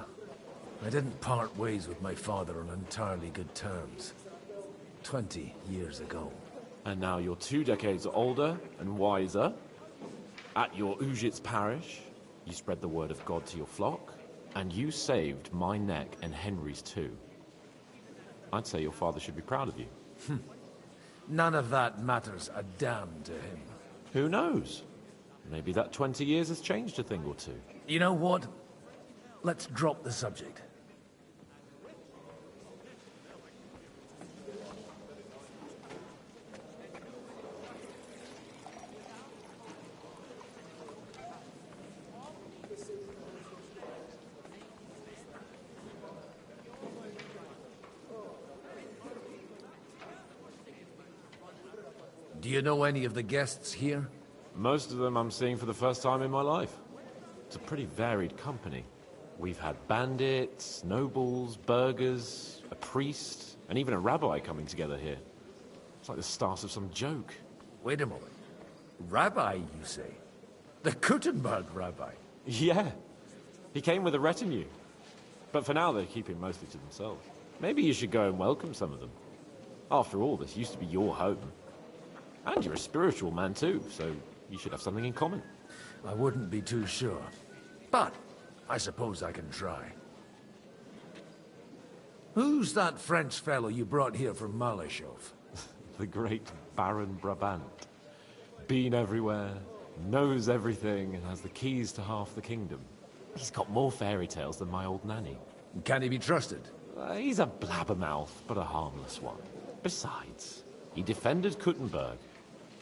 I didn't part ways with my father on entirely good terms. 20 years ago. And now you're 2 decades older and wiser. At your Ujit's parish, you spread the word of God to your flock, and you saved my neck and Henry's too. I'd say your father should be proud of you. None of that matters a damn to him. Who knows? Maybe that 20 years has changed a thing or two. You know what? Let's drop the subject. Do you know any of the guests here? Most of them I'm seeing for the first time in my life. It's a pretty varied company. We've had bandits, nobles, burghers, a priest, and even a rabbi coming together here. It's like the start of some joke. Wait a moment. Rabbi, you say? The Kuttenberg rabbi? Yeah. He came with a retinue. But for now, they're keeping mostly to themselves. Maybe you should go and welcome some of them. After all, this used to be your home. And you're a spiritual man too, so you should have something in common. I wouldn't be too sure. But I suppose I can try. Who's that French fellow you brought here from Malashov? The great Baron Brabant. Been everywhere, knows everything, and has the keys to half the kingdom. He's got more fairy tales than my old nanny. Can he be trusted? He's a blabbermouth, but a harmless one. Besides, he defended Kuttenberg,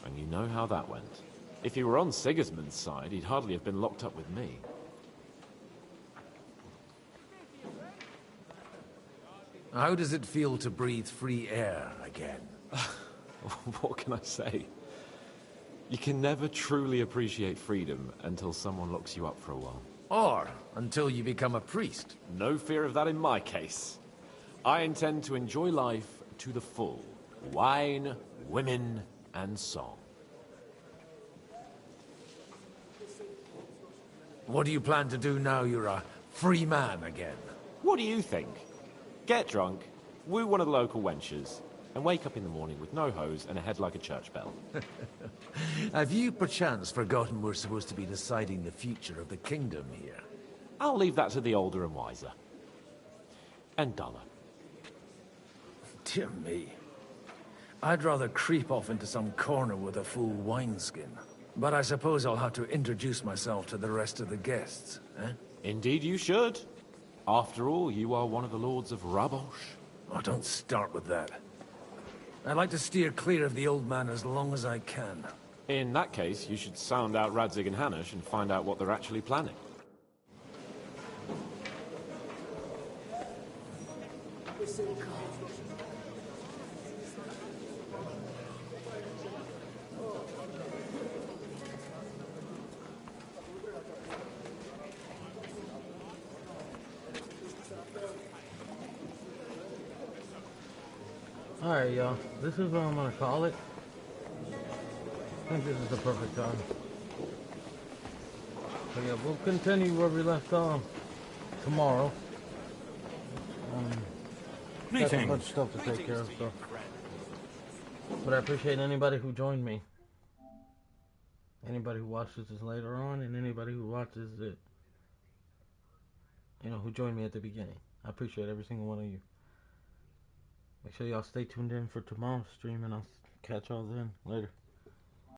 and you know how that went. If he were on Sigismund's side, he'd hardly have been locked up with me. How does it feel to breathe free air again? What can I say? You can never truly appreciate freedom until someone locks you up for a while. Or until you become a priest. No fear of that in my case. I intend to enjoy life to the full. Wine, women, and song. What do you plan to do now you're a free man again? What do you think? Get drunk, woo one of the local wenches, and wake up in the morning with no hose and a head like a church bell. Have you perchance forgotten we're supposed to be deciding the future of the kingdom here? I'll leave that to the older and wiser. And duller. Dear me. I'd rather creep off into some corner with a full wineskin. But I suppose I'll have to introduce myself to the rest of the guests, eh? Indeed you should. After all, you are one of the lords of Rabosh. Oh, don't start with that. I'd like to steer clear of the old man as long as I can. In that case, you should sound out Radzig and Hanush and find out what they're actually planning. Alright, y'all. This is what I'm gonna call it. I think this is the perfect time. So yeah, we'll continue where we left off tomorrow. Got so much stuff to take care of, so. But I appreciate anybody who joined me. Anybody who watches this later on, and anybody who watches it, you know, who joined me at the beginning. I appreciate every single one of you. Make sure y'all stay tuned in for tomorrow's stream, and I'll catch y'all then. Later.